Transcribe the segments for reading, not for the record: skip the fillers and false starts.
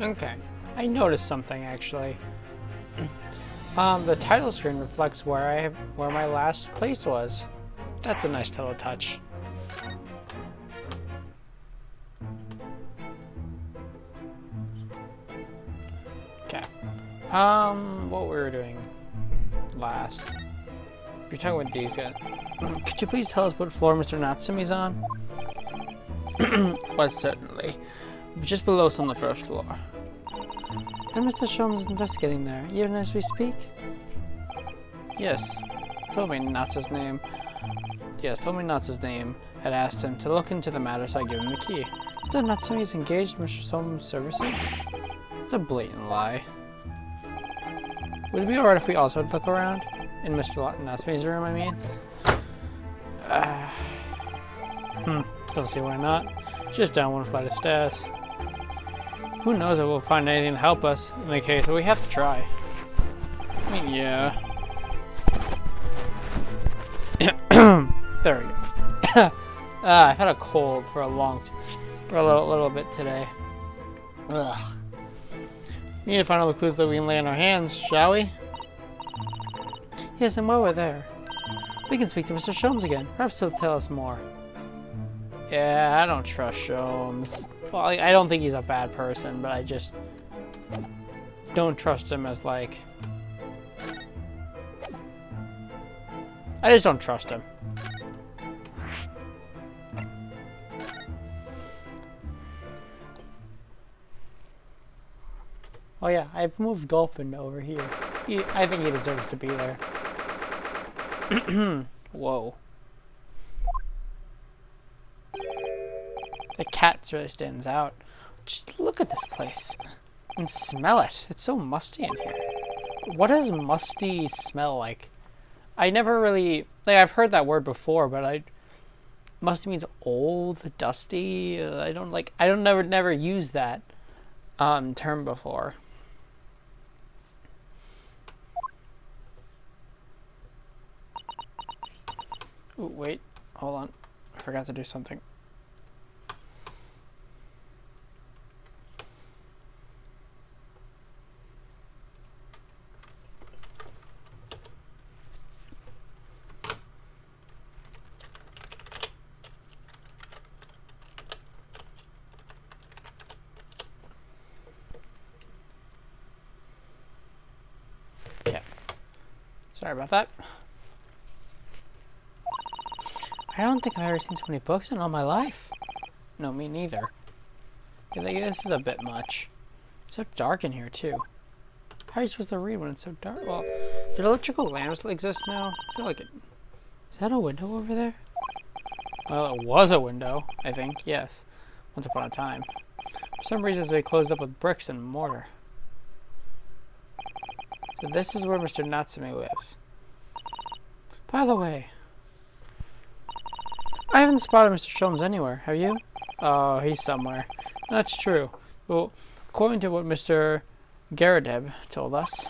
Okay, I noticed something actually. The title screen reflects where my last place was. That's a nice little touch. Okay. What we were doing last. You're talking with these guys. Could you please tell us what floor Mr. Natsumi's on? Well, certainly. Just below us on the first floor. And Mr. Sholmes is investigating there, even as we speak? Yes. Told me Natsu's name. Yes, told me Natsu's name. Had asked him to look into the matter, so I gave him the key. Is that Natsumi's engaged in Mr. Sholmes' services? It's a blatant lie. Would it be alright if we also look around? In Mr. Natsumi's room, I mean? Don't see why not. Just down one flight of stairs. Who knows if we'll find anything to help us in the case, but we have to try. I mean, yeah. There we go. I've had a cold for a little bit today. Ugh. We need to find all the clues that we can lay in our hands, shall we? Yes, and while we're there, we can speak to Mr. Sholmes again. Perhaps he'll tell us more. Yeah, I don't trust Sholmes. Well, I don't think he's a bad person, but I just don't trust him as, like... I just don't trust him. Oh yeah, I've moved Golfin over here. I think he deserves to be there. Whoa. The cat really stands out. Just look at this place. And smell it. It's so musty in here. What does musty smell like? I never really... Like, I've heard that word before, but musty means old, dusty. I don't never use that term before. Ooh, wait. Hold on. I forgot to do something. Okay. Sorry about that. I don't think I've ever seen so many books in all my life. No, me neither. I think this is a bit much. It's so dark in here, too. How are you supposed to read when it's so dark? Well, do electrical lamps exist now? I feel like it... Is that a window over there? Well, it was a window, I think. Yes. Once upon a time. For some reason, they closed up with bricks and mortar. So this is where Mr. Natsume lives. By the way... I haven't spotted Mr. Sholmes anywhere, have you? Oh, he's somewhere. That's true. Well, according to what Mr. Garadeb told us,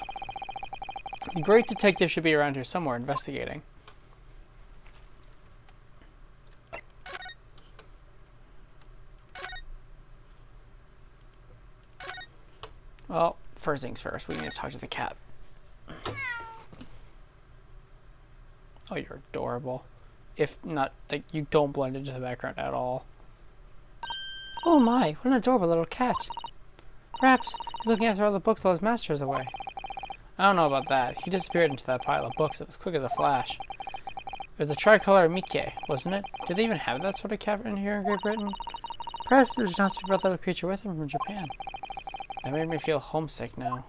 the great detective should be around here somewhere investigating. Well, first things first, we need to talk to the cat. Oh, you're adorable. If not, like, you don't blend into the background at all. Oh my, what an adorable little cat. Perhaps he's looking after all the books while his master is away. I don't know about that. He disappeared into that pile of books as quick as a flash. It was a tricolor Mickey, wasn't it? Did they even have that sort of cat in here in Great Britain? Perhaps there's not to be brought that little creature with him from Japan. That made me feel homesick now.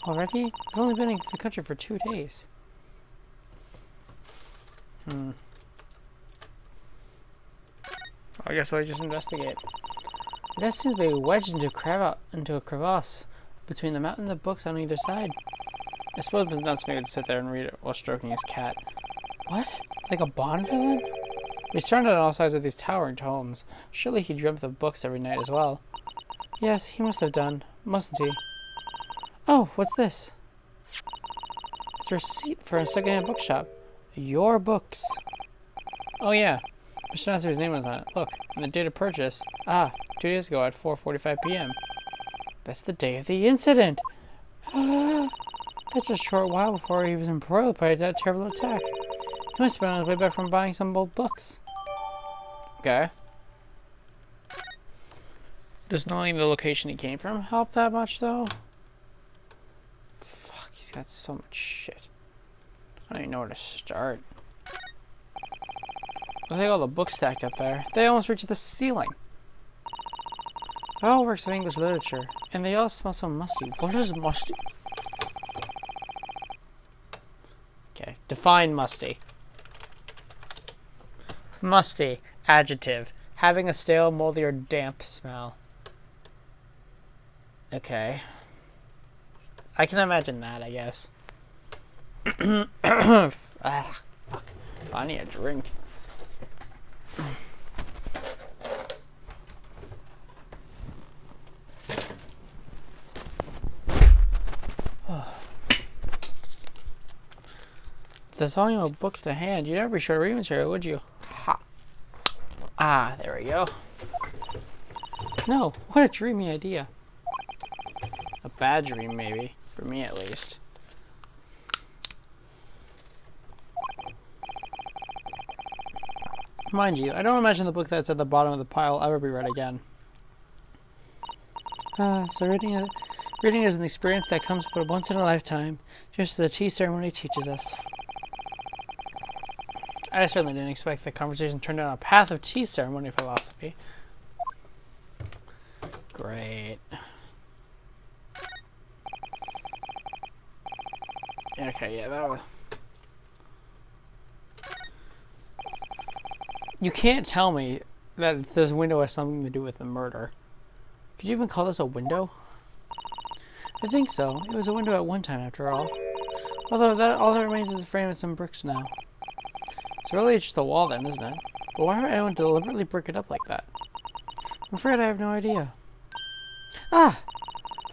Already? I've only been in the country for 2 days. I guess I'll just investigate. It does seem to be wedged into a crevasse between the mountains of books on either side. I suppose Mr. Natsume would sit there and read it while stroking his cat. What? Like a Bond villain? He's surrounded on all sides of these towering tomes. Surely he dreamt of books every night as well. Yes, he must have done, mustn't he? Oh, what's this? It's a receipt for a second-hand bookshop. Your books. Oh yeah, Mr. Natsume's name was on it. Look, and the date of purchase. Ah, 2 days ago at 4:45 p.m. That's the day of the incident. That's a short while before he was embroiled by that terrible attack. He must have been on his way back from buying some old books. Okay. Does knowing the location he came from help that much, though? Fuck, he's got so much shit. I don't even know where to start. Look at all the books stacked up there. They almost reach the ceiling. They're all works of English literature, and they all smell so musty. What is musty? Okay, define musty. Musty, adjective. Having a stale, moldy, or damp smell. Okay. I can imagine that, I guess. Fuck. I need a drink. There's volume of books to hand. You'd never be short of reading material, would you? Ha. Ah, there we go. No, what a dreamy idea. A bad dream, maybe. For me, at least. Mind you, I don't imagine the book that's at the bottom of the pile will ever be read again. So reading is an experience that comes but once in a lifetime, just as the tea ceremony teaches us. I certainly didn't expect the conversation turned down a path of tea ceremony philosophy. Great. Okay, yeah, that was... You can't tell me that this window has something to do with the murder. Could you even call this a window? I think so. It was a window at one time, after all. Although all that remains is a frame and some bricks now. It's really just a wall then, isn't it? But why would anyone deliberately brick it up like that? I'm afraid I have no idea. Ah!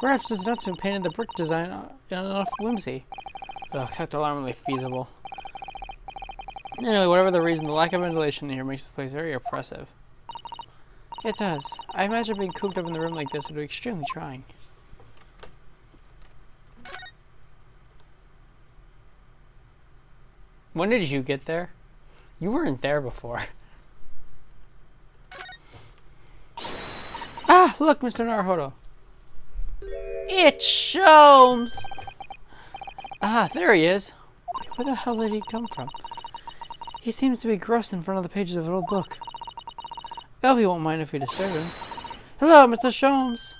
Perhaps it's nuts who painted the brick design enough whimsy. Ugh, that's alarmingly feasible. Anyway, whatever the reason, the lack of ventilation here makes this place very oppressive. It does. I imagine being cooped up in the room like this would be extremely trying. When did you get there? You weren't there before. Ah, look, Mr. Naruhodo. It's Sholmes! Ah, there he is. Where the hell did he come from? He seems to be grossed in front of the pages of an old book. Elby won't mind if we disturb him. Hello, Mr. Sholmes.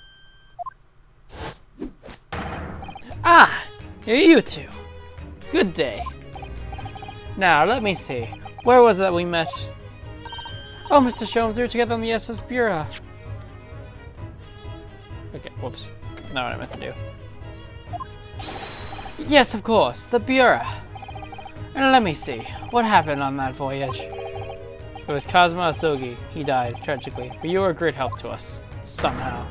Ah, you two. Good day. Now, let me see. Where was it that we met? Oh, Mr. Sholmes, we were together on the SS Bureau. Okay, whoops. Not what I meant to do. Yes, of course, the Bureau. And let me see, what happened on that voyage? It was Kazuma Asogi. He died, tragically, but you were a great help to us, somehow.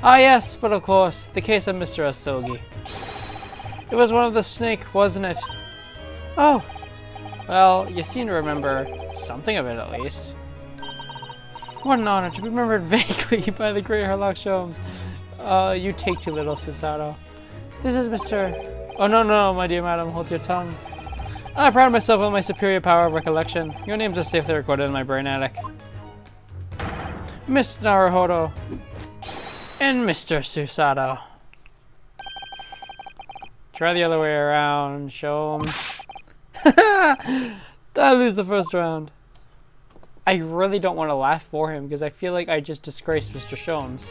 Ah yes, but of course, the case of Mr. Asogi. It was one of the snake, wasn't it? Oh. Well, you seem to remember something of it, at least. What an honor to be remembered vaguely by the great Herlock Sholmes. You take too little, Susato. This is Mr... Oh, no, my dear madam, hold your tongue. I pride myself on my superior power of recollection. Your names are safely recorded in my brain attic. Miss Naruhodo. And Mr. Susato. Try the other way around, Sholmes. I lose the first round. I really don't want to laugh for him because I feel like I just disgraced Mr. Sholmes.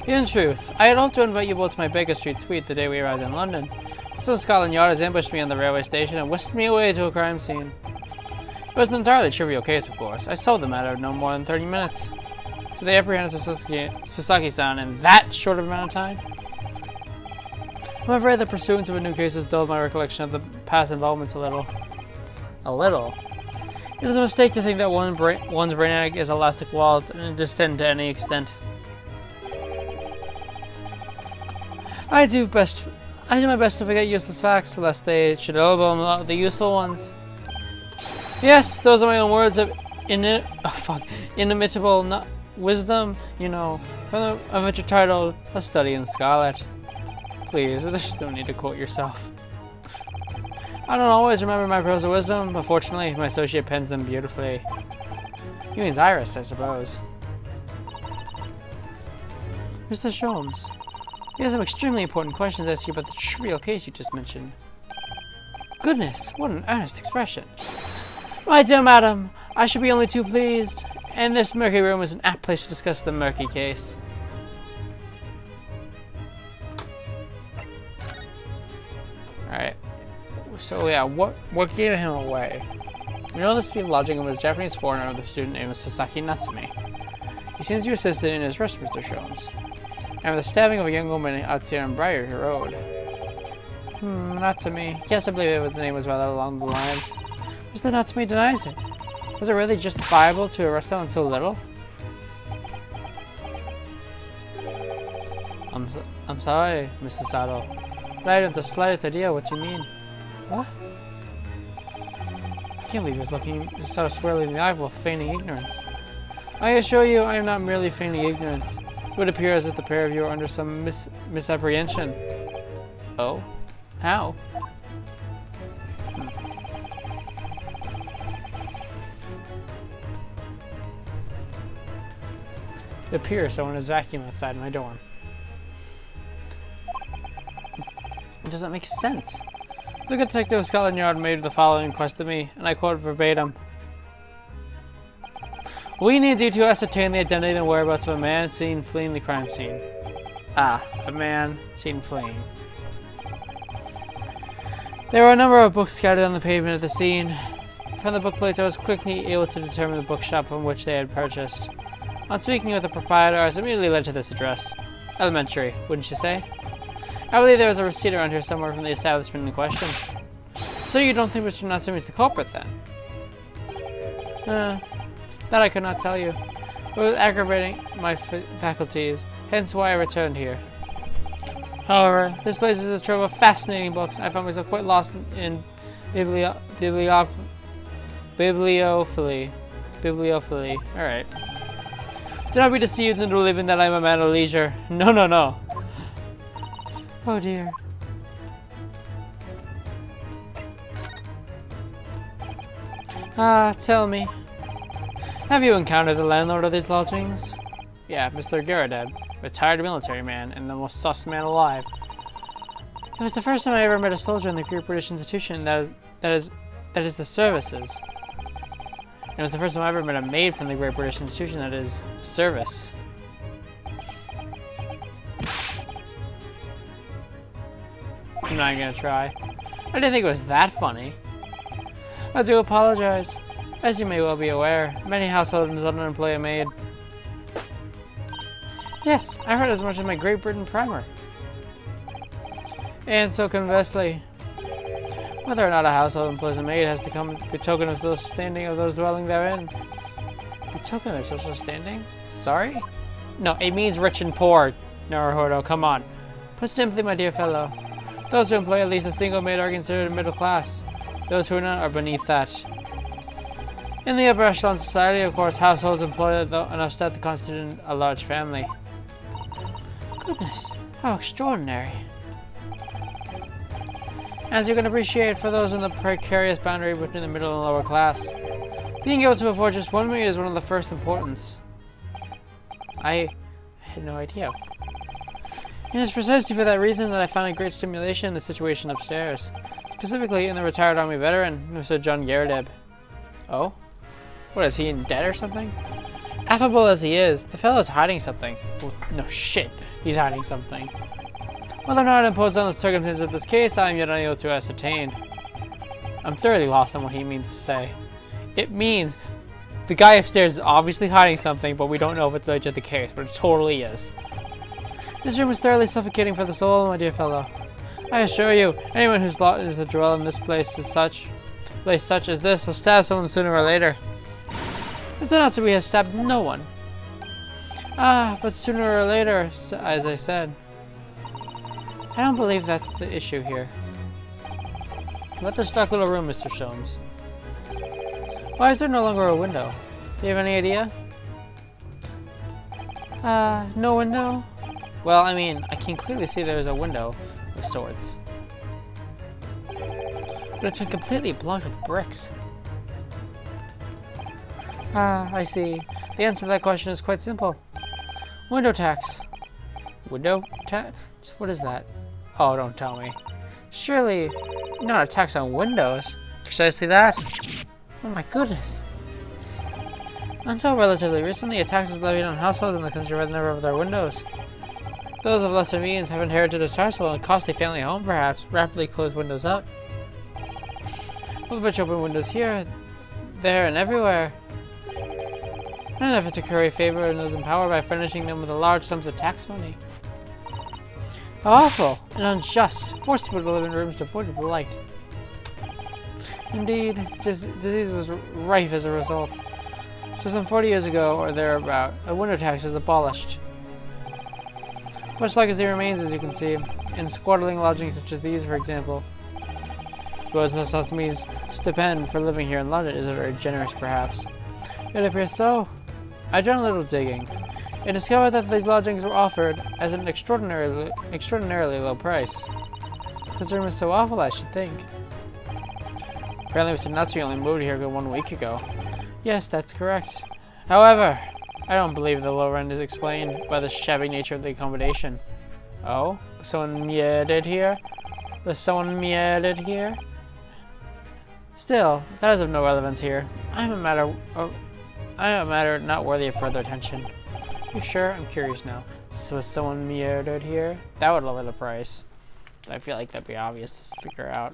In truth, I had hoped to invite you both to my Baker Street suite the day we arrived in London. Some Scotland Yarders ambushed me on the railway station and whisked me away to a crime scene. It was an entirely trivial case, of course. I solved the matter in no more than 30 minutes. So they apprehended Susaki-san in that short of amount of time? I'm afraid the pursuance of a new case has dulled my recollection of the past involvements a little. A little? It is a mistake to think that one's brain attic is elastic walls and distend to any extent. I do my best to forget useless facts, lest they should overwhelm the useful ones. Yes, those are my own words of inimitable wisdom, you know. from the adventure titled A Study in Scarlet. Please, there's no need to quote yourself. I don't always remember my pearls of wisdom, but fortunately, my associate pens them beautifully. He means Iris, I suppose. Mr. Sholmes, he has some extremely important questions to ask you about the trivial case you just mentioned. Goodness, what an earnest expression. My dear madam, I should be only too pleased, and this murky room is an apt place to discuss the murky case. Alright. So yeah, what gave him away? We know this to be lodging of a Japanese foreigner with a student named Sasaki Natsume. He seems to have assisted in his arrest, Mr. Sholmes, and with the stabbing of a young woman out here on Briar Road. Natsume. Yes, I believe the name was rather along the lines. Mr. Natsume denies it. Was it really justifiable to arrest him on so little? I'm sorry, Mrs. Sato, but I haven't the slightest idea what you mean. What? I can't believe he's looking so squarely in the eye while feigning ignorance. I assure you, I am not merely feigning ignorance. It would appear as if the pair of you are under some misapprehension. Oh? How? It appears someone is vacuuming outside my dorm. It doesn't make sense. The detective of Scotland Yard made the following request to me, and I quote verbatim. We need you to ascertain the identity and whereabouts of a man seen fleeing the crime scene. Ah, a man seen fleeing. There were a number of books scattered on the pavement at the scene. From the book plates, I was quickly able to determine the bookshop from which they had purchased. On speaking with the proprietor, I was immediately led to this address. Elementary, wouldn't you say? I believe there was a receipt around here somewhere from the establishment in question. So you don't think Mr. Natsume is the culprit, then? That I could not tell you. It was aggravating my faculties, hence why I returned here. However, this place is a trove of fascinating books. I found myself quite lost in bibliophily. Alright. Do not be deceived into believing that I am a man of leisure. No, no, no. Oh dear. Tell me. Have you encountered the landlord of these lodgings? Yeah, Mr. Garadeb, retired military man and the most sus man alive. It was the first time I ever met a soldier in the Great British institution that is the services. It was the first time I ever met a maid from the Great British institution that is service. I'm not gonna try. I didn't think it was that funny. I do apologize. As you may well be aware, many households underemploy a maid. Yes, I heard as much in my Great Britain primer. And so conversely, whether or not a household employs a maid has to come betoken of social standing of those dwelling therein. Betoken of their social standing? Sorry? No, it means rich and poor, Naruhodo, come on. Put simply, my dear fellow, those who employ at least a single maid are considered middle class. Those who are not are beneath that. In the upper echelon society, of course, households employ enough staff to constitute a large family. Goodness, how extraordinary. As you can appreciate, for those in the precarious boundary between the middle and lower class, being able to afford just one maid is one of the first importance. I had no idea. And it's precisely for that reason that I found a great stimulation in the situation upstairs. Specifically in the retired army veteran, Mr. John Garadeb. Oh? What, is he in debt or something? Affable as he is, the fellow is hiding something. Well, no shit, he's hiding something. Whether or not imposed on the circumstances of this case, I am yet unable to ascertain. I'm thoroughly lost on what he means to say. It means the guy upstairs is obviously hiding something, but we don't know if it's legit the case, but it totally is. This room is thoroughly suffocating for the soul, my dear fellow. I assure you, anyone whose lot is to dwell in this place such as this will stab someone sooner or later. Mr. Natsume has stabbed no one. But sooner or later, as I said. I don't believe that's the issue here. About this dark little room, Mr. Sholmes. Why is there no longer a window? Do you have any idea? No window? Well, I mean, I can clearly see there's a window of sorts. But it's been completely blocked with bricks. I see. The answer to that question is quite simple. Window tax. Window tax? What is that? Oh, don't tell me. Surely not a tax on windows. Precisely that. Oh my goodness. Until relatively recently, a tax was levied on households in the country by the number of their windows. Those of lesser means have inherited a household and costly family home, perhaps, rapidly close windows up. With which open windows here, there, and everywhere. In an effort to curry favor in those in power by furnishing them with large sums of tax money. How awful and unjust, forced people to live in rooms devoid to light. Indeed, disease was rife as a result. So some 40 years ago, or thereabout, a window tax was abolished. Much legacy remains, as you can see, in squattering lodgings such as these, for example. I suppose Mr. Sesami's stipend for living here in London isn't very generous, perhaps. It appears so. I've done a little digging, and discovered that these lodgings were offered as an extraordinarily low price. This room is so awful, I should think. Apparently Mr. Natsumi only moved here 1 week ago. Yes, that's correct. However, I don't believe the low rent is explained by the shabby nature of the accommodation. Oh? Was someone murdered here? Was someone murdered here? Still, that is of no relevance here. I am a matter not worthy of further attention. You sure? I'm curious now. So was someone murdered here? That would lower the price. I feel like that'd be obvious to figure out.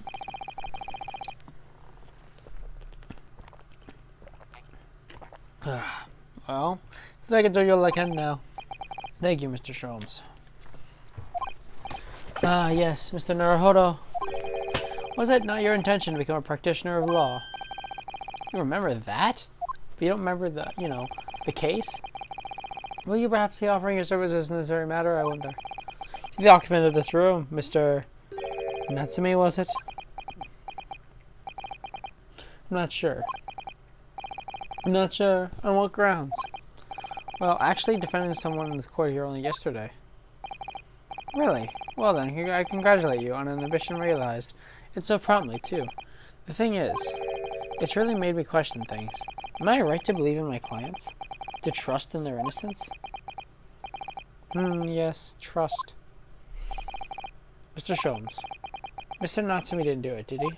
Well, I think I can do you all I can now. Thank you, Mr. Sholmes. Yes, Mr. Naruhodo. Was it not your intention to become a practitioner of law? You remember that? If you don't remember the, the case? Will you perhaps be offering your services in this very matter, I wonder? To the occupant of this room, Mr. Natsumi, was it? I'm not sure. I'm not sure. On what grounds? Well, actually defending someone in this court here only yesterday. Really? Well then, I congratulate you on an ambition realized. And so promptly, too. The thing is, it's really made me question things. Am I right to believe in my clients? To trust in their innocence? Yes, trust. Mr. Sholmes. Mr. Natsumi didn't do it, did he?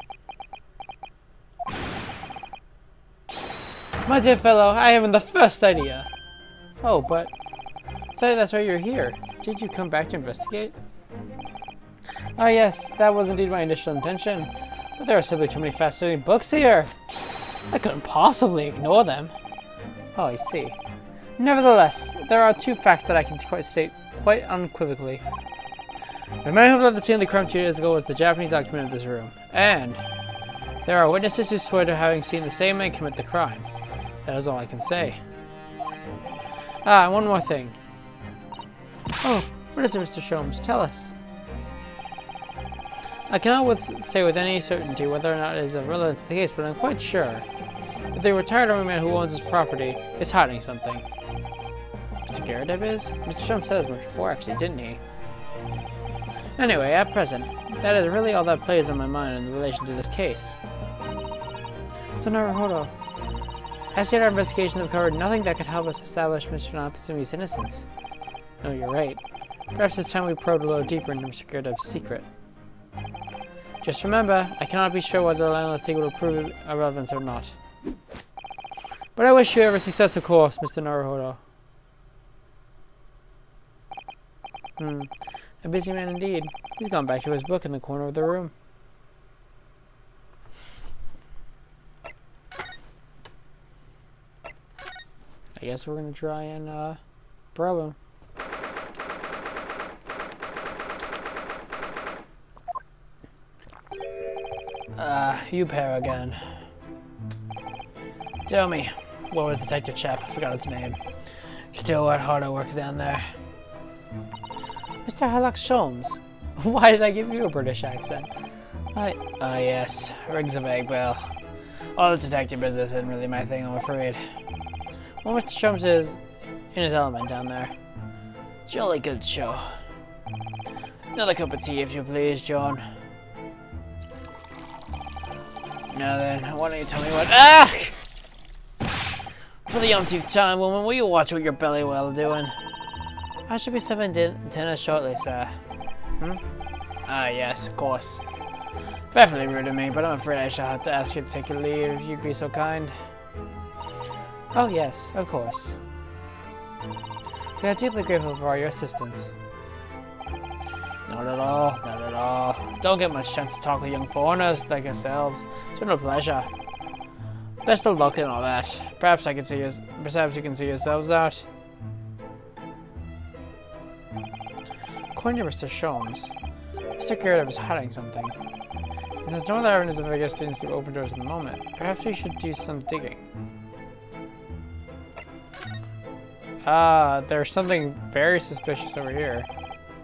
My dear fellow, I haven't the first idea. Oh, but I thought that's why you're here. Did you come back to investigate? Ah, yes, that was indeed my initial intention. But there are simply too many fascinating books here. I couldn't possibly ignore them. Oh, I see. Nevertheless, there are 2 facts that I can state quite unequivocally. The man who led the scene of the crime 2 years ago was the Japanese occupant of this room. And there are witnesses who swear to having seen the same man commit the crime. That is all I can say. Ah, and one more thing. Oh, what is it, Mr. Sholmes? Tell us. I cannot say with any certainty whether or not it is of relevance to the case, but I'm quite sure that the retired army man who owns this property is hiding something. Mr. Garrett is? Mr. Sholmes said as much before, actually, didn't he? Anyway, at present, that is really all that plays on my mind in relation to this case. So Naruhodo, as yet our investigations have covered nothing that could help us establish Mr. Natsumi's innocence. No, you're right. Perhaps it's time we probed a little deeper into Mr. Garrett's secret. Just remember, I cannot be sure whether the landlord's secret will prove of relevance or not. But I wish you every success, of course, Mr. Naruhodo. A busy man indeed. He's gone back to his book in the corner of the room. I guess we're gonna try and probe him. You pair again. Tell me, what was the detective chap? I forgot its name. Still what harder work down there. Mr. Herlock Sholmes. Why did I give you a British accent? Yes. Rings a vague bell. All this detective business isn't really my thing, I'm afraid. Well, Mr. Sholmes is in his element down there. Jolly good show. Another cup of tea, if you please, John. Now then, why don't you tell me what— Ah! For the umpteenth time, woman, will you watch what your belly well doing? I should be serving dinner shortly, sir. Ah, yes, of course. Definitely rude of me, but I'm afraid I shall have to ask you to take your leave if you'd be so kind. Oh, yes, of course. We are deeply grateful for all your assistance. Not at all, not at all. Don't get much chance to talk with young foreigners like yourselves. It's been a pleasure. Best of luck and all that. Perhaps you can see yourselves out. According to Mr. Sholmes, Mr. Garrett is hiding something. And there's no other evidence of our students to open doors at the moment. Perhaps we should do some digging. There's something very suspicious over here.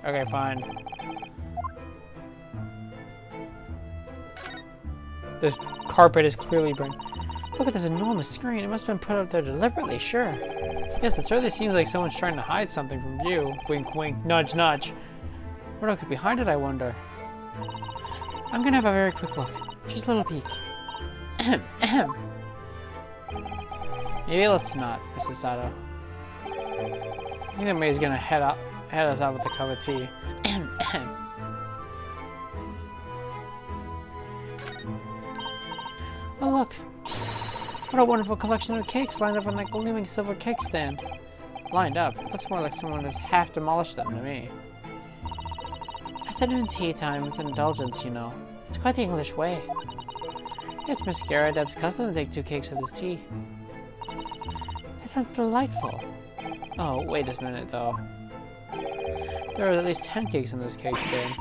Okay, fine. This carpet is clearly burned. Look at this enormous screen. It must have been put up there deliberately, sure. Yes, it certainly seems like someone's trying to hide something from view. Wink, wink, nudge, nudge. What could be behind it, I wonder? I'm gonna have a very quick look. Just a little peek. Ahem, ahem. Maybe let's not, Mrs. Sato. I think that May's gonna head us out with a cup of tea. Ahem, ahem. Oh look! What a wonderful collection of cakes lined up on that gleaming silver cake stand. Lined up? It looks more like someone has half demolished them to me. Afternoon tea time is an indulgence, you know. It's quite the English way. It's Miss Garradeb's custom to take 2 cakes with his tea. That sounds delightful. Oh, wait a minute, though. There are at least 10 cakes in this cake stand.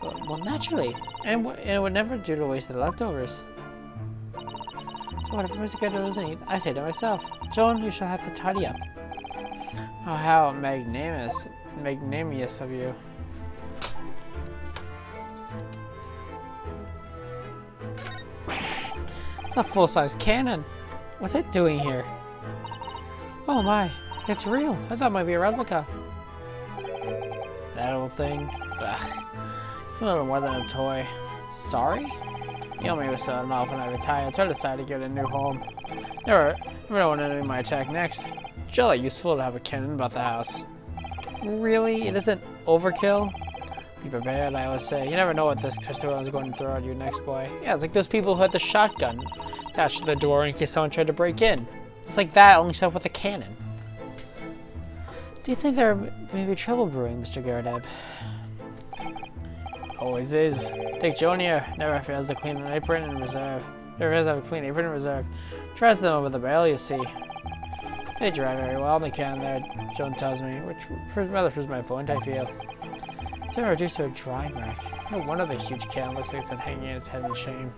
Well, naturally. And it would never do to waste the leftovers. So what if Mr. Garradeb doesn't eat? I say to myself, Joan, you shall have to tidy up. Oh, how magnanimous of you. It's a full-size cannon. What's it doing here? Oh my, it's real. I thought it might be a replica. That old thing? Bah. It's a little more than a toy. Sorry? You know me was selling off when I retired, so I decided to give it a new home. Never wanted to do my attack next. Jolly useful to have a cannon about the house. Really? It isn't overkill? Be prepared, I always say. You never know what this twisted one is going to throw at you next, boy. Yeah, it's like those people who had the shotgun attached to the door in case someone tried to break in. It's like that, only set up with a cannon. Do you think there may be trouble brewing, Mr. Garradeb? Always is. Take Joan here. Never fails to clean an apron in reserve. Never fails to have a clean apron in reserve. Tries them over the barrel, you see. They dry very well, they can there, Joan tells me, which rather proves my point, I feel. It's been reduced to a drying rack. No wonder the huge can looks like it's been hanging its head in shame.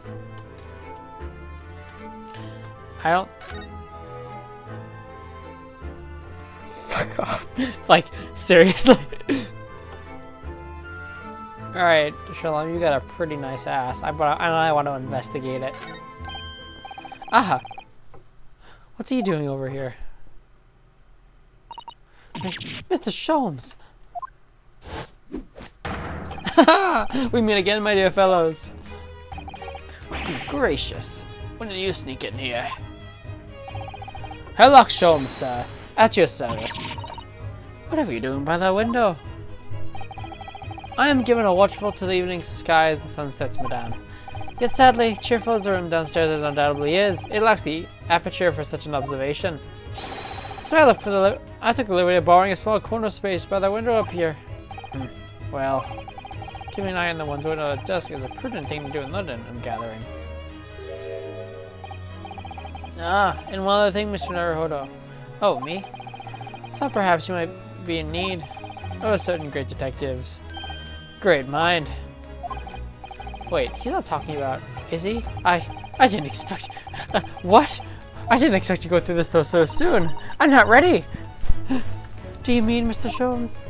I don't... Fuck off. Like, seriously? Alright, Shalom, you got a pretty nice ass. I want to investigate it. Aha! What's he doing over here? Mr. Sholmes! We meet again, my dear fellows. Gracious. When did you sneak in here? Herlock Sholmes, sir. At your service. What are you doing by that window? I am given a watchful to the evening sky as the sun sets, madame. Yet sadly, cheerful as the room downstairs as undoubtedly is, it lacks the aperture for such an observation. So I took the liberty of borrowing a small corner space by the window up here. Well, keeping an eye on the one's window at dusk is a prudent thing to do in London, I'm gathering. Ah, and one other thing, Mr. Naruhodo. Oh, me? I thought perhaps you might be in need of certain great detectives. Great mind. Wait, he's not talking about, is he? I didn't expect... what? I didn't expect to go through this so soon. I'm not ready. Do you mean, Mr. Sholmes?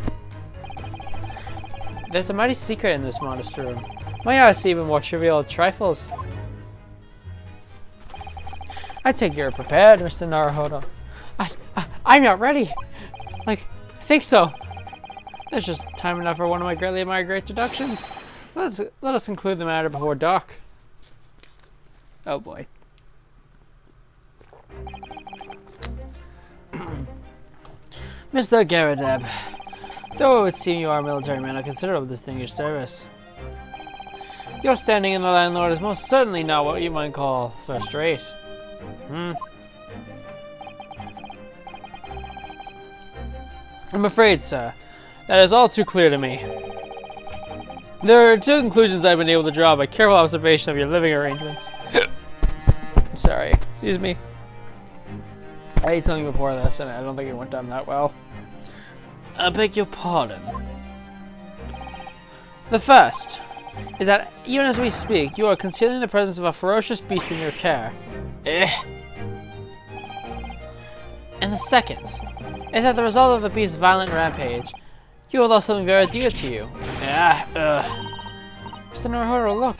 There's a mighty secret in this modest room. My eyes see even more trivial trifles. I take you're prepared, Mr. Naruhodo. I'm not ready. Like, I think so. That's just time enough for one of my greatly admired great deductions. Let us conclude the matter before dark. Oh boy. Mr. Garadeb, though it would seem you are a military man of considerable distinguished service, your standing in the landlord is most certainly not what you might call first rate. I'm afraid, sir, that is all too clear to me. There are two conclusions I've been able to draw by careful observation of your living arrangements. Sorry, excuse me. I ate something before this, and I don't think it went down that well. I beg your pardon. The first is that, even as we speak, you are concealing the presence of a ferocious beast in your care. And the second is that the result of the beast's violent rampage, you have lost something very dear to you. Just never heard her look.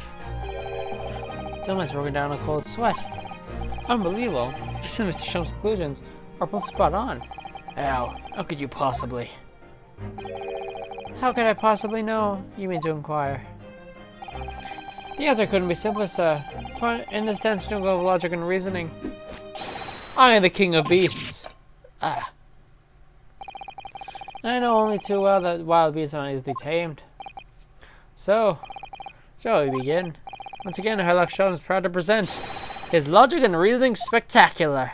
Dylan's broken down in a cold sweat. Unbelievable. I see Mr. Shum's conclusions are both spot on. How could you possibly? How could I possibly know? You mean to inquire? The answer couldn't be simpler, sir. For in this tension of logic and reasoning, I am the king of beasts. And I know only too well that wild beasts are not easily tamed. So, shall we begin? Once again, Herlock Sholmes is proud to present his Logic and Reasoning Spectacular.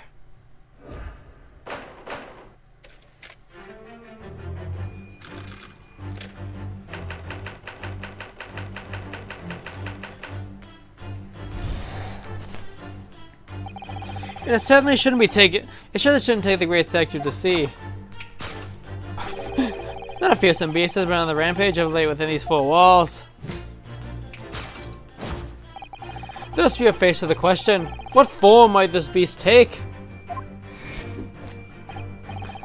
It certainly shouldn't be taken. It surely shouldn't take the great detective to see. Not a fearsome beast has been on the rampage of late within these four walls. Thus we are faced with the question: what form might this beast take?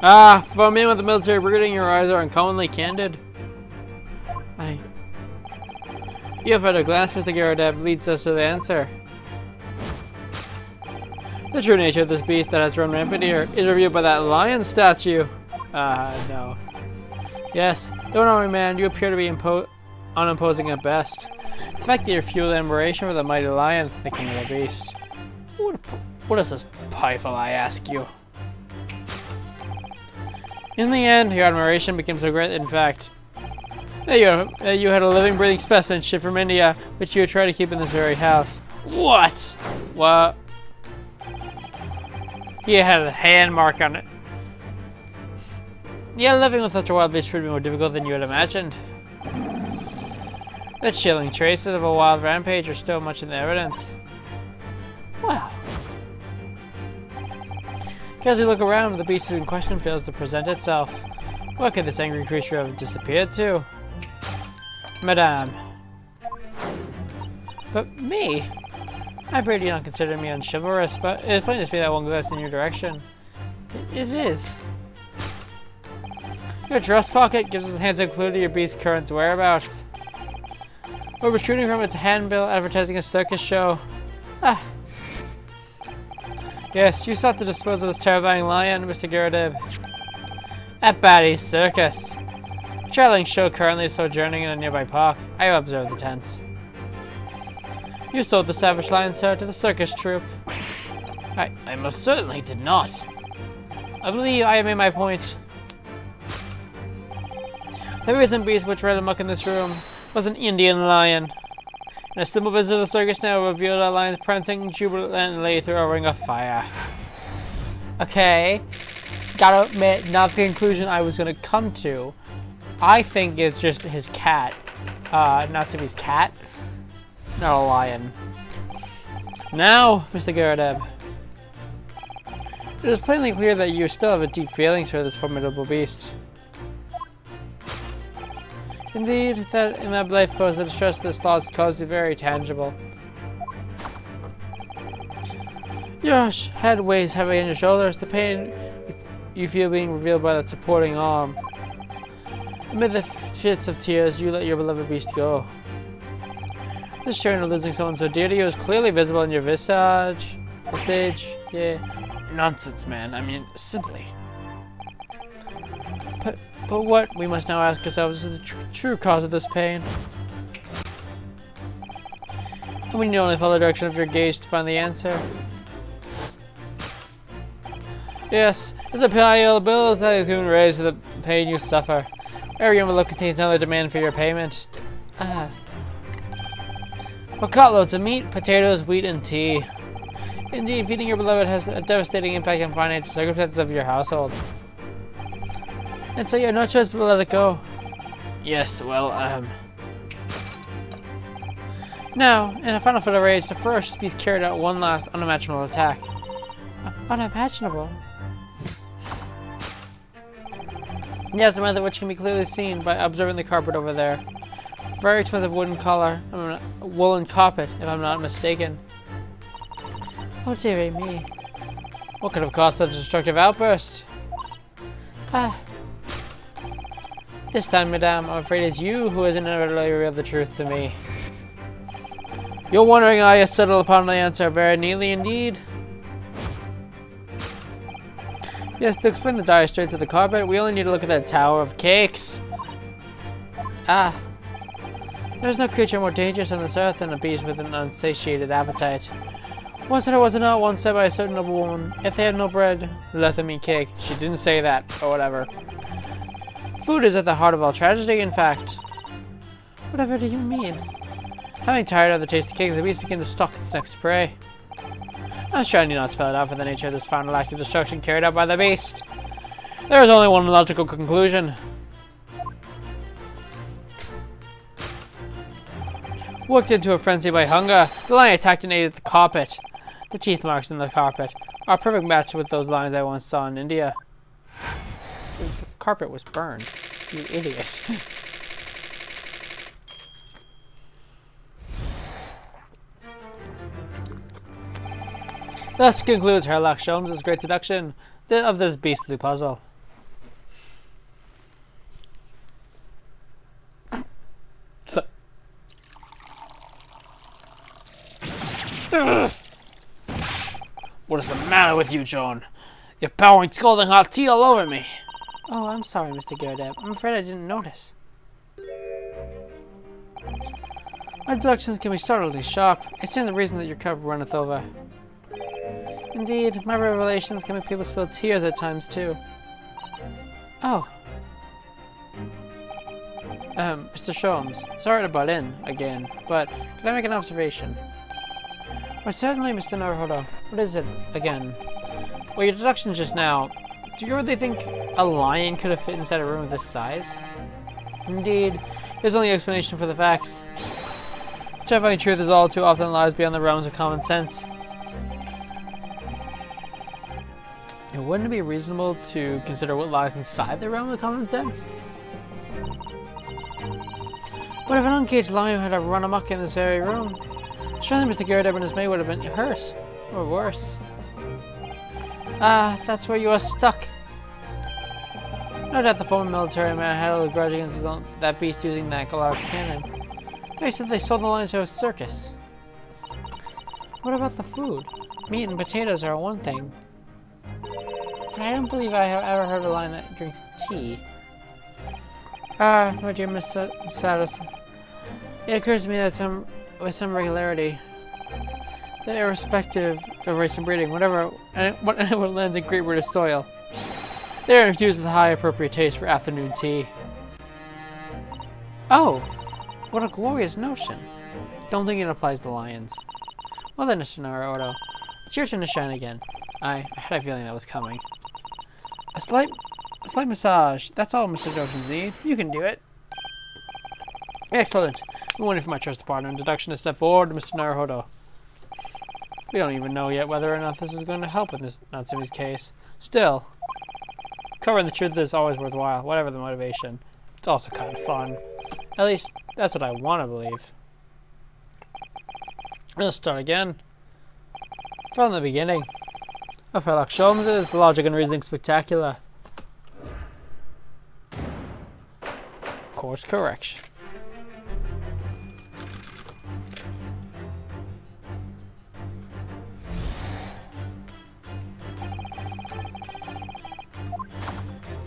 For a man with a military breeding, your eyes are uncommonly candid. You have had a glance, Mr. Garadeb, leads us to the answer. The true nature of this beast that has run rampant here is revealed by that lion statue. No. Yes, though an army man, you appear to be unimposing at best. The fact that you're fueled admiration for the mighty lion, the king of the beasts. What is this piffle, I ask you? In the end, your admiration became so great, in fact, that you had a living, breathing specimen shipped from India, which you would try to keep in this very house. What? What? He had a hand mark on it. Yeah, living with such a wild beast would be more difficult than you had imagined. The chilling traces of a wild rampage are still much in the evidence. Well, as we look around, the beast in question fails to present itself. Where could this angry creature have disappeared to? Madame. But me? I pray you not consider me unchivalrous, but it is plain to see that one glance in your direction. It is. Your dress pocket gives us a hint to clue to your beast's current whereabouts. We're protruding from its handbill advertising a circus show. Yes, you sought to dispose of this terrifying lion, Mr. Garadeb. At Batty's Circus. A traveling show currently sojourning in a nearby park. I have observed the tents. You sold the savage lion, sir, to the circus troupe. I most certainly did not. I believe I have made my point. The recent beast which ran amok in this room was an Indian lion. And a simple visit to the circus now revealed our lions prancing jubilantly through a ring of fire. Okay. Gotta admit, not the conclusion I was gonna come to. I think it's just his cat. Natsumi's cat. Not a lion. Now, Mr. Garadeb. It is plainly clear that you still have a deep feelings for this formidable beast. Indeed, that in that life pose, the distress this loss caused you very tangible. Your head weighs heavy on your shoulders, the pain you feel being revealed by that supporting arm. Amid the fits of tears, you let your beloved beast go. This strain of losing someone so dear to you is clearly visible in your visage. Yeah. Nonsense, man. I mean, simply. But But what, we must now ask ourselves, is the true cause of this pain? And we need only follow the direction of your gaze to find the answer. Yes, it's a pile of bills that can raise the pain you suffer. Every envelope contains another demand for your payment. But cartloads of meat, potatoes, wheat, and tea. Indeed, feeding your beloved has a devastating impact on financial circumstances of your household. And so you have no choice but to let it go. Yes, well, Now, in a final fit of rage, the ferocious beast carried out one last unimaginable attack. Unimaginable? Yes, the method which can be clearly seen by observing the carpet over there. Very expensive wooden collar, woolen carpet, if I'm not mistaken. Oh dearie me. What could have caused such a destructive outburst? This time, madame, I'm afraid it's you who has inevitably revealed the truth to me. Your wondering eye has settled upon the answer very neatly indeed. Yes, to explain the dire straits of the carpet, we only need to look at that tower of cakes. There's no creature more dangerous on this earth than a beast with an unsatiated appetite. Was it or was it not once said by a certain noble woman, if they have no bread, let them eat cake. She didn't say that, or whatever. Food is at the heart of all tragedy, in fact. Whatever do you mean? Having tired of the taste of cake, the beast began to stalk its next prey. I'm sure I need not spell it out for the nature of this final act of destruction carried out by the beast. There is only one logical conclusion. Worked into a frenzy by hunger, the lion attacked and ate at the carpet. The teeth marks in the carpet are a perfect match with those lions I once saw in India. The carpet was burned. You idiots. Thus concludes Sherlock Holmes' great deduction of this beastly puzzle. What is the matter with you, John? You're pouring scalding hot tea all over me. Oh, I'm sorry, Mr. Gerardep. I'm afraid I didn't notice. My deductions can be startlingly sharp. It stands to reason that your cup runneth over. Indeed, my revelations can make people spill tears at times, too. Oh. Mr. Sholmes, sorry to butt in, again, but can I make an observation? Why, certainly, Mr. Naruhodo. What is it, again? Well, your deductions just now. Do you really think a lion could have fit inside a room of this size? Indeed, there's only explanation for the facts. Terrifying truth is all too often lies beyond the realms of common sense. And wouldn't it be reasonable to consider what lies inside the realm of common sense? What if an uncaged lion had run amok in this very room? Surely Mr. Gerardep and his maid would have been hurt, or worse. Ah, that's where you are stuck. No doubt the former military man had a grudge against that beast using that Gallard's cannon. They said they sold the lion to a circus. What about the food? Meat and potatoes are one thing. But I don't believe I have ever heard a lion that drinks tea. My dear Miss Satis, it occurs to me that with some regularity, that irrespective of race and breeding, whatever anyone lands in Great British soil, they are infused with a high appropriate taste for afternoon tea. Oh, what a glorious notion! Don't think it applies to lions. Well then, Mr. Naruhodo, it's your turn to shine again. I had a feeling that was coming. A slight massage. That's all Mr. Deductions need. You can do it. Excellent. I'm waiting for my trusted partner in deduction to step forward, Mr. Naruhodo. We don't even know yet whether or not this is going to help in this Natsumi's case. Still, covering the truth is always worthwhile, whatever the motivation. It's also kind of fun. At least, that's what I want to believe. Let's start again. From the beginning. Of Sherlock Holmes' Logic and Reasoning Spectacular. Course correction.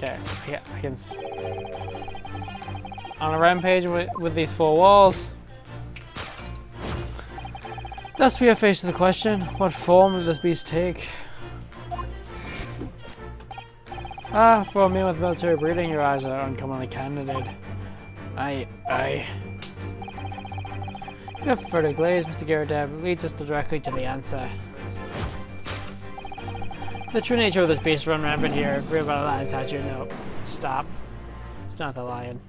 Okay, yeah, I can see. On a rampage with these 4 walls. Thus we are faced with the question, what form will this beast take? Ah, for a man with military breeding, your eyes are uncommonly candid. Your furtive glaze, Mr. Garradab, leads us directly to the answer. The true nature of this beast run rampant here. If we're about a lion statue, no. Stop. It's not the lion.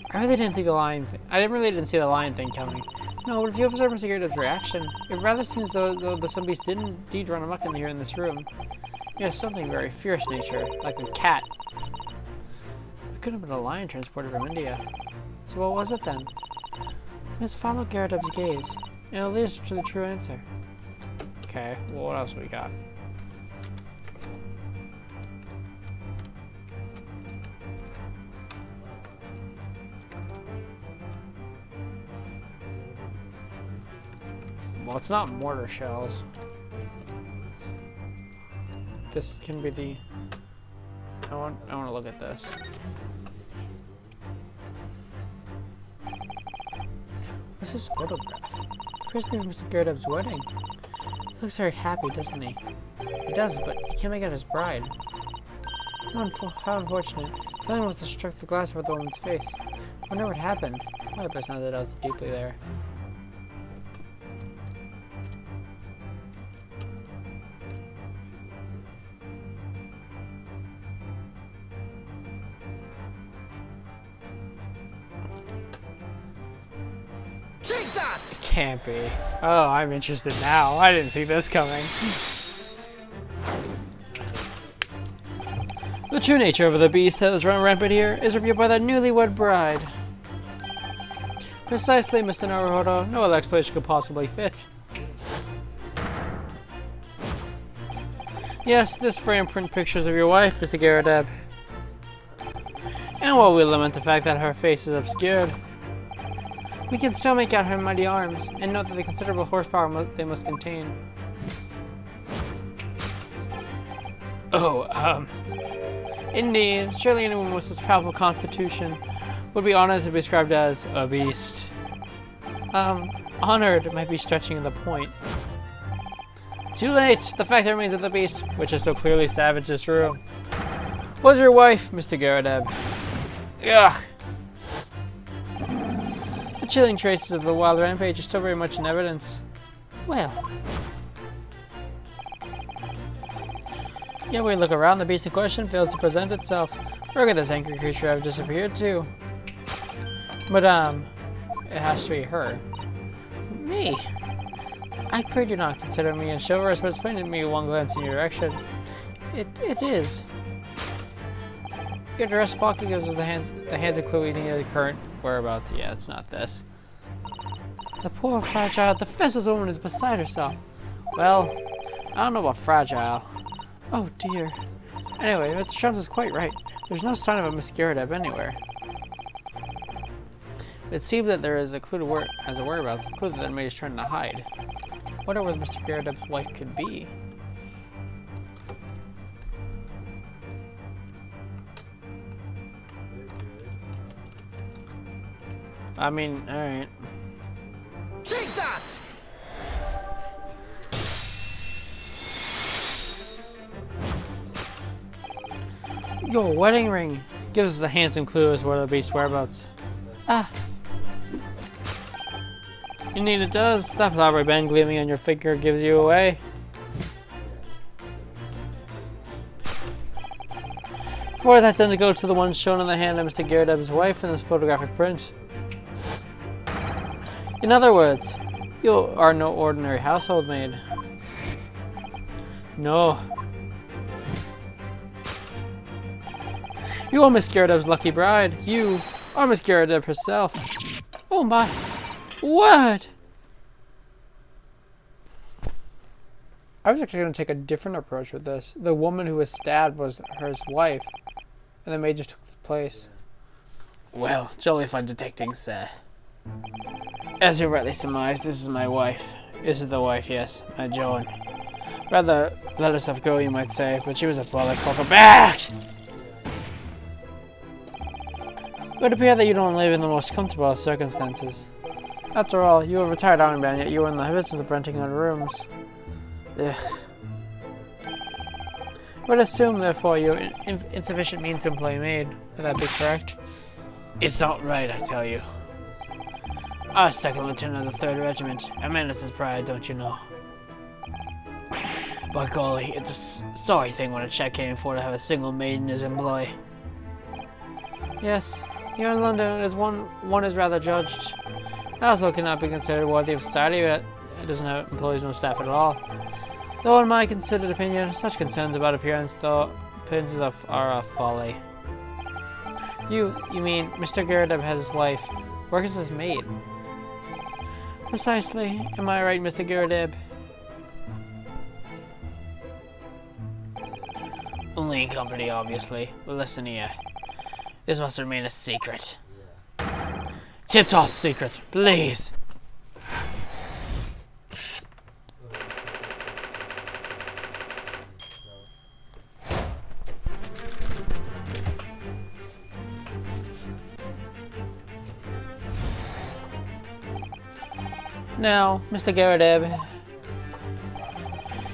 I really didn't think the lion thing. I really didn't see the lion thing coming. No, but if you observe Mr. Garradab's reaction, it rather seems though the some beast did indeed run amok in here in this room. Yes, something very fierce nature, like a cat. It could have been a lion transported from India. So what was it then? We must follow Garradab's gaze, and it'll lead us to the true answer. Okay, well, what else we got? Well, it's not mortar shells. This can be the... I want to look at this. What's this photograph? Appears to be Mr. Garradab's wedding. He looks very happy, doesn't he? He does, but he can't make out his bride. How unfortunate. Something must have struck the glass over the woman's face. I wonder what happened. Probably best not to delve too deeply there. Can't be. Oh, I'm interested now. I didn't see this coming. The true nature of the beast that was run rampant here is revealed by the newlywed bride. Precisely, Mr. Naruhodo. No other explanation could possibly fit. Yes, this frame print pictures of your wife, Mr. Garradab. And while we lament the fact that her face is obscured, we can still make out her mighty arms, and note that the considerable horsepower they must contain. Oh, indeed, surely anyone with such powerful constitution would be honored to be described as a beast. Honored might be stretching the point. Too late! The fact that remains of the beast, which is so clearly savage, is true. Was your wife, Mr. Garradab? Ugh! The chilling traces of the wild rampage are still very much in evidence. Well. Yeah, we look around, the beast in question fails to present itself. Look at this angry creature have disappeared too. Madame, it has to be her. Me? I pray do not consider me chivalrous, but it's plain to me one glance in your direction. It is. Your dress pocket gives us the hands of clue eating the current whereabouts. Yeah, it's not this. The poor fragile, defenseless woman is beside herself. Well, I don't know about fragile. Oh dear. Anyway, Mr. Shums is quite right. There's no sign of a Miss Garradab anywhere. It seems that there is a clue to whereabouts, a clue that the maid is trying to hide. Wonder where Mr. Garradab's wife could be. I mean, alright. Take that! Your wedding ring gives us a handsome clue as to where the beast's whereabouts. Ah. Indeed it does. That flowery band gleaming on your finger gives you away. For that then to go to the one shown in the hand of Mr. Garradab's wife in this photographic print. In other words, you are no ordinary household maid. No. You are Miss Garradab's lucky bride. You are Miss Garradab herself. Oh my. What? I was actually going to take a different approach with this. The woman who was stabbed was her wife, and the maid just took its place. Well, jolly fun detecting, sir. As you rightly surmised, this is my wife. This is the wife, yes, my Joan. Rather let herself go, you might say, but she was a bullet called her back. would appear that you don't live in the most comfortable of circumstances. After all, you are a retired army man, yet you are in the business of renting out rooms. Ugh. I would assume, therefore, you have insufficient means to employ a maid. Would that be correct? It's not right, I tell you. I was second lieutenant of the 3rd Regiment. A menace's pride, don't you know? By golly, it's a sorry thing when a chap can't afford to have a single maid in his employ. Yes, here in London, it is one is rather judged. I also cannot be considered worthy of society that it doesn't have employees, no staff at all. Though in my considered opinion, such concerns about appearances are a folly. You mean Mr. Gerardeb has his wife, works as his maid? Precisely. Am I right, Mr. Gerardeb? Only in company, obviously. But listen here. This must remain a secret. Tip-top secret, please. Now, Mr. Gerardeb,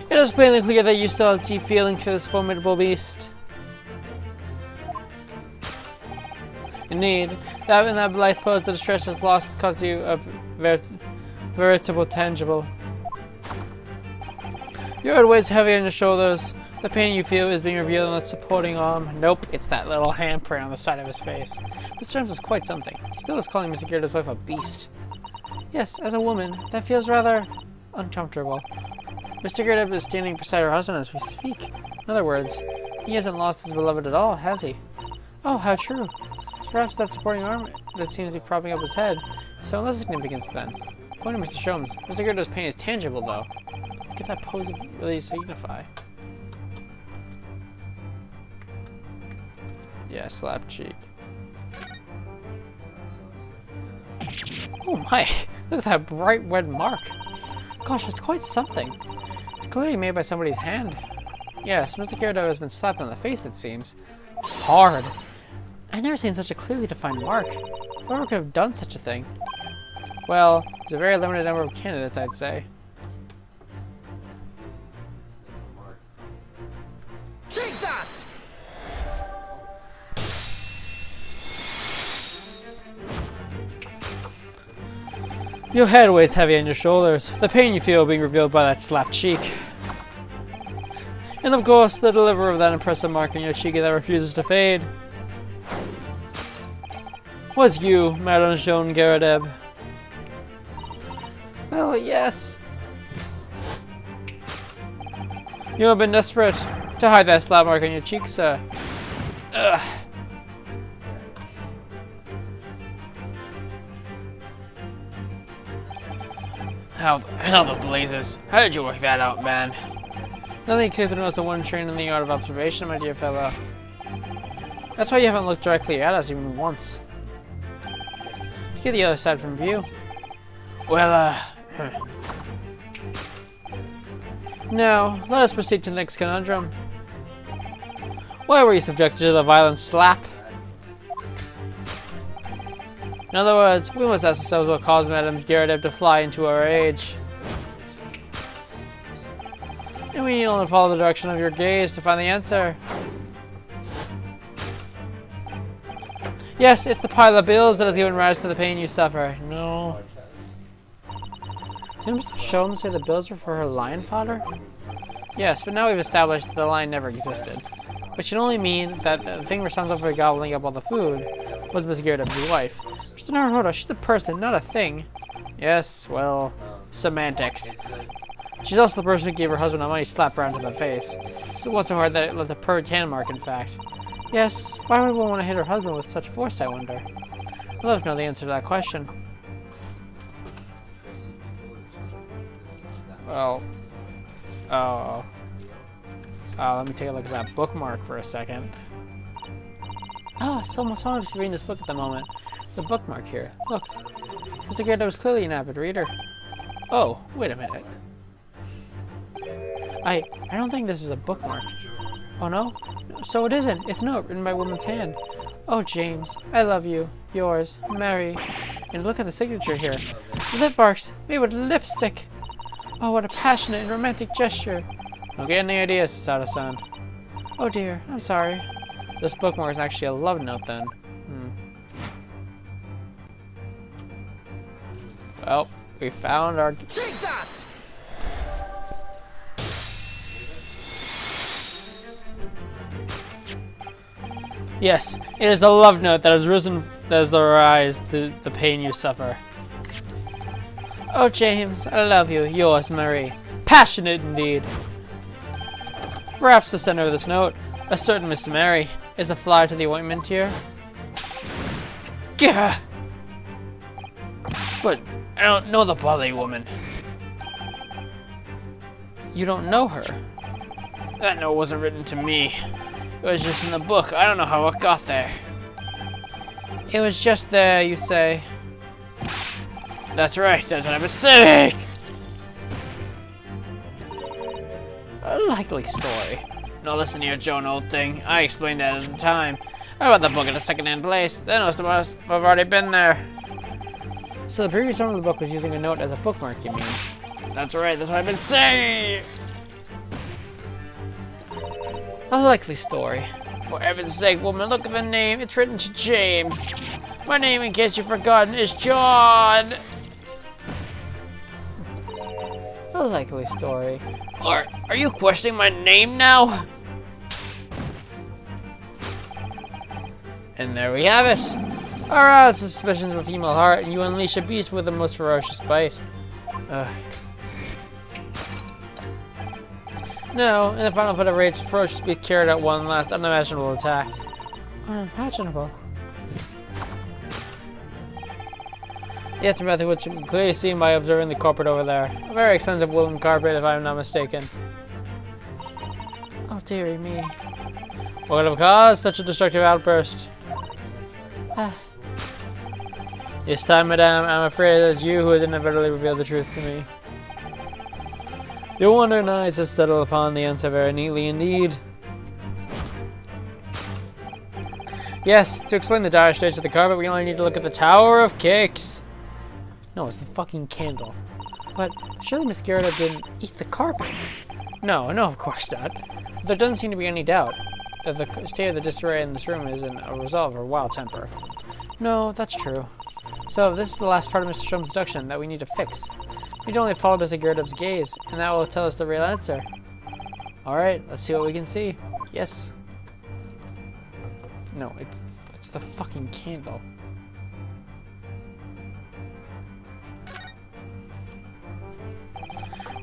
it is plainly clear that you still have deep feelings for this formidable beast. Indeed, that in that life pose, the distress has lost caused you a veritable tangible. Your head weighs heavy on your shoulders. The pain you feel is being revealed on that supporting arm. Nope, it's that little handprint on the side of his face. This terms is quite something. Still is calling Mr. Gerardeb's wife a beast. Yes, as a woman, that feels rather uncomfortable. Mr. Gerardeb is standing beside her husband as we speak. In other words, he hasn't lost his beloved at all, has he? Oh, how true. So perhaps that supporting arm that seems to be propping up his head is so less significance then. According to Mr. Sholmes, Mr. Gerardeb's pain is tangible, though. What could that pose really signify? Yeah, slap cheek. Oh my! Look at that bright red mark. Gosh, it's quite something. It's clearly made by somebody's hand. Yes, Mr. Gerardeb has been slapped on the face, it seems. Hard. I've never seen such a clearly defined mark. Whoever could have done such a thing? Well, there's a very limited number of candidates, I'd say. Take that! Your head weighs heavy on your shoulders, the pain you feel being revealed by that slapped cheek. And of course, the deliverer of that impressive mark on your cheek that refuses to fade. Was you, Madame Jean Gerardeb? Well, yes. You have been desperate to hide that slap mark on your cheek, sir. Ugh. How the blazes? How did you work that out, man? Nothing clearer than was the one trained in the art of observation, my dear fellow. That's why you haven't looked directly at us even once. To get the other side from view. Well, Now, let us proceed to the next conundrum. Why were you subjected to the violent slap? In other words, we must ask ourselves what caused Madame Gerardeb to fly into our age. And we need only follow the direction of your gaze to find the answer. Yes, it's the pile of bills that has given rise to the pain you suffer. No. Didn't Mr. Sholmes say the bills were for her lion fodder? Yes, but now we've established that the lion never existed. Which can only mean that the thing responsible for gobbling up all the food was Miss Gerardeb's wife. She's not a Naruto, she's a person, not a thing. Yes, well, semantics. She's also the person who gave her husband a money slap around to the face. So what's so hard that it left a perfect hand mark, in fact? Yes, why would one want to hit her husband with such force, I wonder? I'd love to know the answer to that question. Well, let me take a look at that bookmark for a second. Ah, so much fun to reading this book at the moment. The bookmark here. Look, Mr. Gerardeb was clearly an avid reader. Oh, wait a minute. I don't think this is a bookmark. Oh no? So it isn't. It's a note written by a woman's hand. Oh, James, I love you. Yours, Mary. And look at the signature here. Lip marks made with lipstick. Oh, what a passionate and romantic gesture. Don't get any ideas, Sada-san. Oh dear, I'm sorry. This bookmark is actually a love note then. Well, we found our... Take that! Yes, it is a love note that has risen as the rise to the pain you suffer. Oh, James, I love you. Yours, Mary. Passionate indeed. Perhaps the center of this note, a certain Miss Mary, is a fly to the ointment here. Gah! But I don't know the Bali woman. You don't know her? That note wasn't written to me. It was just in the book. I don't know how it got there. It was just there, you say? That's right. That's what I've been saying. A likely story. Now listen here, Joan, old thing. I explained that at the time. I bought the book at a second-hand place. Then most of us have already been there. So the previous owner of the book was using a note as a bookmark, you mean? That's right. That's what I've been saying. A likely story. For heaven's sake, woman, look at the name. It's written to James. My name, in case you've forgotten, is John. A likely story. Are you questioning my name now? And there we have it. Arouse suspicions of a female heart, and you unleash a beast with the most ferocious bite. No, in the final fit of rage, the ferocious beast carried out one last unimaginable attack. Unimaginable. The aftermath of which can be clearly seen by observing the carpet over there. A very expensive woolen carpet, if I am not mistaken. Oh, dearie me. What could have caused such a destructive outburst? This time, madame, I'm afraid it is you who has inadvertently revealed the truth to me. Your wandering eyes have settled upon the answer very neatly indeed. Yes, to explain the dire straits of the carpet, we only need to look at the Tower of Cakes. No, it's the fucking candle. But surely Miss Gerda didn't eat the carpet. No, of course not. There doesn't seem to be any doubt that the state of the disarray in this room is a result of her wild temper. No, that's true. So this is the last part of Mr. Strom's deduction that we need to fix. We need only follow Mr. Gerda's gaze, and that will tell us the real answer. Alright, let's see what we can see. Yes. No, it's the fucking candle.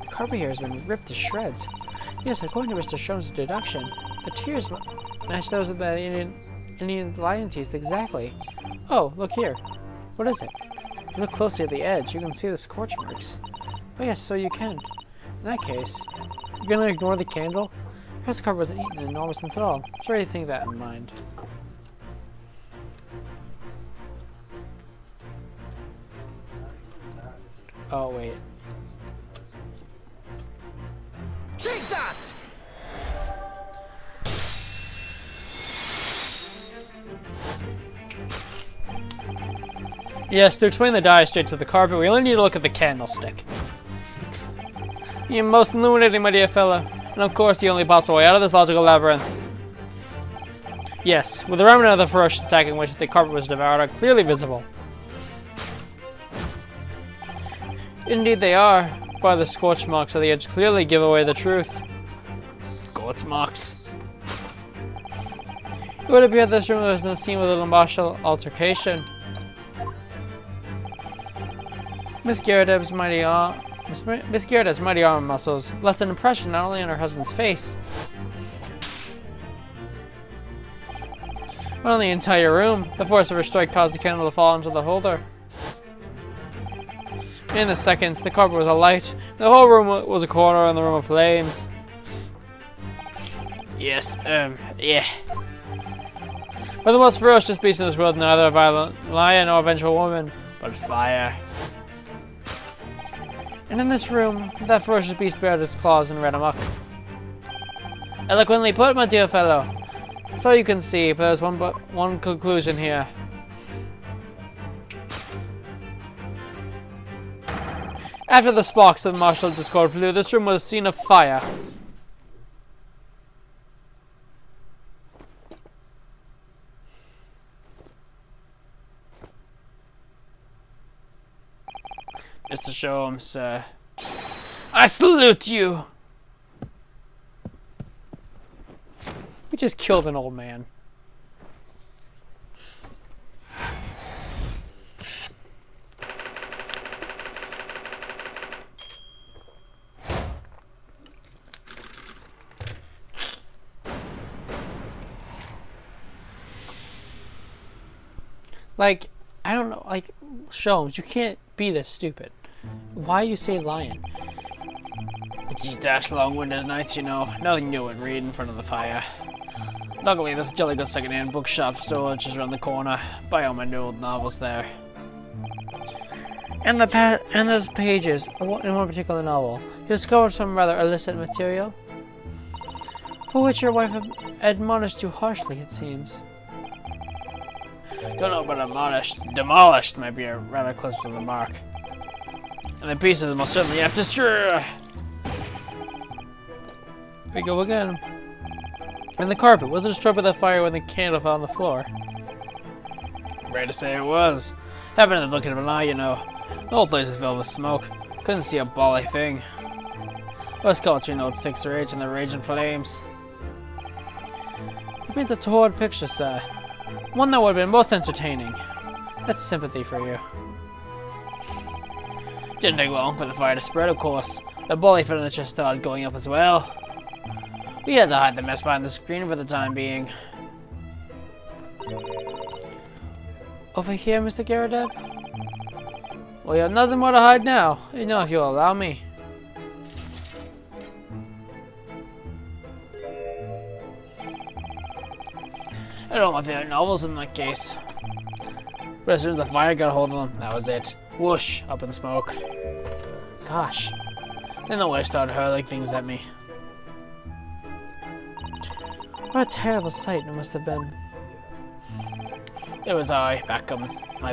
The carpet here has been ripped to shreds. Yes, according to Mr. Strom's deduction, the tears match those of the Indian lion teeth exactly. Oh, look here. What is it? If you look closely at the edge, you can see the scorch marks. Oh yes, so you can. In that case, you're gonna ignore the candle? Perhaps the carpet wasn't eaten in normal sense at all. Try to think that in mind. Oh, wait. Take that! Yes, to explain the dire straits of the carpet, we only need to look at the candlestick. You're most illuminating, my dear fellow. And of course, the only possible way out of this logical labyrinth. Yes, with the remnant of the ferocious attack in which the carpet was devoured are clearly visible. Indeed they are, but the scorch marks of the edge clearly give away the truth. Scorch marks. It would appear this room was the scene of a little martial altercation. Miss Gerda's mighty arm muscles left an impression not only on her husband's face, but on the entire room. The force of her strike caused the candle to fall into the holder. In the seconds, the carpet was alight. The whole room was a corner in the room of flames. Yes, yeah. But the most ferocious beast in this world, neither a violent lion nor a vengeful woman, but fire. And in this room, that ferocious beast bared its claws and ran amok. Eloquently put, my dear fellow. So you can see, but there's one conclusion here. After the sparks of martial discord flew, this room was a scene of fire. Mr. Sholmes, sir. I salute you! We just killed an old man. Like, I don't know, like, Sholmes, you can't be this stupid. Why you say lion? It's these dash long winter nights, you know. Nothing new in read in front of the fire. Luckily, there's a jolly good second-hand bookshop store just around the corner. Buy all my new old novels there. And there's pages in one particular novel. You discovered some rather illicit material, for which your wife admonished you harshly, it seems. Don't know about admonished. Demolished might be rather close to the mark. And the pieces most certainly have destroyed. Here we go again. And the carpet was it destroyed by the fire when the candle fell on the floor? Right to say it was. Happened in the blink of an eye, you know. The whole place was filled with smoke. Couldn't see a bally thing. West Culture notes takes the rage and the raging flames. You paint a torrid picture, sir. One that would have been most entertaining. That's sympathy for you. Didn't take long for the fire to spread, of course. The bully furniture started going up as well. We had to hide the mess behind the screen for the time being. Over here, Mr. Garradeb? Well, you have nothing more to hide now. You know, if you'll allow me. I don't know my favorite novels in that case. But as soon as the fire got a hold of them, that was it. Whoosh, up in smoke. Gosh. Then the wife started hurling things at me. What a terrible sight it must have been. It was my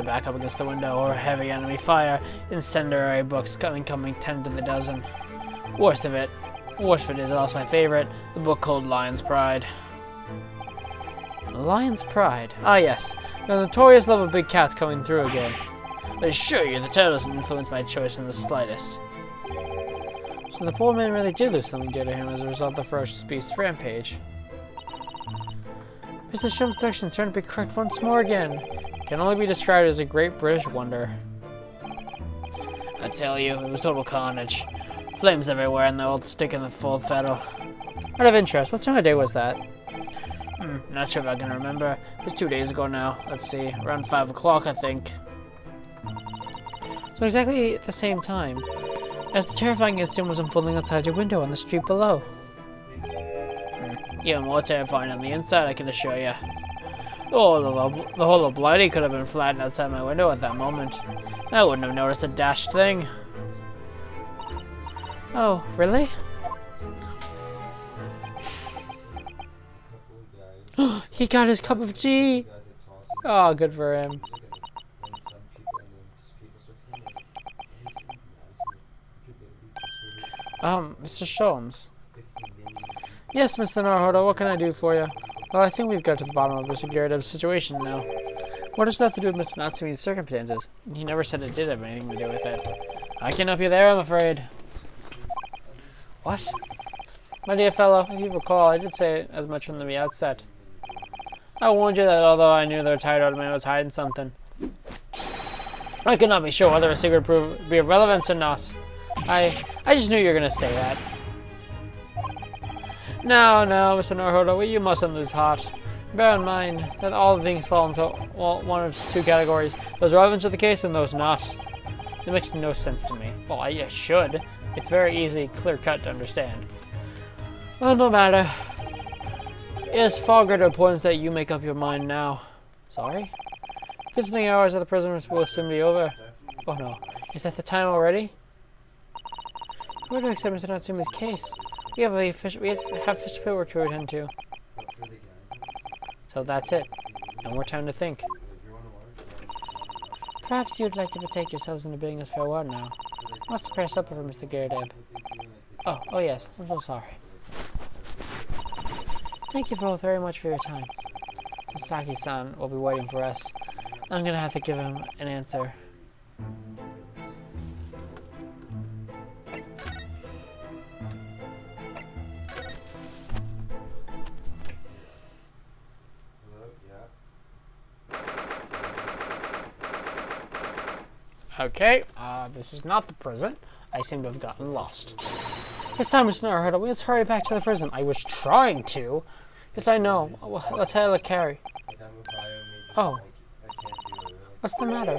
back up against the window, or heavy enemy fire, incendiary books coming 10 to the dozen. Worst of it is I lost my favorite, the book called Lion's Pride. Lion's Pride? Ah yes, the notorious love of big cats coming through again. I assure you, the title doesn't influence my choice in the slightest. So the poor man really did lose something dear to him as a result of the ferocious beast's rampage. Mr. Shum's section starting to be correct once more again. Can only be described as a great British wonder. I tell you, it was total carnage. Flames everywhere and the old stick in the full fettle. Out of interest, what time of day was that? Not sure if I can remember. It was 2 days ago now. Let's see, around 5 o'clock, I think. So exactly at the same time as the terrifying incident was unfolding outside your window on the street below. Even more terrifying on the inside, I can assure you. The whole of Blighty could have been flattened outside my window at that moment. I wouldn't have noticed a dashed thing. Oh, really? He got his cup of tea! Oh, good for him. Mr. Sholmes. Yes, Mr. Naruhodo, what can I do for you? Well, I think we've got to the bottom of Mr. Garradeb's situation now. What does that have to do with Mr. Natsumi's circumstances? He never said it did have anything to do with it. I can help you there, I'm afraid. What? My dear fellow, if you recall, I did say as much from the outset. I warned you that although I knew the retired old man was hiding something, I could not be sure whether a secret would be of relevance or not. I just knew you were going to say that. No, Mr. Naruhodo, you mustn't lose heart. Bear in mind that all things fall into one of two categories. Those relevant to the case and those not. It makes no sense to me. Well, I should. It's very easy, clear-cut to understand. Well, no matter. It is far greater importance that you make up your mind now. Sorry? Visiting hours at the prison will soon be over. Oh no. Is that the time already? Where do I accept Mr. Natsumi's case? We have fish paper to attend to. So that's it. No more time to think. Perhaps you'd like to partake yourselves into bidding us farewell now. I must prepare supper for Mr. Girdeb. Oh yes, I'm so sorry. Thank you both very much for your time. Sasaki-san will be waiting for us. I'm gonna have to give him an answer. Okay, this is not the prison. I seem to have gotten lost. It's time, Mr. Naruhodo. Let's hurry back to the prison. I was trying to. Yes, I know. Well, let's head to carry. Oh. What's the matter?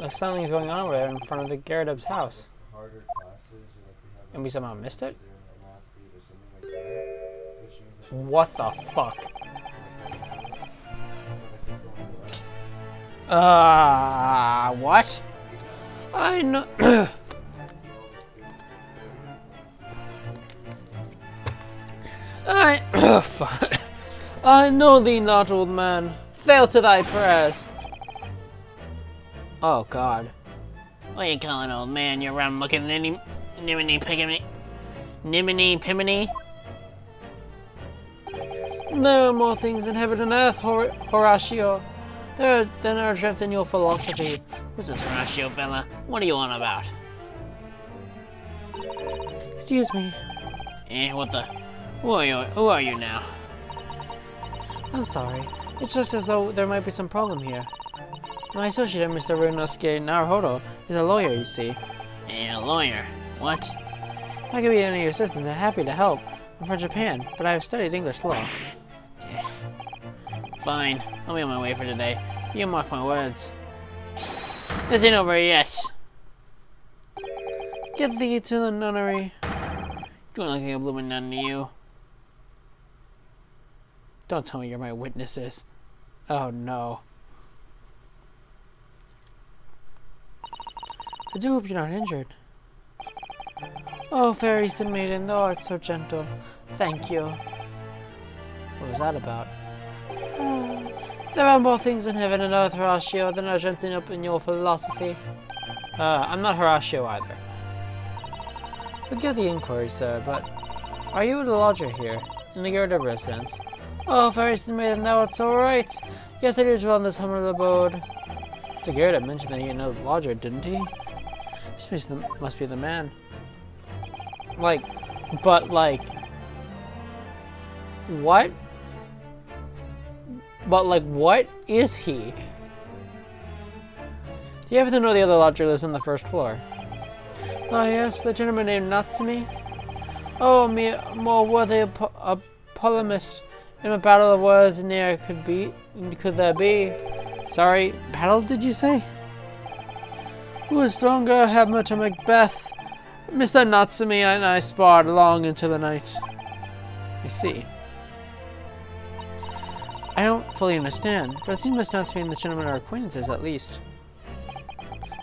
Like something is going on over there in front of the Gyardeb's house. And we somehow missed it? What the fuck? What? I know. Fuck. I know thee not, old man. Fail to thy prayers. Oh, God. What you calling, old man? You're around looking niminy piminy? Niminy piminy? There are more things in heaven and earth, Horatio. Than are dreamt in your philosophy. Who's this Horatio fella? What are you on about? Excuse me. What the? Who are you now? I'm sorry. It looks as though there might be some problem here. My associate, Mr. Runosuke Naruhodo, is a lawyer, you see. A lawyer? What? I could be any of your assistants and happy to help. I'm from Japan, but I have studied English law. Fine. I'll be on my way for today. You mark my words. This ain't over yet. Get thee to the nunnery. Do I look like a blooming nun to you? Don't tell me you're my witnesses. Oh no. I do hope you're not injured. Oh, fair Eastern maiden, thou art so gentle. Thank you. What was that about? There are more things in heaven and earth, Horatio, than are dreamt up in your philosophy. I'm not Horatio either. Forgive the inquiry, sir, but are you the lodger here, in the Gyardeb residence? Oh, fair Eastern maiden, thou art so right. Yes, I do dwell in this humble abode. So Gyardeb mentioned that he knew the lodger, didn't he? This must be the man. What? But what is he? Do you happen to know the other lodger lives on the first floor? Oh yes, the gentleman named Natsumi. Oh, me more worthy a polemist in a battle of words near could there be? Sorry, battle did you say? Who is stronger, Hamlet or Macbeth? Mr. Natsumi and I sparred long into the night. I see. I don't fully understand, but it seems Natsumi and the gentleman are acquaintances at least.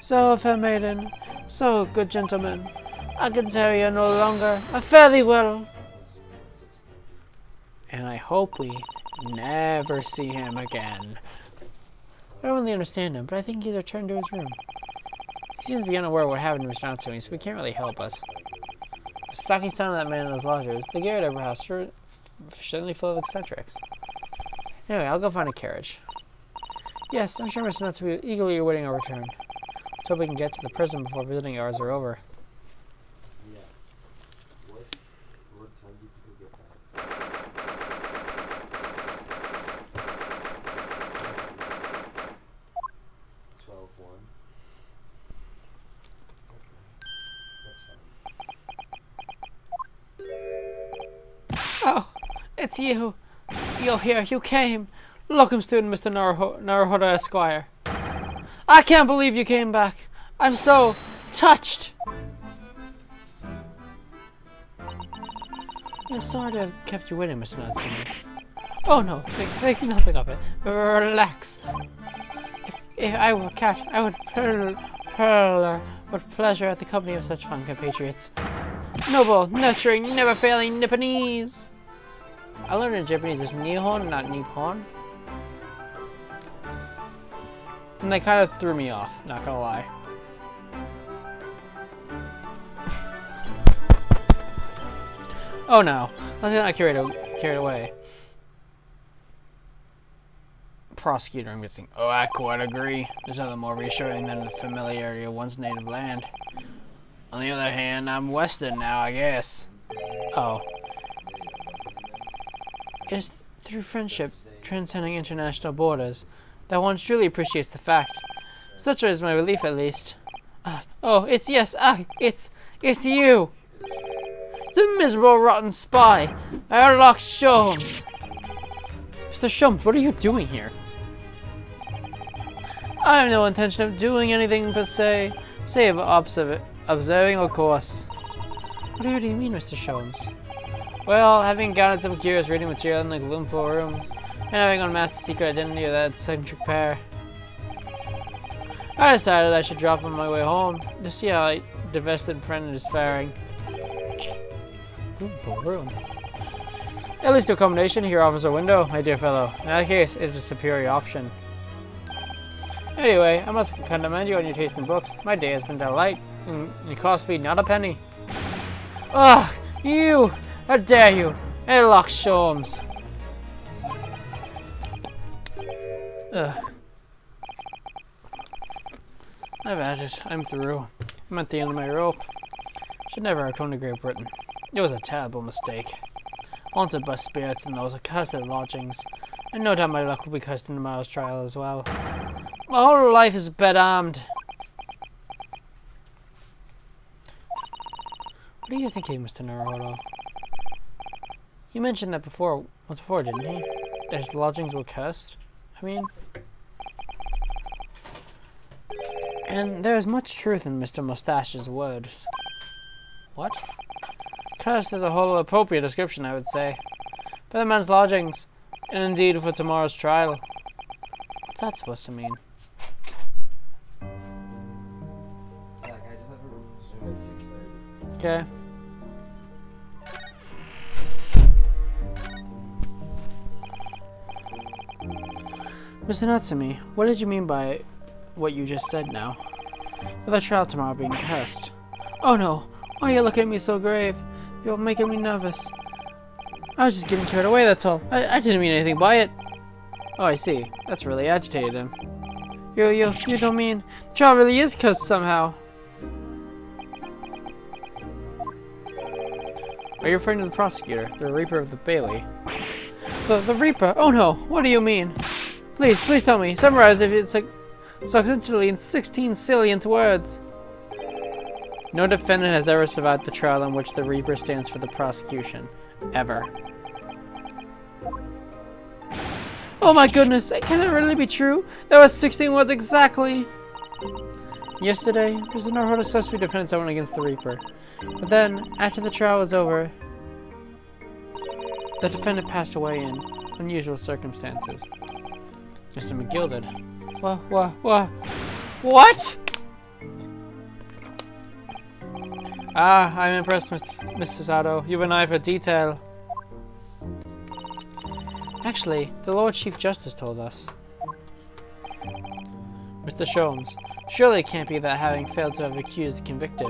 So, fair maiden, so, good gentleman, I can tarry you no longer. I fare thee well. And I hope we never see him again. I don't really understand him, but I think he's returned to his room. He seems to be unaware of what happened to Mr. Natsumi, so he can't really help us. Sasaki-san and that man in those lodgers, the Gyardeb house, sure certainly full of eccentrics. Anyway, I'll go find a carriage. Yes, I'm sure Mr. Nuts will be eagerly awaiting our return. Let's hope we can get to the prison before visiting hours are over. Yeah. What time do you think we'll get back? 12:01. Okay. That's fine. Oh, it's you. You're here. You came. Welcome, student Mr. Naruhodo Esquire. I can't believe you came back. I'm so touched. I'm sorry to have kept you waiting, Mr. Natsumi. Oh no, think nothing of it. Relax. If I were a cat, I would purr with pleasure at the company of such fine compatriots. Noble, nurturing, never failing Nipponese. I learned in Japanese as Nihon, not Nippon. And they kind of threw me off, not gonna lie. Oh no, I was not carried away. Prosecutor, I'm guessing. Oh, I quite agree. There's nothing more reassuring than the familiarity of one's native land. On the other hand, I'm Western now, I guess. Oh. It is through friendship, transcending international borders, that one truly appreciates the fact. Such is my belief, at least. It's you! The miserable, rotten spy, Sherlock Sholmes! Mr. Sholmes, what are you doing here? I have no intention of doing anything per se, save observing, of course. What do you mean, Mr. Sholmes? Well, having encountered some curious reading material in the gloomful room, and having unmasked the secret identity of that eccentric pair, I decided I should drop on my way home to see how my divested friend is faring. Gloomful room. At least to accommodation here offers a window, my dear fellow. In that case, it is a superior option. Anyway, I must commend you on your taste in books. My day has been a delight, and it cost me not a penny. Ugh! You! How dare you! Sherlock Sholmes! Ugh. I've had it. I'm through. I'm at the end of my rope. Should never have come to Great Britain. It was a terrible mistake. Haunted by spirits in those accursed lodgings, and no doubt my luck will be cursed in tomorrow's trial as well. My whole life is bed-armed. What are you thinking, Mr. Naruhodo? You mentioned that once before, didn't he? That his lodgings were cursed? I mean... And there is much truth in Mr. Mustache's words. What? Cursed is a whole appropriate description, I would say. For the man's lodgings, and indeed for tomorrow's trial. What's that supposed to mean? Zach, I just have to resume at 6:30. Okay. Mr. Natsumi, what did you mean by what you just said now? With our trial tomorrow being cursed. Oh no, why are you looking at me so grave? You're making me nervous. I was just getting carried away, that's all. I didn't mean anything by it. Oh, I see. That's really agitated him. You don't mean... The trial really is cursed somehow. Are you referring to the prosecutor, the Reaper of the Bailey? The Reaper? Oh no, what do you mean? Please tell me. Summarize if it's like succinctly in 16 salient words. No defendant has ever survived the trial in which the Reaper stands for the prosecution. Ever. Oh my goodness, can it really be true? That was 16 words exactly! Yesterday, Mr. Naruhodo successfully defended someone against the Reaper. But then, after the trial was over, the defendant passed away in unusual circumstances. Mr. McGill did. What? Ah, I'm impressed, Mr. Sato. You have an eye for detail. Actually, the Lord Chief Justice told us. Mr. Sholmes, surely it can't be that having failed to have accused and convicted,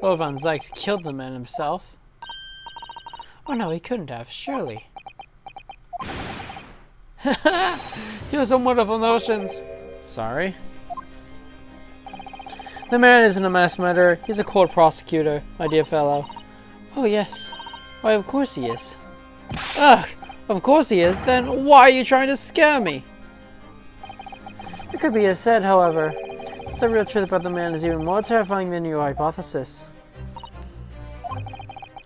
Lord Von Zykes killed the man himself? Oh no, he couldn't have, surely. You have some wonderful notions. Sorry. The man isn't a mass murderer. He's a court prosecutor, my dear fellow. Oh, yes. Why, of course he is. Ugh! Of course he is. Then why are you trying to scare me? It could be said, however, the real truth about the man is even more terrifying than your hypothesis.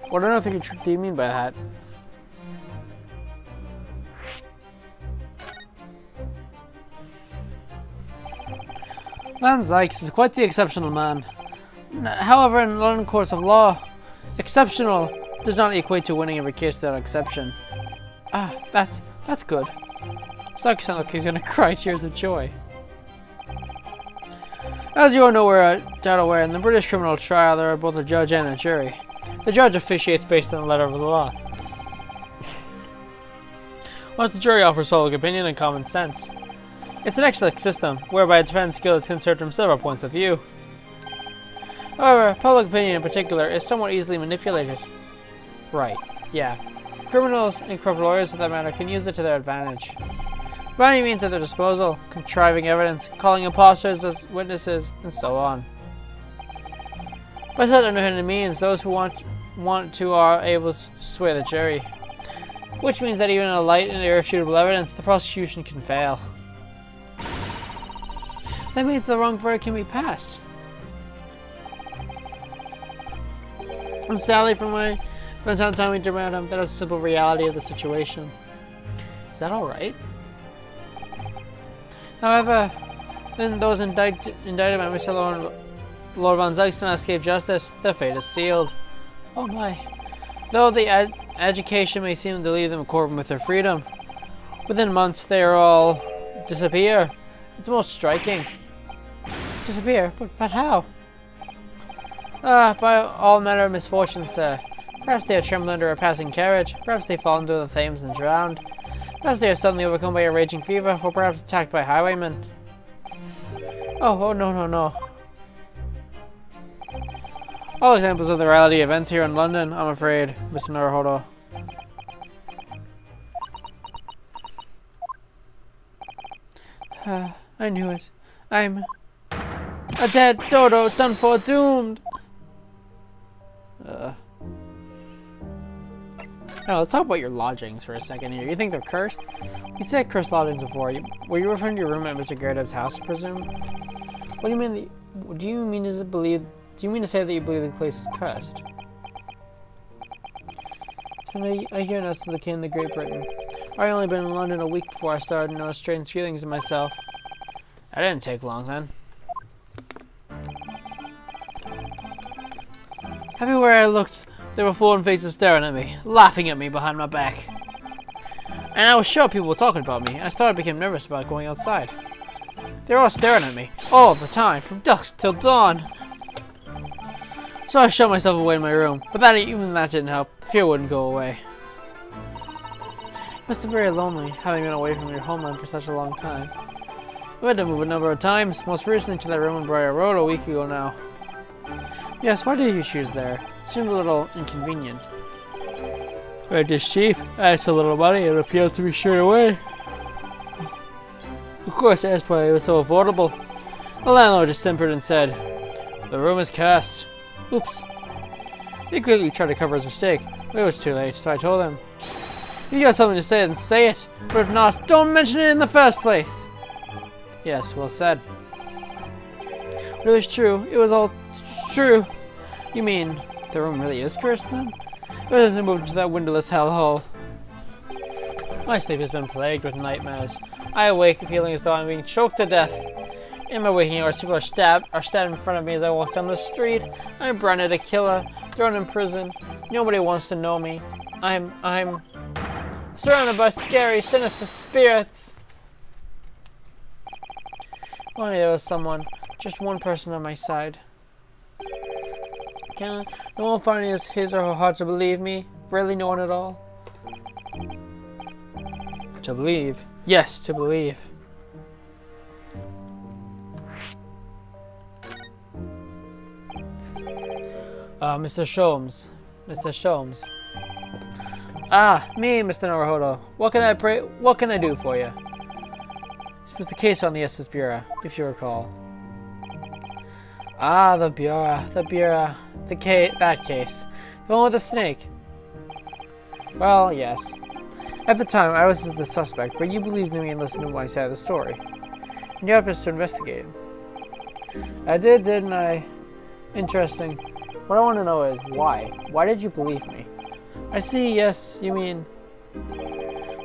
What on earth do you mean by that? Van Zykes is quite the exceptional man. However, in London courts of law, exceptional does not equate to winning every case without exception. Ah, that's good. Zykes sounds like he's gonna cry tears of joy. As you all know, we're doubt aware, in the British criminal trial there are both a judge and a jury. The judge officiates based on the letter of the law, whilst the jury offers public opinion and common sense. It's an excellent system, whereby a defense skill is considered from several points of view. However, public opinion in particular is somewhat easily manipulated. Right, yeah. Criminals and corrupt lawyers, for that matter, can use it to their advantage. By any means at their disposal, contriving evidence, calling imposters as witnesses, and so on. By such underhanded means, those who want to are able to sway the jury. Which means that even in a light and irrefutable evidence, the prosecution can fail. That means the wrong verdict can be passed. And sadly, from time to time we demand that is a simple reality of the situation. Is that alright? However, then those indicted by Mr. Lord von Zykes do not escape justice, their fate is sealed. Oh my. Though the education may seem to leave them according with their freedom, within months they are all disappear. It's most striking. Disappear? But how? By all manner of misfortunes, sir. Perhaps they are trembled under a passing carriage, perhaps they fall into the Thames and drowned. Perhaps they are suddenly overcome by a raging fever, or perhaps attacked by highwaymen. Oh, no. All examples of the reality events here in London, I'm afraid, Mr. Naruhodo. I knew it. I'm a dead dodo, done for, doomed! Now, let's talk about your lodgings for a second here. You think they're cursed? You said cursed lodgings before. Were you referring to your room at Mr. Gerardov's house, I presume? What do you mean? Do you mean to say that you believe the place is cursed? It's been a year now since I came to Great Britain. I only been in London a week before I started to notice strange feelings in myself. That didn't take long then. Everywhere I looked, there were foreign faces staring at me, laughing at me behind my back. And I was sure people were talking about me. I started to become nervous about going outside. They were all staring at me, all the time, from dusk till dawn. So I shut myself away in my room, but even that didn't help. The fear wouldn't go away. It must have been very lonely, having been away from your homeland for such a long time. I had to move a number of times, most recently to that room in Briar Road a week ago now. Yes, why did you choose there? It seemed a little inconvenient. Rent is cheap. I asked a little money and it appealed to me straight away. Of course, I asked why it was so affordable. The landlord just simpered and said, "The room is cursed." Oops. He quickly tried to cover his mistake, but it was too late, so I told him, "If you got something to say, then say it. But if not, don't mention it in the first place." Yes, well said. But it was true. It was all true. You mean the room really is cursed then? Or does it move to that windowless hellhole? My sleep has been plagued with nightmares. I awake feeling as though I'm being choked to death. In my waking hours, people are stabbed in front of me as I walk down the street. I'm branded a killer, thrown in prison. Nobody wants to know me. I'm surrounded by scary, sinister spirits. If only there was someone, just one person on my side. No one finding his or her heart to believe me? Really no one at all? To believe? Yes, to believe. Mr. Sholmes. Mr. Sholmes. Ah, me, Mr. Naruhodo. What can I do for you? This was the case on the SS Bureau, if you recall. Ah, the Bureau. That case. The one with the snake. Well, yes. At the time, I was the suspect, but you believed in me and listened to my side of the story. And you helped us to investigate. I did, didn't I? Interesting. What I want to know is why. Why did you believe me? I see, yes, you mean...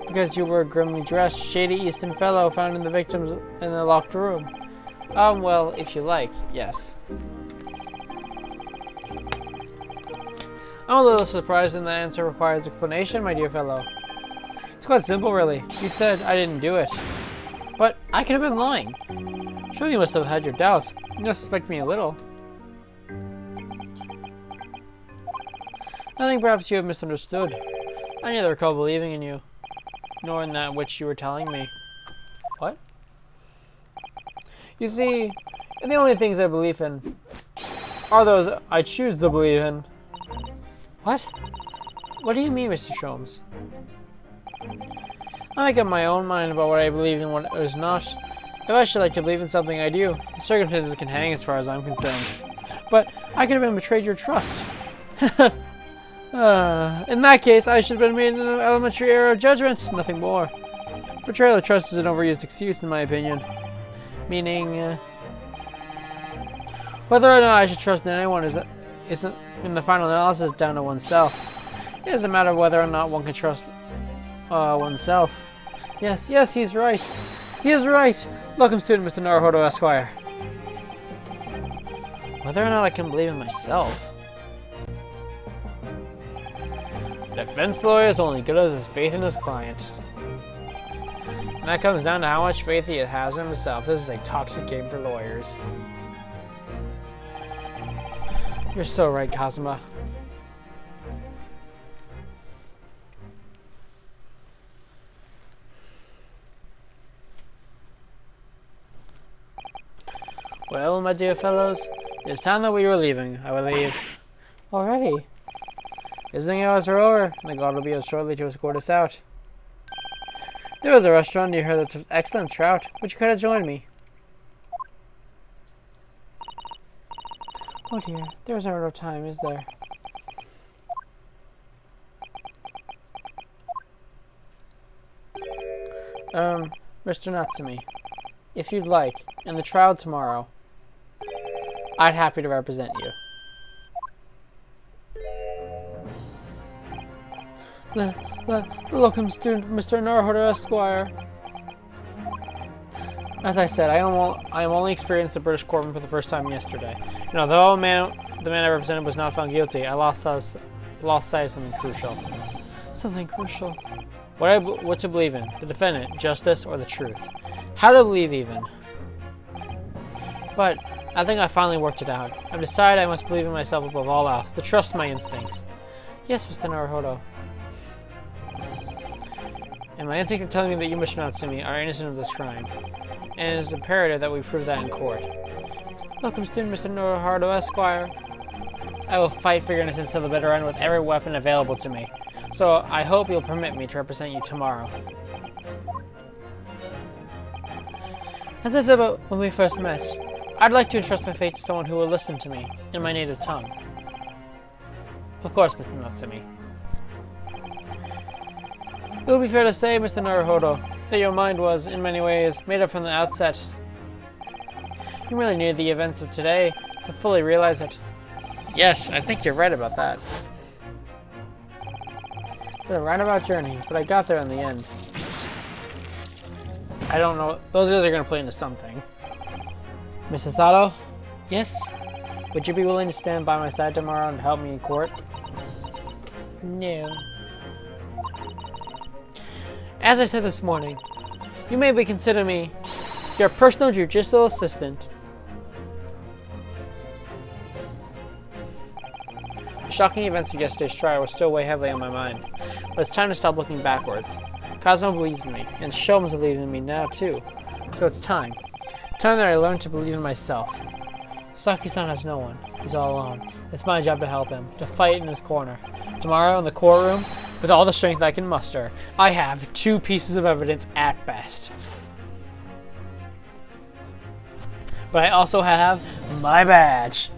because you were a grimly dressed, shady Eastern fellow found in the victims in a locked room. Well, if you like, yes. I'm a little surprised and the answer requires explanation, my dear fellow. It's quite simple, really. You said I didn't do it. But I could have been lying. Surely you must have had your doubts. You must suspect me a little. I think perhaps you have misunderstood. I neither recall believing in you, nor in that which you were telling me. What? You see, the only things I believe in are those I choose to believe in. What? What do you mean, Mr. Sholmes? I make up my own mind about what I believe in and what is not. If I should like to believe in something, I do. The circumstances can hang as far as I'm concerned. But I could have been betrayed your trust. In that case, I should have been made an elementary error of judgment, nothing more. Betrayal of trust is an overused excuse, in my opinion. Meaning, whether or not I should trust in anyone isn't, in the final analysis, down to oneself. It doesn't matter whether or not one can trust oneself. Yes, he's right. He is right. Welcome, student Mr. Naruhodo, Esquire. Whether or not I can believe in myself. A defense lawyer is only good as his faith in his client. And that comes down to how much faith he has in himself. This is a toxic game for lawyers. You're so right, Kazuma. Well, my dear fellows, it's time that we were leaving, I believe. Already? Visiting hours are over, and the guard will be here shortly to escort us out. There is a restaurant near here that's excellent trout. Would you care to join me? Oh dear, there's no time, is there? Mr. Natsumi, if you'd like, in the trial tomorrow, I'd happy to represent you. Welcome, student Mr. Naruhodo, Esquire. As I said, I am only experienced the British courtroom for the first time yesterday. And although the man I represented was not found guilty, I lost sight of something crucial. Something crucial? What to believe in? The defendant, justice, or the truth? How to believe, even. But I think I finally worked it out. I've decided I must believe in myself above all else, to trust my instincts. Yes, Mr. Naruhodo. And my instincts are telling me that you, Mr. Natsumi, are innocent of this crime. And it is imperative that we prove that in court. Welcome, student Mr. Naruhodo, Esquire. I will fight for your innocence to the bitter end with every weapon available to me. So I hope you'll permit me to represent you tomorrow. As I said about when we first met, I'd like to entrust my fate to someone who will listen to me in my native tongue. Of course, Mr. Natsumi. It would be fair to say, Mr. Naruhodo, that your mind was, in many ways, made up from the outset. You really needed the events of today to fully realize it. Yes, I think you're right about that. It's been a roundabout journey, but I got there in the end. I don't know. Those guys are going to play into something. Mrs. Sato? Yes? Would you be willing to stand by my side tomorrow and help me in court? No. As I said this morning, you may consider me your personal judicial assistant. The shocking events of yesterday's trial were still weigh heavily on my mind, but it's time to stop looking backwards. Kazuma believed in me, and Sholmes believes in me now too, so it's time. Time that I learned to believe in myself. Saki-san has no one. He's all alone. It's my job to help him, to fight in his corner. Tomorrow in the courtroom, with all the strength I can muster, I have 2 pieces of evidence at best. But I also have my badge.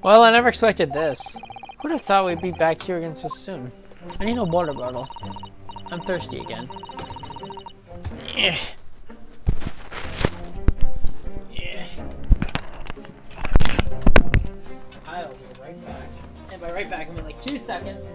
Well, I never expected this. Who'd have thought we'd be back here again so soon? I need a water bottle. I'm thirsty again. Yeah. I'll be right back. And by right back, I mean like 2 seconds.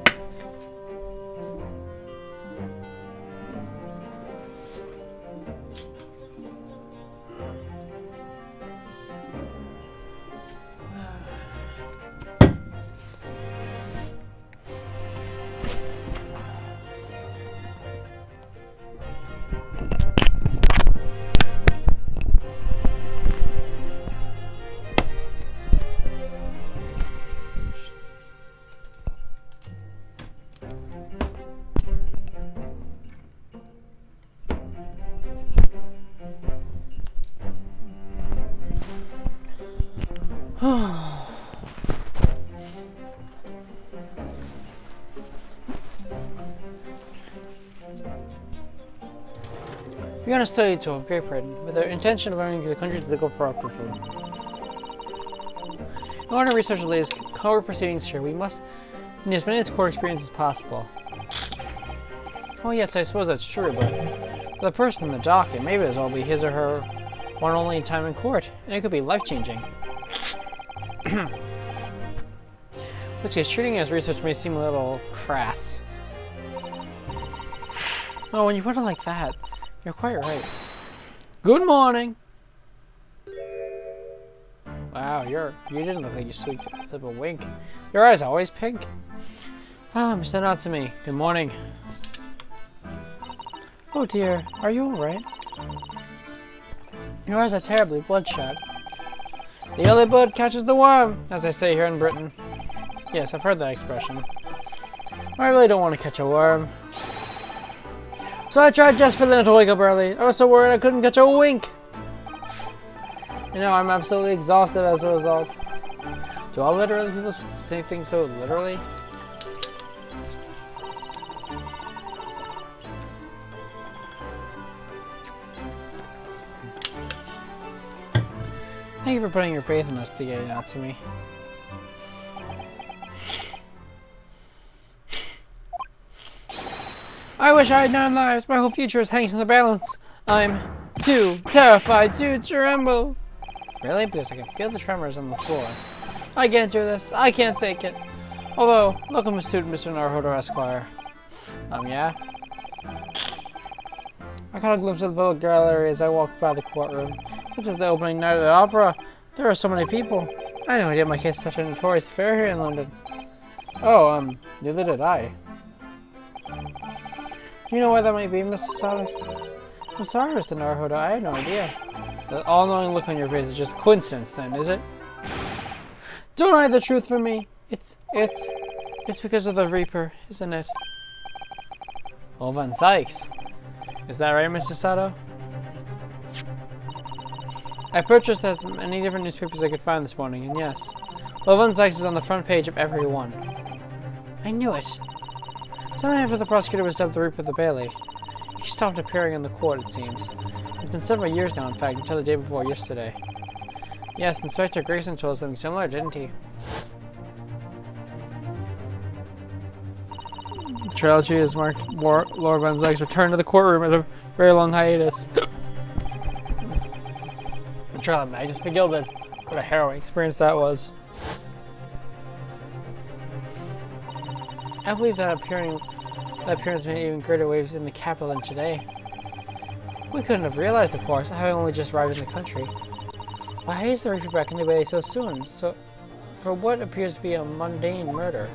We're on a study tour of Great Britain with the intention of learning the country's legal property. In order to research the latest court proceedings here, we must need as many court experience as possible. Oh yes, I suppose that's true, but for the person in the docket, maybe this will be his or her one only time in court, and it could be life-changing. Which is, treating as research may seem a little crass. Oh, when you put it like that, you're quite right. Good morning! Wow, you didn't look like you sweet up a wink. Your eyes always pink. Ah, Mr. Natsumi, good morning. Oh dear, are you alright? Your eyes are terribly bloodshot. The early bird catches the worm, as they say here in Britain. Yes, I've heard that expression. I really don't want to catch a worm. So I tried desperately not to wake up early. I was so worried I couldn't catch a wink. You know, I'm absolutely exhausted as a result. Do all literally people say things so literally? Thank you for putting your faith in us to get it out to me. I wish I had 9 lives. My whole future is hanging in the balance. I'm too terrified to tremble. Really? Because I can feel the tremors on the floor. I can't do this. I can't take it. Although, welcome student Mr. Naruhodo Esquire. Yeah? I caught a glimpse of the public gallery as I walked by the courtroom. Such as the opening night of the opera. There are so many people. I had no idea my case is such a notorious affair here in London. Oh, neither did I. Do you know why that might be, Mr. Salas? I'm sorry, Mr. Naruhodo. I had no idea. The all-knowing look on your face is just a coincidence, then, is it? Don't hide the truth from me. It's because of the Reaper, isn't it? Well, Van Sykes. Is that right, Mr. Sato? I purchased as many different newspapers I could find this morning, and yes, Well, Van Sykes is on the front page of every one. I knew it. Soon after the prosecutor was dubbed the Reaper of the Bailey, he stopped appearing in the court, it seems. It's been several years now, in fact, until the day before yesterday. Yes, Inspector Grayson told us something similar, didn't he? The trilogy has marked Lord Van Sykes' return to the courtroom at a very long hiatus. The trial of Magnus McGilded. What a harrowing experience that was. I believe that appearance made even greater waves in the capital than today. We couldn't have realized, of course, having only just arrived in the country. Why is the Reaper back in the Bay so soon? For what appears to be a mundane murder?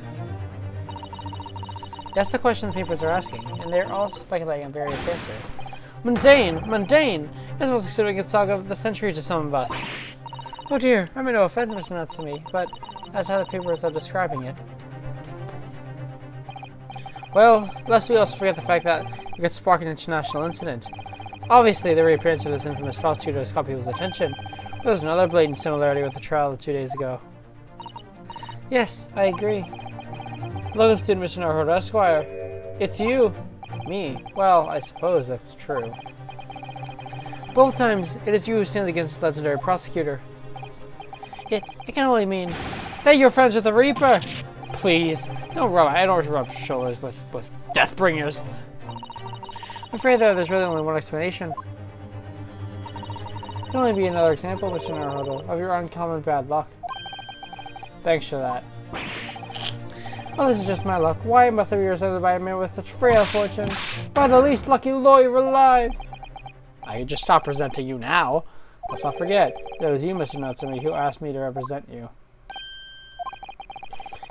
That's the question the papers are asking, and they're all speculating on various answers. Mundane! Mundane! It's the most significant saga of the century to some of us. Oh dear, I mean no offense, Mr. Natsumi, but that's how the papers are describing it. Well, lest we also forget the fact that it could spark an international incident. Obviously, the reappearance of this infamous prosecutor has caught people's attention, but there's another blatant similarity with the trial of 2 days ago. Yes, I agree. Welcome, student Mr. Naruhodo Esquire. It's you. Me. Well, I suppose that's true. Both times, it is you who stands against the legendary prosecutor. It can only mean that you're friends with the Reaper. Please, I don't rub shoulders with Deathbringers. I'm afraid that there's really only one explanation. It can only be another example, Mr. Naruhodo, of your uncommon bad luck. Thanks for that. Well, this is just my luck. Why must I be represented by a man with such frail fortune? By the least lucky lawyer alive! I could just stop presenting you now. Let's not forget, it was you, Mr. Natsumi, who asked me to represent you.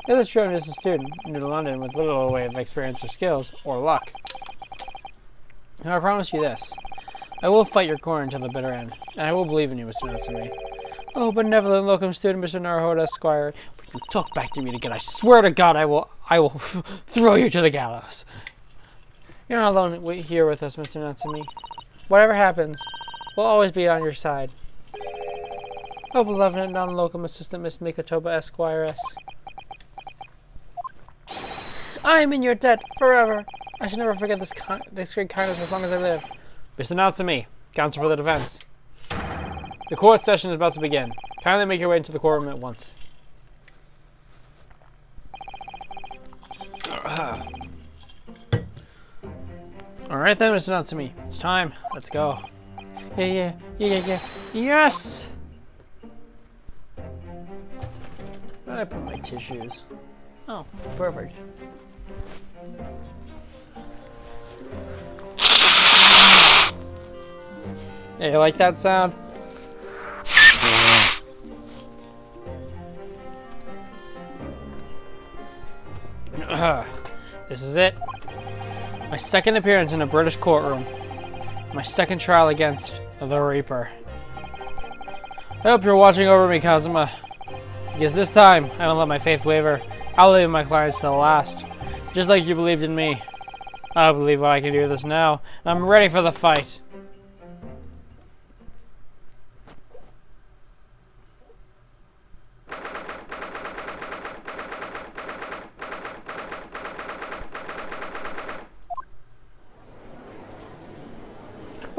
It is true I'm just a student, new to London, with little in the way of experience or skills, or luck. Now I promise you this. I will fight your corner until the bitter end, and I will believe in you, Mr. Natsumi. Oh, benevolent locum student, Mr. Naruhodo Esquire. If you talk back to me again, I swear to God I will throw you to the gallows. You're not alone here with us, Mr. Natsumi. Whatever happens, we'll always be on your side. Oh, beloved non-locum assistant, Miss Mikotoba Esquire-S. I am in your debt forever. I shall never forget this great kindness as long as I live. Mr. Natsumi, counsel for the defense. The court session is about to begin. Kindly make your way into the courtroom at once. Alright then, Mr. Natsumi. It's time. Let's go. Yeah. Yes! Where did I put my tissues? Oh, perfect. Yeah, you like that sound? This is it. My second appearance in a British courtroom. My second trial against the Reaper. I hope you're watching over me, Kazuma. Because this time, I won't let my faith waver. I'll leave my clients to the last. Just like you believed in me. I believe I can do this now. I'm ready for the fight.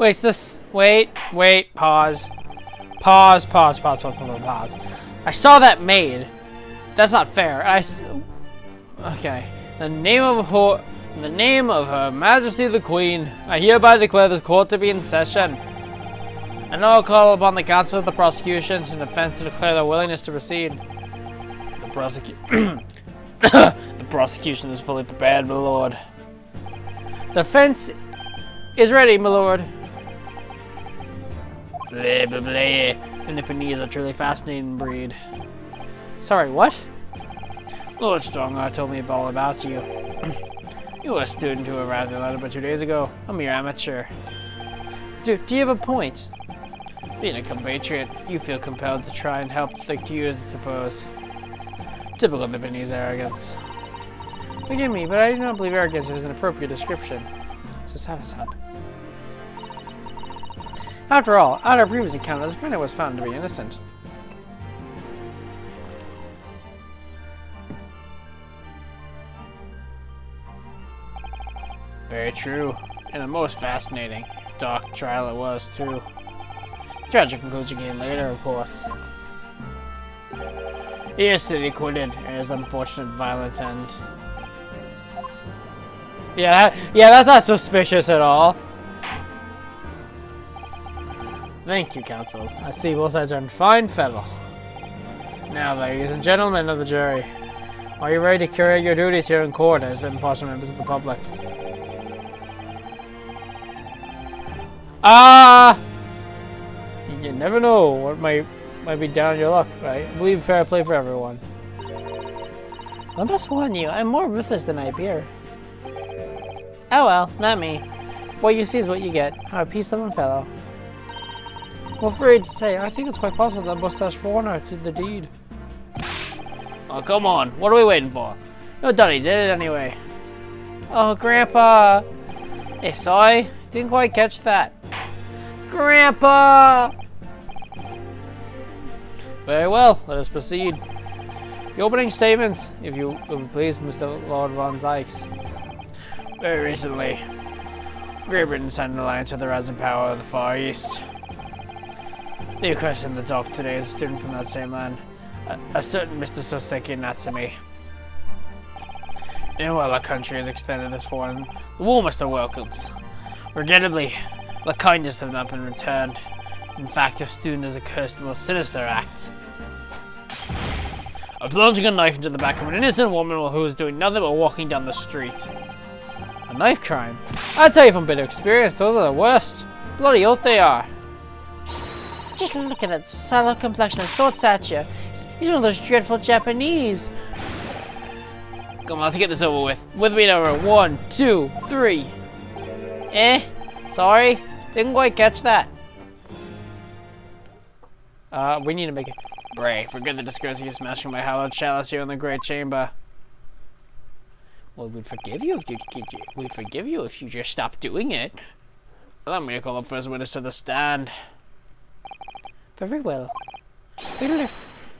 Wait, pause. Pause. I saw that maid. That's not fair. Okay. In the name of Her Majesty the Queen, I hereby declare this court to be in session. I now call upon the counsel of the prosecution and defense to declare their willingness to proceed. The prosecution is fully prepared, my lord. Defense is ready, my lord. Blah, blah, blah. The Nipponese are a truly fascinating breed. Sorry, what? Lord Strongar told me all about you. You were a student who arrived in London about 2 days ago. A mere amateur. Do you have a point? Being a compatriot, you feel compelled to try and help the accused, I suppose. Typical Nipponese arrogance. Forgive me, but I do not believe arrogance is an appropriate description. So how does that sound? After all, at our previous encounter, the defendant was found to be innocent. Very true, and a most fascinating, dark trial it was, too. The tragic conclusion came later, of course. He is to be acquitted, and his unfortunate violent end. Yeah, that's not suspicious at all. Thank you, counsels. I see both sides are in fine fettle. Now, ladies and gentlemen of the jury, are you ready to carry out your duties here in court as impartial members of the public? You never know what might be down your luck, right? I believe fair play for everyone. I must warn you, I'm more ruthless than I appear. Oh well, not me. What you see is what you get. I'm a peace-loving fellow. I'm afraid to say, I think it's quite possible that Mustache Foreigner did the deed. Oh, come on. What are we waiting for? No doubt he did it anyway. Oh, Grandpa. Hey, sorry. Didn't quite catch that. Grandpa! Very well. Let us proceed. The opening statements, if you will please, Mr. Lord Von Zykes. Very recently, Great Britain signed an alliance with the rising power of the Far East. The question in the dock today is a student from that same land, a certain Mr. Soseki Natsumi. And while our country has extended this foreign the warmest of welcomes, regrettably, the kindness have not been returned. In fact, the student has cursed the most sinister acts. Of plunging a knife into the back of an innocent woman who was doing nothing but walking down the street. A knife crime? I tell you from bit of experience, those are the worst. Bloody oath they are. Just look at that sallow complexion and short stature. He's one of those dreadful Japanese. Come on, let's get this over with. With me number 1, 2, 3. Sorry, didn't quite catch that. We need to make it. Bray, forget the discourtesy of smashing my hallowed chalice here in the great chamber. Well, we'd forgive you if you just stopped doing it. Allow me to call the first witness to the stand. Very well. Bailiff.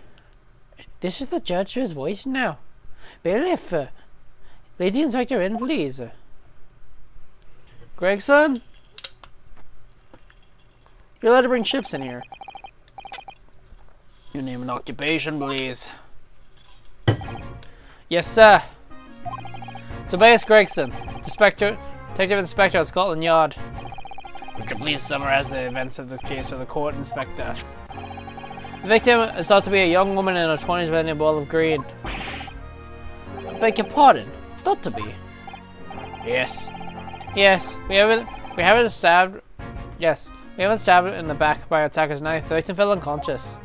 This is the judge's voice now. Bailiff. Lady Inspector in, please. Gregson? You're allowed to bring chips in here. Your name and occupation, please. Yes, sir. Tobias Gregson, Detective Inspector at Scotland Yard. Would you please summarize the events of this case for the court, Inspector? The victim is thought to be a young woman in her 20s wearing a bowl of green. I beg your pardon? Thought to be? Yes. Yes, we haven't stabbed. Yes, we haven't stabbed in the back by an attacker's knife. The victim fell unconscious.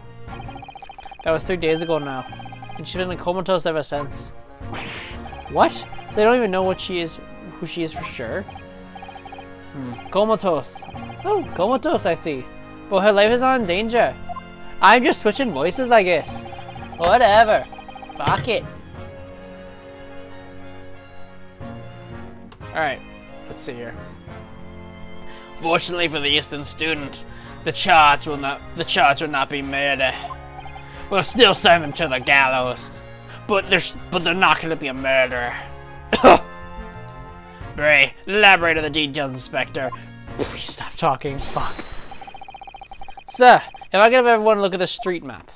That was 3 days ago now, and she's been comatose ever since. What? So they don't even know what she is, who she is for sure? Comatose. Oh, comatose, I see. But her life is not in danger. I'm just switching voices, I guess. Whatever. Fuck it. Alright, let's see here. Fortunately for the Eastern student, the charge will not be murder. We'll still send them to the gallows, but they're not going to be a murderer. Bray, elaborate on the details, Inspector. Please stop talking. Fuck. Sir, if I could have everyone look at the street map.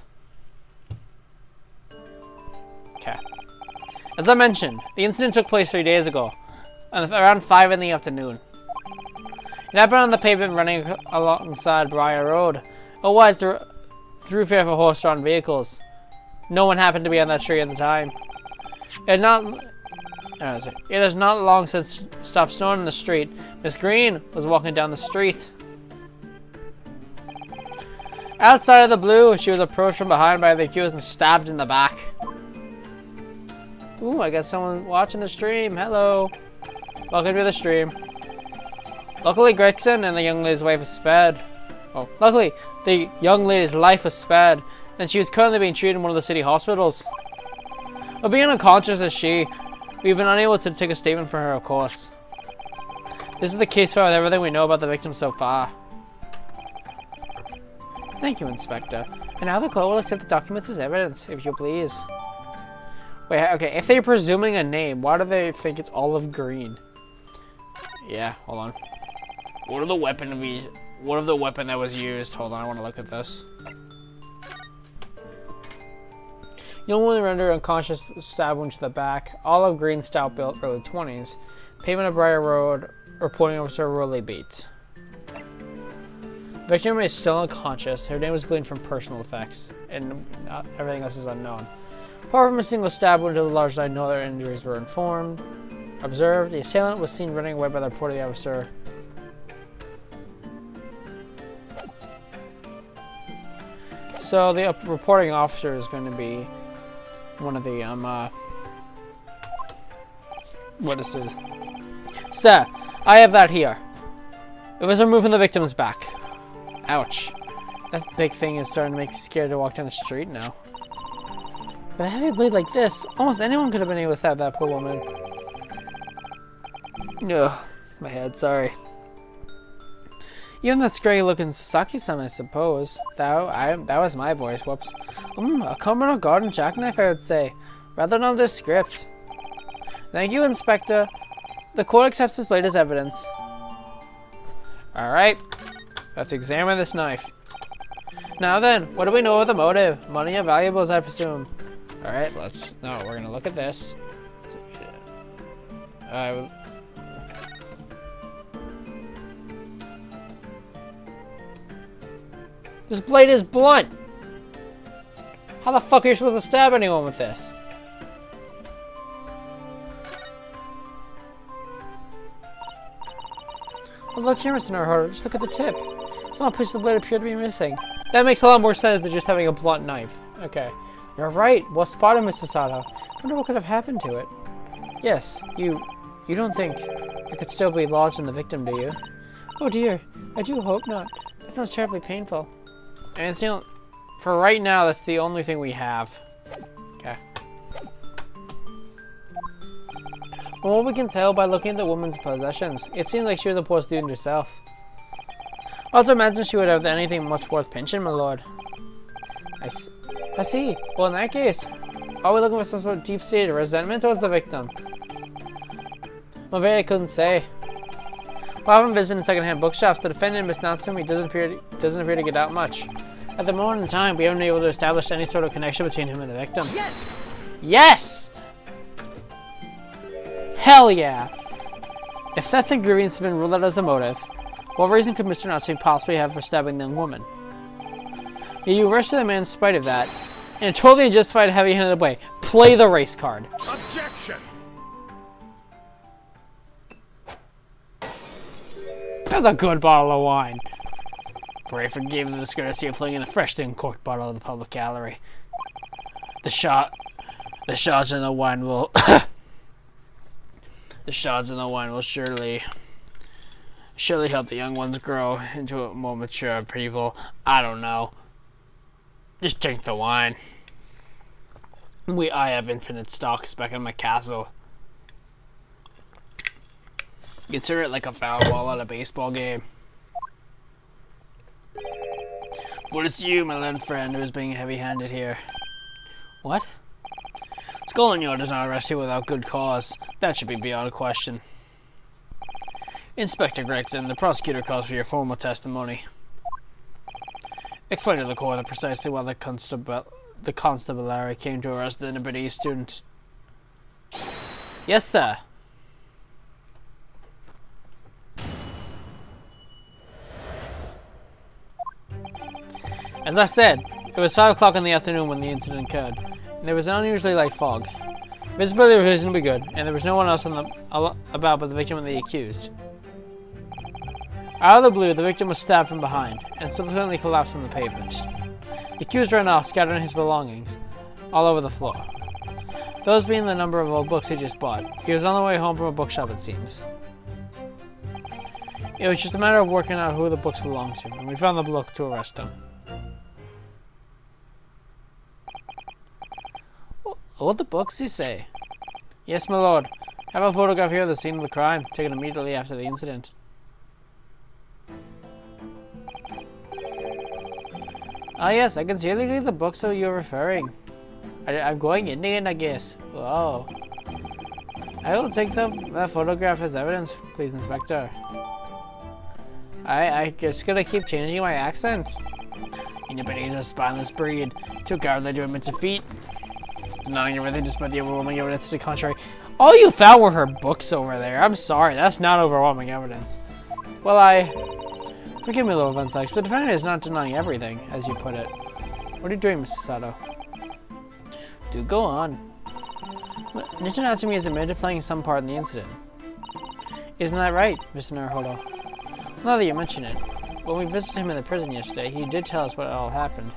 Okay. As I mentioned, the incident took place 3 days ago, around 5 in the afternoon. It happened on the pavement running alongside Briar Road, a wide thoroughfare for horse-drawn vehicles. No one happened to be on that street at the time. It has not long since stopped snowing in the street. Miss Green was walking down the street. Outside of the blue, she was approached from behind by the accused and stabbed in the back. Ooh, I got someone watching the stream. Hello. Welcome to the stream. Luckily, Gregson and the young lady's wife was spared. Oh, luckily, the young lady's life was spared, and she was currently being treated in one of the city hospitals. But being unconscious as we've been unable to take a statement for her, of course. This is the case file with everything we know about the victim so far. Thank you, Inspector. And now the court will accept the documents as evidence, if you please. Wait, okay, if they're presuming a name, why do they think it's olive green? Yeah, hold on. What of the weapon that was used? Hold on, I want to look at this. Young woman rendered unconscious, stab wound to the back. Olive green, stout built, early 20s. Pavement of Briar Road, reporting officer Rolly Bates. Victim is still unconscious. Her name was gleaned from personal effects, and everything else is unknown. Apart from a single stab wound to the large eye, no other injuries were observed. The assailant was seen running away by the reporting officer. So the reporting officer is going to be one of the what is this? Sir, I have that here. It was removed from the victim's back. Ouch. That big thing is starting to make me scared to walk down the street now. With a heavy blade like this, almost anyone could have been able to stab that poor woman. Ugh, my head, sorry. Even that scary looking Sasaki-san, I suppose. That was my voice, whoops. A criminal garden jackknife, I would say. Rather nondescript. Thank you, Inspector. The court accepts this blade as evidence. Alright, let's examine this knife. Now then, what do we know of the motive? Money or valuables, I presume. Alright, we're gonna look at this. This blade is blunt! How the fuck are you supposed to stab anyone with this? Well, look here, Mr. Naruhodo. Just look at the tip. Small pieces of the blade appear to be missing. That makes a lot more sense than just having a blunt knife. Okay. You're right. Well spotted, Mr. Sato. I wonder what could have happened to it. Yes, you don't think it could still be lodged in the victim, do you? Oh dear. I do hope not. That sounds terribly painful. And it's, for right now, that's the only thing we have. Okay. From what we can tell by looking at the woman's possessions, it seems like she was a poor student herself. I also imagine she would have anything much worth pinching, my lord. I see. Well, in that case, are we looking for some sort of deep-seated resentment towards the victim? Well, very I couldn't say. While I've been visiting secondhand bookshops, the defendant, Miss Natsumi, doesn't appear to get out much. At the moment in time, we haven't been able to establish any sort of connection between him and the victim. Yes! Yes! Hell yeah! If theft and grievance have been ruled out as a motive, what reason could Mr. Natsumi possibly have for stabbing the young woman? You arrested the man in spite of that, in a totally justified, heavy-handed way. Play the race card. Objection! That was a good bottle of wine. Pray forgive the discourtesy of flinging a freshly uncorked bottle of the public gallery. The shots in the wine will... the shots in the wine will surely help the young ones grow into a more mature people. I don't know. Just drink the wine. I have infinite stocks back in my castle. Consider it like a foul ball at a baseball game. But it's you, my little friend, who is being heavy-handed here. What? Skolnior does not arrest you without good cause. That should be beyond question. Inspector Gregson, the prosecutor calls for your formal testimony. Explain to the court precisely why the constabulary came to arrest the Nibidese student. Yes, sir. As I said, it was 5 o'clock in the afternoon when the incident occurred, and there was an unusually light fog. Visibility was reasonably good, and there was no one else about but the victim and the accused. Out of the blue, the victim was stabbed from behind, and subsequently collapsed on the pavement. The accused ran off, scattering his belongings all over the floor. Those being the number of old books he just bought. He was on the way home from a bookshop, it seems. It was just a matter of working out who the books belonged to, and we found the book to arrest him. What the books, you say? Yes, my lord. I have a photograph here of the scene of the crime, taken immediately after the incident. Ah yes, I can see the books that you're referring. I'm going Indian, I guess. Whoa. I will take that photograph as evidence, please, Inspector. I just gonna keep changing my accent. Anybody is a spineless breed, too cowardly to admit defeat. Denying everything despite the overwhelming evidence to the contrary. All you found were her books over there. I'm sorry, that's not overwhelming evidence. Well, forgive me, little Van Sykes, but the defendant is not denying everything, as you put it. What are you doing, Mr. Sato? Do go on. Mr. Natsumi has admitted to playing some part in the incident. Isn't that right, Mr. Naruhodo? Now that you mention it, when we visited him in the prison yesterday, he did tell us what all happened.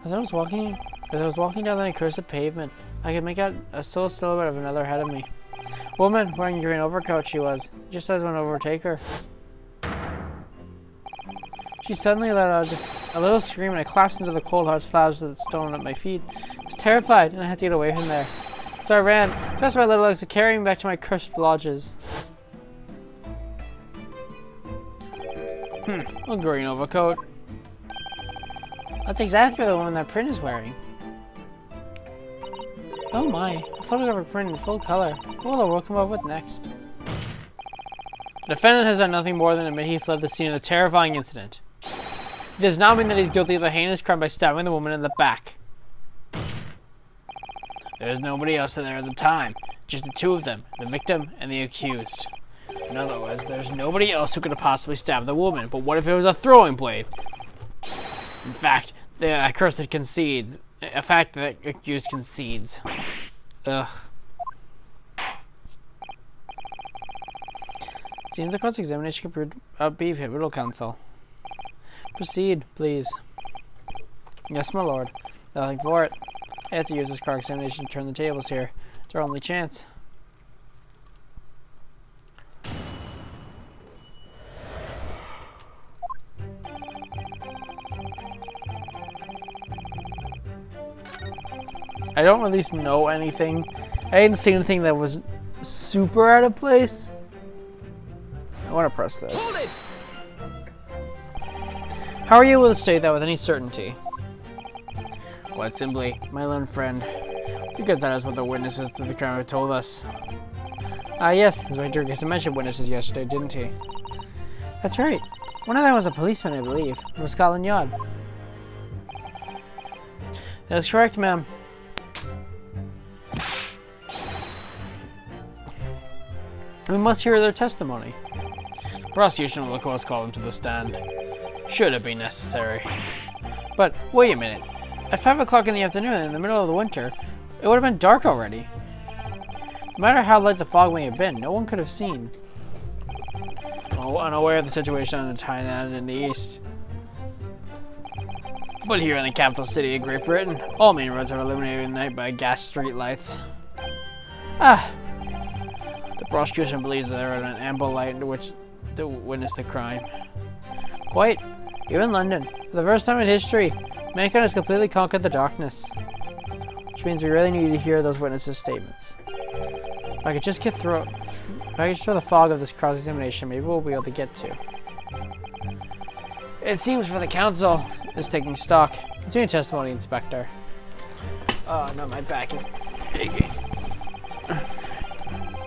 As I was walking down the accursed pavement, I could make out a still silhouette of another ahead of me. Woman wearing a green overcoat she was, just as I went to overtake her. She suddenly let out just a little scream and I collapsed into the cold hard slabs of the stone at my feet. I was terrified and I had to get away from there. So I ran, fast my little legs to carry me back to my cursed lodges. A green overcoat. That's exactly the one that Print is wearing. Oh my, a photograph of Print in full color. What will the world come up with next? The defendant has done nothing more than admit he fled the scene of the terrifying incident. It does not mean that he's guilty of a heinous crime by stabbing the woman in the back. There was nobody else there at the time, just the two of them, the victim and the accused. In other words, there's nobody else who could have possibly stabbed the woman, but what if it was a throwing blade? In fact, the accursed concedes. A fact that accused concedes. Ugh. Seems the court's examination could be pivotal, counsel. Proceed, please. Yes, my lord. Nothing for it. I have to use this car examination to turn the tables here. It's our only chance. I don't really know anything. I didn't see anything that was super out of place. I want to press this. How are you able to state that with any certainty? Quite simply, my learned friend, because that is what the witnesses to the crime have told us. Ah, yes, Inspector Gibson mentioned witnesses yesterday, didn't he? That's right. One of them was a policeman, I believe, from Scotland Yard. That's correct, ma'am. We must hear their testimony. Prosecution will of course call them to the stand. Should it be necessary. But, wait a minute. At 5 o'clock in the afternoon, in the middle of the winter, it would have been dark already. No matter how light the fog may have been, no one could have seen. Oh, unaware of the situation on the Thailand in the east. But here in the capital city of Great Britain, all main roads are illuminated at night by gas street lights. Ah! The prosecution believes there are an ample light in which to witness the crime. Quite. Here in London, for the first time in history, mankind has completely conquered the darkness. Which means we really need to hear those witnesses' statements. If I could just get through the fog of this cross-examination, maybe we'll be able to get to. It seems for the council is taking stock. Continue testimony, Inspector. Oh no, my back is aching.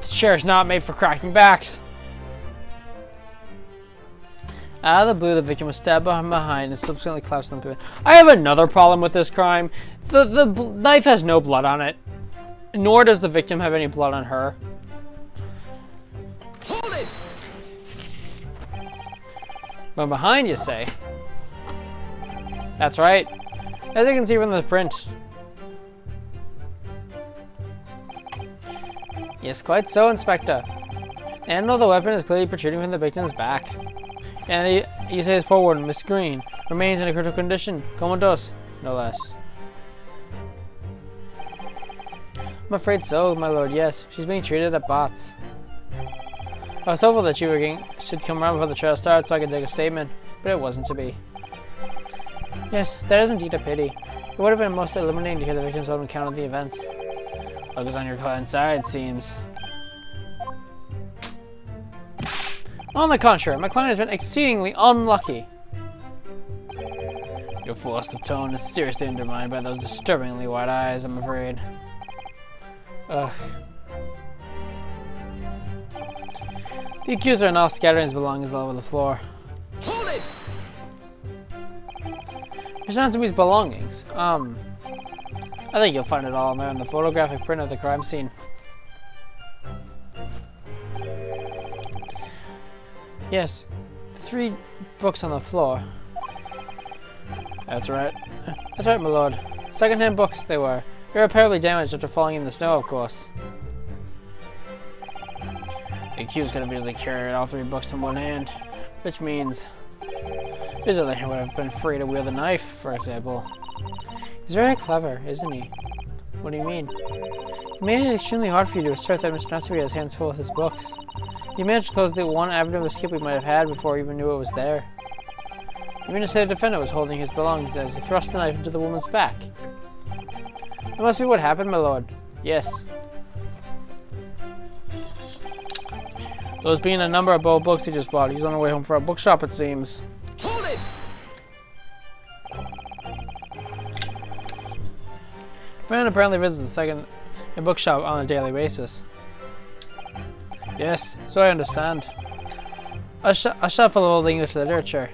This chair is not made for cracking backs. Out of the blue, the victim was stabbed behind and subsequently collapsed on the pavement. I have another problem with this crime. The knife has no blood on it. Nor does the victim have any blood on her. Hold it! But behind, you say? That's right. As you can see from the print. Yes, quite so, Inspector. The handle of the weapon is clearly protruding from the victim's back. And you say his poor woman, Miss Green, remains in a critical condition. Comatose, no less. I'm afraid so, my lord, yes. She's being treated at Bots. I was hopeful that should come around before the trial starts so I could take a statement, but it wasn't to be. Yes, that is indeed a pity. It would have been most illuminating to hear the victim's own account of the events. Luck is on your client's side, it seems. On the contrary, my client has been exceedingly unlucky. Your force of tone is seriously undermined by those disturbingly wide eyes, I'm afraid. Ugh. The accuser are now scattering his belongings all over the floor. Hold it! There's not to be his belongings. I think you'll find it all there in the photographic print of the crime scene. Yes, the 3 books on the floor. That's right. That's right, my lord. Second-hand books they were. Irreparably damaged after falling in the snow, of course. The accused could have easily carried all 3 books in one hand, which means his other hand would have been free to wield a knife, for example. He's very clever, isn't he? What do you mean? He made it extremely hard for you to assert that Mr. Natsumi has hands full with his books. He managed to close the one avenue of escape we might have had before we even knew it was there. You mean to say the defendant was holding his belongings as he thrust the knife into the woman's back? That must be what happened, my lord. Yes. Those being a number of bold books he just bought. He's on the way home from a bookshop, it seems. Hold it! Brandon apparently visits the second-hand bookshop on a daily basis. Yes, so I understand. A shop full of old English literature.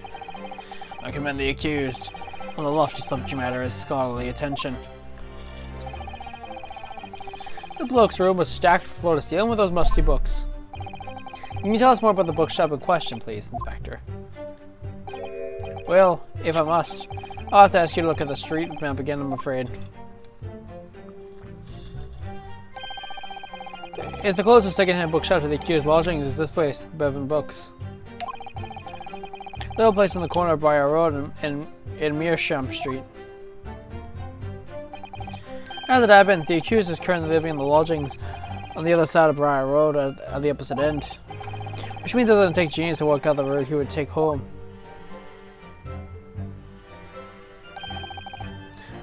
I commend the accused on the lofty subject matter as scholarly attention. The bloke's room was stacked floor to ceiling with those musty books. Can you tell us more about the bookshop in question, please, Inspector? Well, if I must, I'll have to ask you to look at the street map again, I'm afraid. It's the closest second-hand bookshop to the accused lodgings is this place, Bevan Books. Little place on the corner of Briar Road and Mearsham Street. As it happens, the accused is currently living in the lodgings on the other side of Briar Road at the opposite end. Which means it doesn't take genius to work out the route he would take home.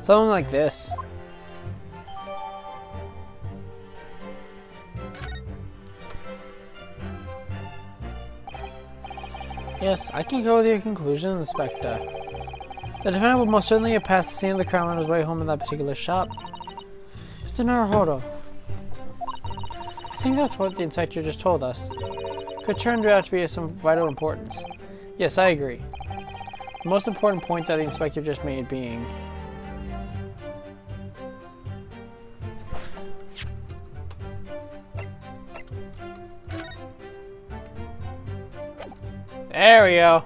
Something like this. Yes, I can go with your conclusion, Inspector. The defendant would most certainly have passed the scene of the crime on his way home in that particular shop. Mr. Naruhodo, I think that's what the inspector just told us. Could turn out to be of some vital importance. Yes, I agree. The most important point that the inspector just made being... There we go.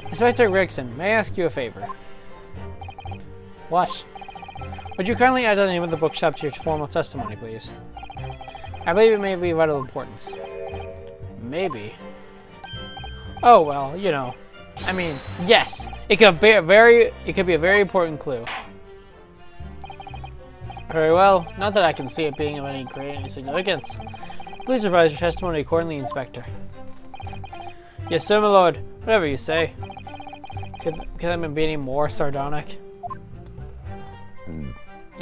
Inspector Gregson, may I ask you a favor? What? Would you kindly add the name of the bookshop to your formal testimony, please? I believe it may be of vital importance. Maybe. Oh well, you know. I mean, yes, it could be a very important clue. Very well. Not that I can see it being of any great significance. Please revise your testimony accordingly, Inspector. Yes, sir, my lord. Whatever you say. Could I be any more sardonic?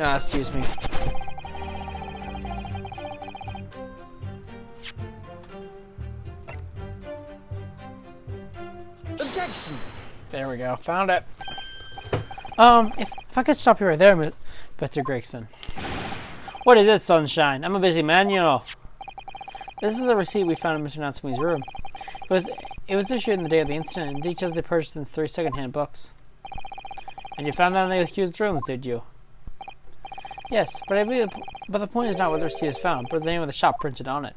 Ah, excuse me. Objection! There we go. Found it. If I could stop you right there, Mr. Gregson. What is it, sunshine? I'm a busy man, you know. This is a receipt we found in Mr. Natsumi's room. It was issued in the day of the incident and details they purchased in 3 second-hand books. And you found that in the accused's rooms, did you? Yes, but the point is not what the receipt is found, but the name of the shop printed on it.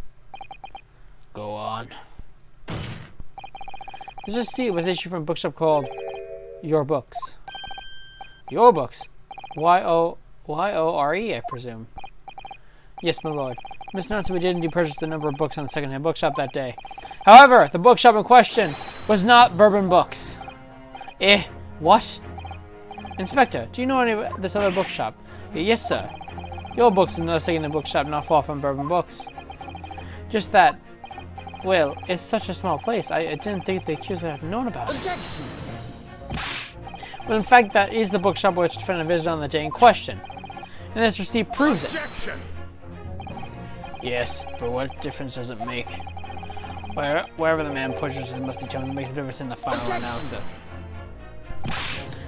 Go on. This receipt was issued from a bookshop called Your Books. Your Books? Y-O-R-E, I presume. Yes, my lord. Mr. Natsumi did indeed purchase a number of books on the second-hand bookshop that day. However, the bookshop in question was not Bourbon Books. What? Inspector, do you know any of this other bookshop? Yes, sir. Your Books is another second-hand bookshop not far from Bourbon Books. Just that, well, it's such a small place, I didn't think the accused would have known about it. Objection! But in fact, that is the bookshop which the defendant visited on the day in question. And this receipt proves it. Objection! Yes, but what difference does it make? Wherever the man pushes his musty tones, it makes a difference in the final analysis.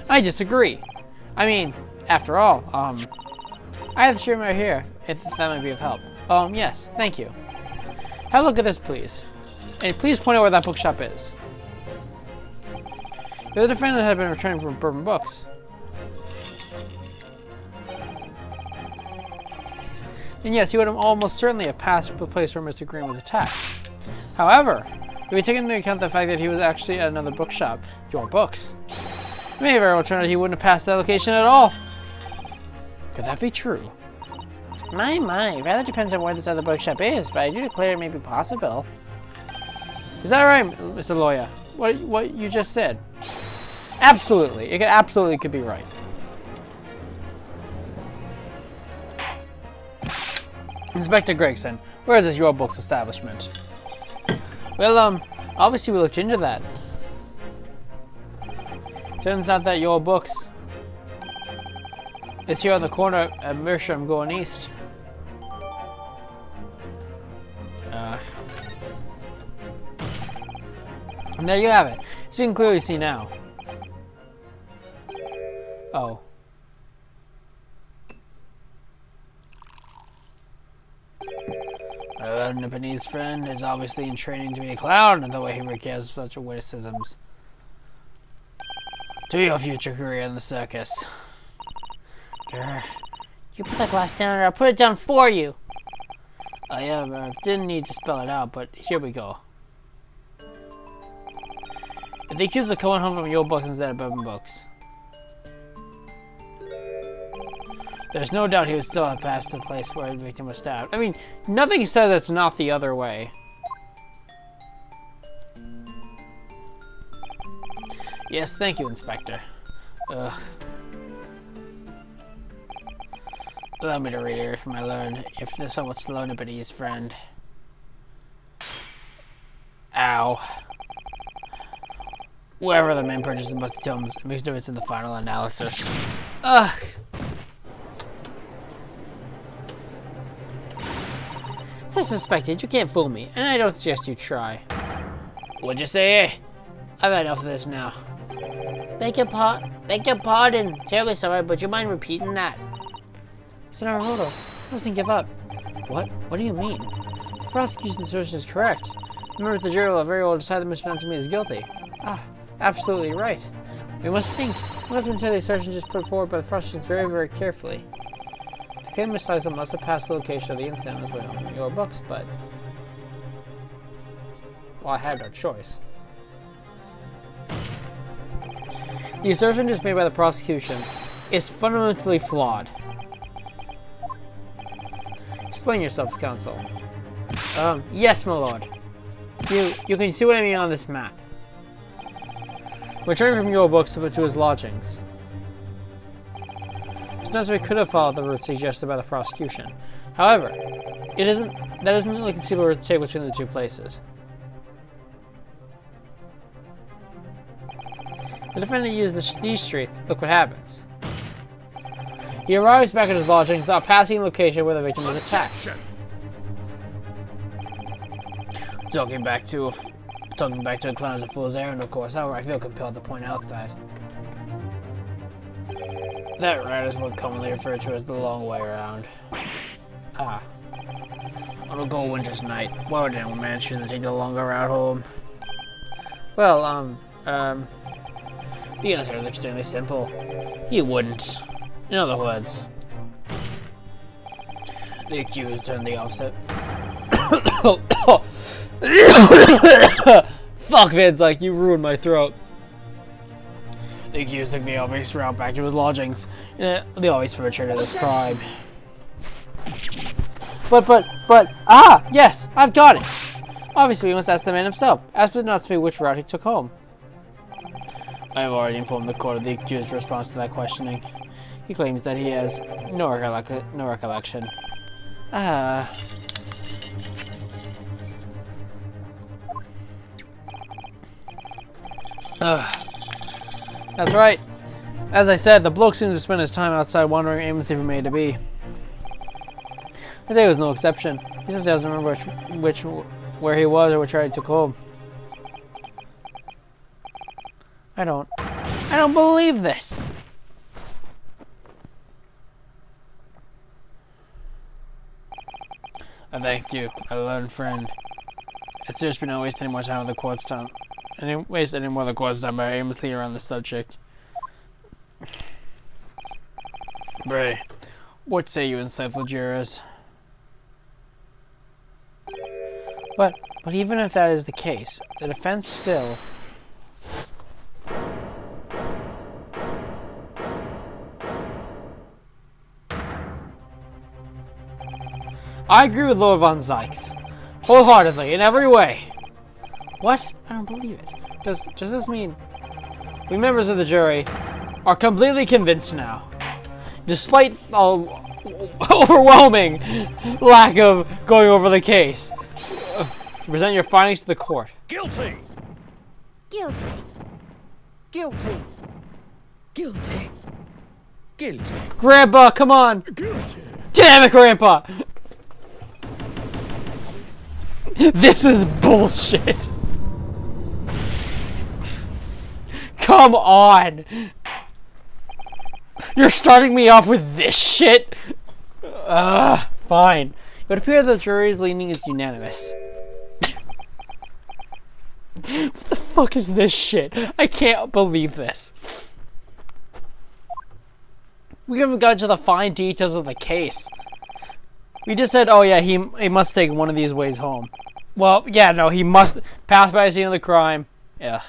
I disagree. I mean, after all, I have the stream right here, if that might be of help. Yes, thank you. Have a look at this, please. And please point out where that bookshop is. The defendant had been returning from Bourbon Books. And yes, he would have almost certainly have passed the place where Mr. Green was attacked. However, if we take into account the fact that he was actually at another bookshop, Your Books, it may very well turn out he wouldn't have passed that location at all. Could that be true? My, rather depends on where this other bookshop is, but I do declare it may be possible. Is that right, Mr. Lawyer? What you just said? Absolutely. It absolutely could be right. Inspector Gregson, where is this Your Books establishment? Well, obviously we looked into that. Turns out that Your Books is here on the corner at Mersham going east. And there you have it. So you can clearly see now. Oh. Our Nipponese friend is obviously in training to be a clown in the way he recaps such witticisms. To your future career in the circus. Grr. You put that glass down or I'll put it down for you. I didn't need to spell it out, but here we go. If the accused of coming home from Your Books instead of Bourbon Books, there's no doubt he would still have passed the place where the victim was stabbed. I mean, nothing says it's not the other way. Yes, thank you, Inspector. Ugh. Allow me to read here from my learned, if somewhat slow Nipponese friend. Ow. Wherever the man purchases the musty tomes, it makes no difference in the final analysis. Ugh. As I suspected, you can't fool me, and I don't suggest you try. What'd you say? I've had enough of this now. Beg your pardon. Terribly sorry, but you mind repeating that? Mr. Naruhodo, he doesn't give up. What? What do you mean? The prosecution's assertion is correct. Members of the jury will very well decide that Mr. Natsumi is guilty. Ah, absolutely right. We must consider the assertion just put forward by the prosecution very, very carefully. The claim Ms. Saizo must have passed the location of the incident on his way home from your books, but... well, I had no choice. The assertion just made by the prosecution is fundamentally flawed. Explain yourselves, counsel. Yes, my lord. You can see what I mean on this map. Returning from your books to his lodgings. Mr. Natsumi could have followed the route suggested by the prosecution. However, that isn't really conceivable route to take between the two places. The defendant used these streets. Look what happens. He arrives back at his lodgings without passing the location where the victim was attacked. Talking back to a clown is a fool's errand, of course. However, I feel compelled to point out that route is what commonly referred to as the long way around. Ah. On a cold winter's night, why would anyone man choose to take the longer route home? Well, the answer is extremely simple. He wouldn't. In other words, the accused turned the opposite. Fuck, Vince, like, you ruined my throat. The accused took the obvious route back to his lodgings, the obvious perpetrator of this crime. Ah, yes, I've got it. Obviously, we must ask the man himself. Ask Mr. Natsumi which route he took home. I have already informed the court of the accused's response to that questioning. He claims that he has no recollection. Ah. That's right. As I said, the bloke seems to spend his time outside wandering aimlessly from A to B. Today was no exception. He says he doesn't remember where he was or which route he took home. I don't believe this. I thank you, my learned friend. It's just been no waste any more time with the court's time. Waste any more of the court's time by aimlessly around the subject. Bray, what say you, insightful jurors? But even if that is the case, the defense still... I agree with Lord von Zykes. Wholeheartedly, in every way. What? I don't believe it. Does this mean we members of the jury are completely convinced now, despite all overwhelming lack of going over the case, to present your findings to the court? Guilty! Guilty. Guilty! Guilty! Guilty! Grandpa, come on! Guilty! Damn it, Grandpa! This is bullshit. Come on. You're starting me off with this shit? Fine. It would appear the jury's leaning is unanimous. What the fuck is this shit? I can't believe this. We haven't got to the fine details of the case. We just said, oh yeah, he must take one of these ways home. Well, yeah, no, he must pass by the scene of the crime. Yeah.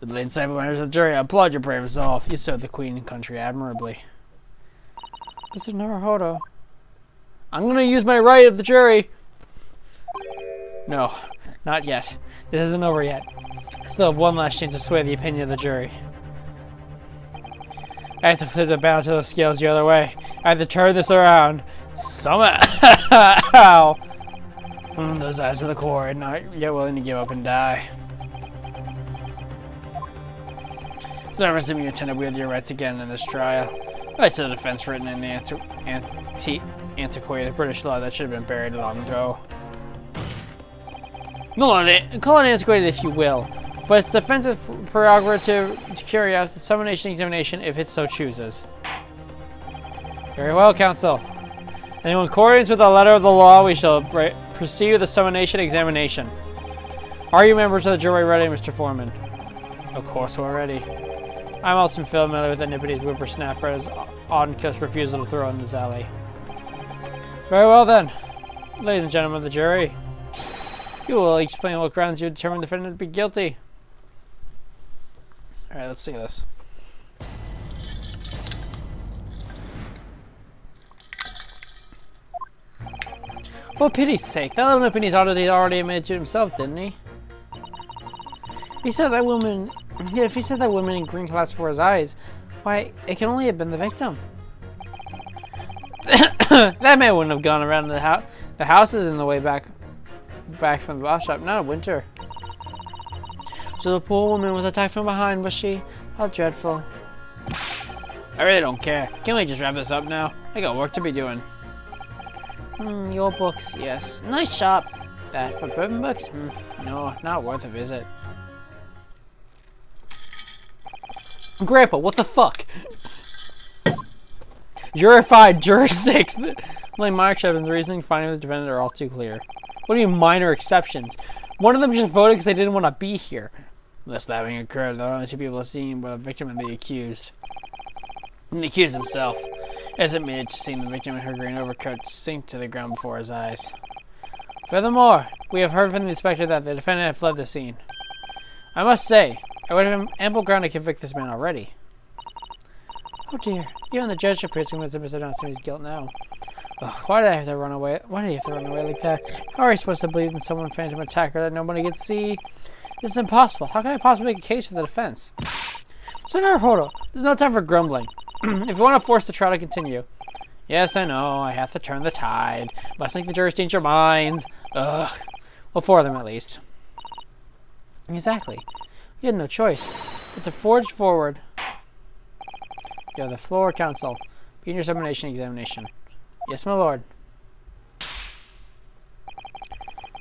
The insightful members of the jury, I applaud your brave resolve. You served the Queen and country admirably. Mr. Naruhodo, I'm gonna use my right of the jury. No, not yet. This isn't over yet. I still have one last chance to sway the opinion of the jury. I have to flip the balance of the scales the other way. I have to turn this around. Somehow. Those eyes of the court, not yet willing to give up and die. It's never assuming you intend to wield your rights again in this trial. Rights of the defense written in the antiquated British law that should have been buried long ago. Call it antiquated if you will, but it's the defense's prerogative to carry out the summonation examination if it so chooses. Very well, counsel. And in accordance with the letter of the law, we shall proceed with the summonation examination. Are you members of the jury ready, Mr. Foreman? Of course we're ready. I'm also familiar with Antipodes whippersnapper's on-kiss refusal to throw in this alley. Very well then. Ladies and gentlemen of the jury, you will explain what grounds you determine the defendant to be guilty. Alright, let's see this. For pity's sake, that little Nipponese already admitted to himself, didn't he? If he said that woman in green glass before his eyes, why, it can only have been the victim. That man wouldn't have gone around the houses in the way back from the boss shop, not in winter. So the poor woman was attacked from behind, was she? How dreadful. I really don't care. Can't we just wrap this up now? I got work to be doing. Your books, yes. Nice shop. That, but bourbon books? No, not worth a visit. Grandpa, what the fuck? Juror 5, Juror 6. Only minor exceptions, the reasoning finding of the defendant are all too clear. What do you mean minor exceptions? One of them just voted because they didn't want to be here. Unless that having occurred, the only two people seen were the victim and the accused. And the accused himself, as admitted to seeing the victim in her green overcoat sink to the ground before his eyes. Furthermore, we have heard from the inspector that the defendant had fled the scene. I must say, I would have ample ground to convict this man already. Oh dear, even the judge appears convinced of Mr. Johnson's guilt now. Ugh, why did I have to run away? Why did he have to run away like that? How are you supposed to believe in someone phantom attacker that nobody can see? This is impossible. How can I possibly make a case for the defense? So Naruhodo, there's no time for grumbling. If you want to force the trial to continue. Yes, I know, I have to turn the tide. Must make the jurors change their minds. Ugh. Well, 4 of them at least. Exactly. You had no choice but to forge forward. You have the floor, counsel. Begin your summonation examination. Yes, my lord.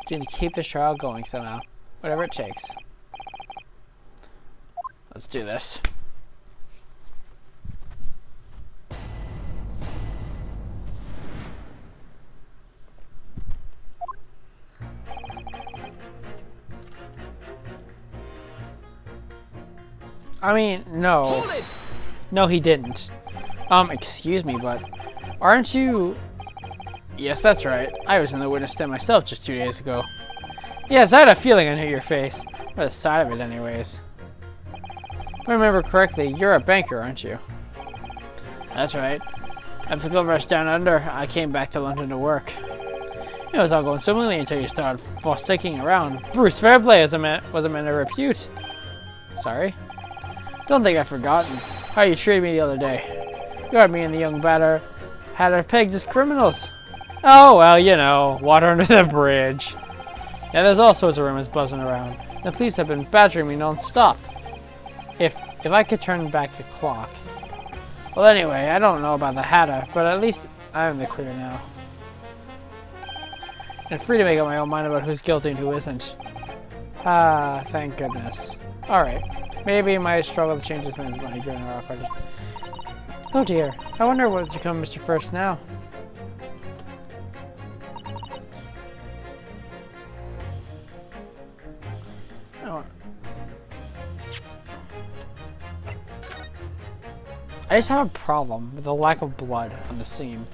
You need to keep this trial going somehow. Whatever it takes. Let's do this. I mean, no. No, he didn't. Excuse me, but aren't you... Yes, that's right. I was in the witness stand myself just 2 days ago. Yes, I had a feeling I knew your face. Or the side of it, anyways. If I remember correctly, you're a banker, aren't you? That's right. After the gold rush down under, I came back to London to work. It was all going swimmingly until you started forsaking around. Bruce Fairplay was a man of repute. Sorry? Don't think I've forgotten how you treated me the other day. You had me and the young batter had her pegged as criminals. Oh, well, you know, water under the bridge. Yeah, there's all sorts of rumors buzzing around. The police have been badgering me non-stop. If I could turn back the clock. Well, anyway, I don't know about the Hatter, but at least I'm in the clear now. And free to make up my own mind about who's guilty and who isn't. Ah, thank goodness. Alright. Maybe my struggle to change this man's mind during our awkward. Oh dear. I wonder what's become of Mr. First now. Oh. I just have a problem with the lack of blood on the seam.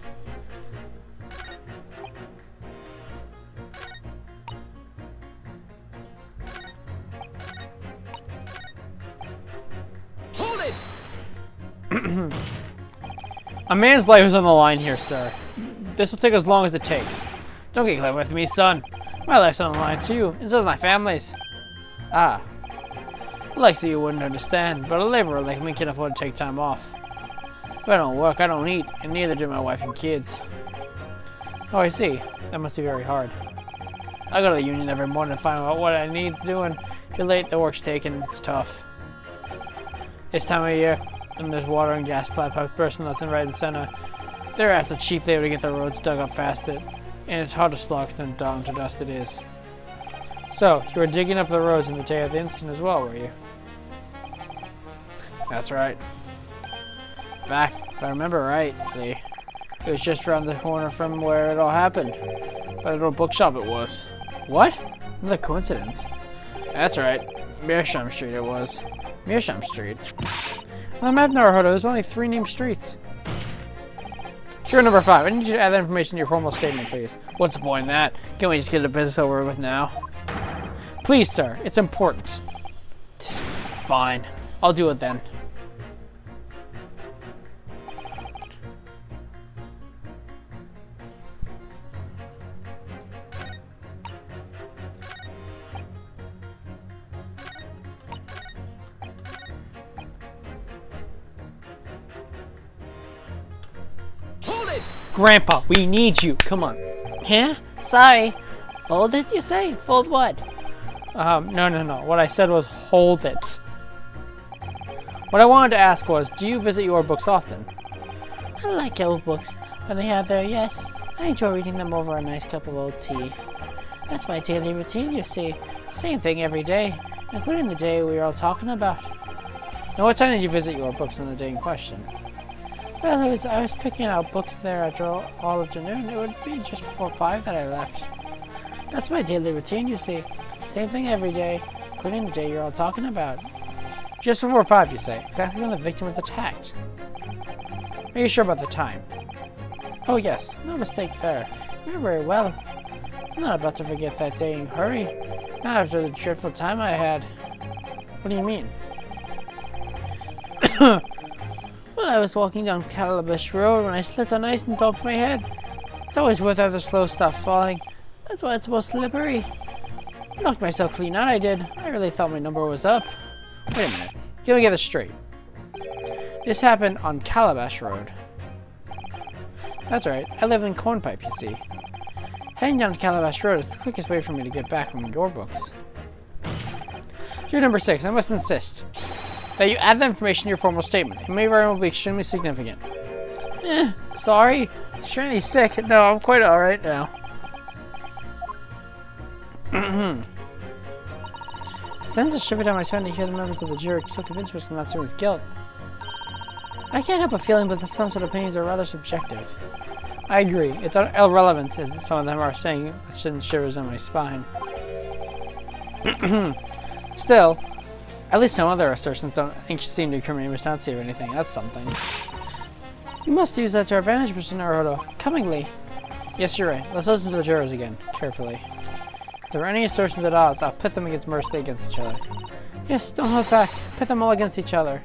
A man's life is on the line here, sir. This will take as long as it takes. Don't get clever with me, son. My life's on the line too, and so is my family's. Ah. Like so you wouldn't understand, but a laborer like me can afford to take time off. If I don't work, I don't eat, and neither do my wife and kids. Oh, I see. That must be very hard. I go to the union every morning to find out what I needs doing. If you're late, the work's taken. It's tough. This time of year, and there's water and gas pipes bursting left and right and center. They're after cheap labor to get the roads dug up faster, and it's hard to slog them down to dust it is. So, you were digging up the roads in the day of the incident as well, were you? That's right. Back, if I remember rightly, It was just around the corner from where it all happened. By the little bookshop it was. What? What a coincidence. That's right. Meerschaum Street it was. Meerschaum Street. On the map, Naruto, there's only 3 named streets. Sure, number 5. I need you to add that information to your formal statement, please. What's the point in that? Can't we just get the business over with now? Please, sir. It's important. Fine. I'll do it then. Grandpa, we need you. Come on. Huh? Sorry. Fold it, you say? Fold what? No. What I said was hold it. What I wanted to ask was, do you visit your books often? I like old books. When they have there, yes. I enjoy reading them over a nice cup of old tea. That's my daily routine, you see. Same thing every day, including the day we were all talking about. Now, what time did you visit your books on the day in question? Well, I was picking out books there after all afternoon. It would be just before 5 that I left. That's my daily routine, you see. Same thing every day, including the day you're all talking about. Just before 5, you say? Exactly when the victim was attacked. Are you sure about the time? Oh yes, no mistake there. Remember very well. I'm not about to forget that day in a hurry. Not after the dreadful time I had. What do you mean? Well, I was walking down Calabash Road when I slipped on ice and bumped my head. It's always worth after slow stuff falling. That's why it's most slippery. Knocked myself clean out, I did. I really thought my number was up. Wait a minute. Let me get this straight. This happened on Calabash Road. That's right. I live in Cornpipe, you see. Heading down Calabash Road is the quickest way for me to get back from your books. You're number 6. I must insist that you add that information to your formal statement. It may very well be extremely significant. Sorry. Extremely sick. No, I'm quite alright now. Sends a shiver down my spine to hear the members of the jury so convinced of not seeing his guilt. I can't help a feeling, but some sort of opinions are rather subjective. I agree. It's irrelevant, as some of them are saying, that sends shivers down my spine. Still, at least some other assertions don't seem to incriminate Miss Nancy or anything. That's something. You must use that to our advantage, Mr. Naruto. Cunningly. Yes, you're right. Let's listen to the jurors again, carefully. If there are any assertions at odds, I'll pit them mercilessly against each other. Yes, don't hold back. Pit them all against each other.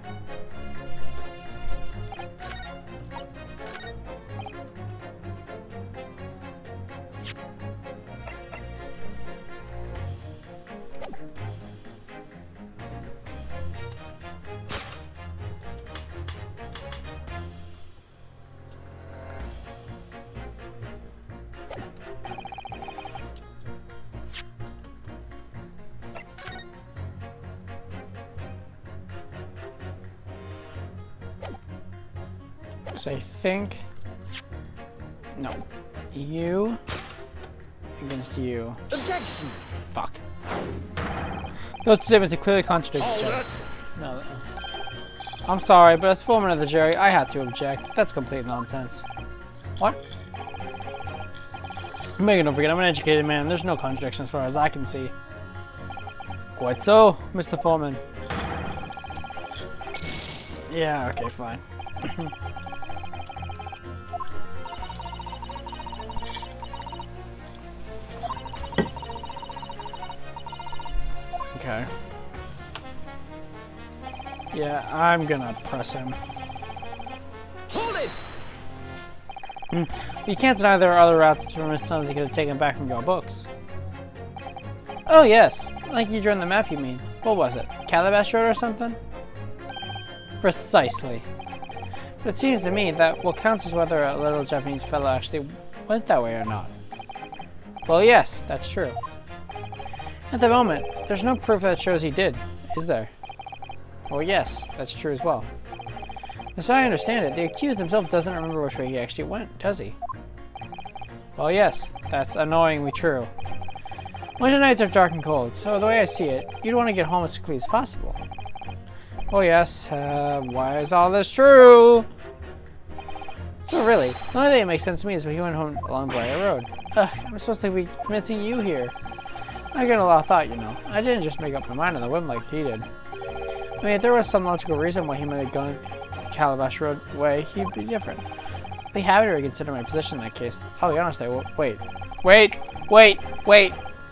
So I think... No. You against you. Objection! Fuck. Those statements are clearly contradict each other. No. I'm sorry, but as foreman of the jury, I had to object. That's complete nonsense. What? Megan, don't forget, I'm an educated man. There's no contradiction as far as I can see. Quite so, Mr. Foreman. Yeah, okay, fine. Okay. Yeah, I'm gonna press him. Hold it! You can't deny there are other routes from which something could have taken back from your books. Oh yes, like you drew on the map you mean. What was it? Calabash Road or something? Precisely. But it seems to me that what counts is whether a little Japanese fellow actually went that way or not. Well yes, that's true. At the moment, there's no proof that shows he did, is there? Well yes, that's true as well. As I understand it, the accused himself doesn't remember which way he actually went, does he? Well yes, that's annoyingly true. Winter nights are dark and cold, so the way I see it, you'd want to get home as quickly as possible. Oh yes, why is all this true? So really, the only thing that makes sense to me is when he went home along Briar Road. I'm supposed to be convincing you here. I get a lot of thought, you know. I didn't just make up my mind on the whim like he did. I mean, if there was some logical reason why he might have gone the Calabash Road way, he'd be different. I'd be happy to reconsider my position in that case. I'll be honest, wait.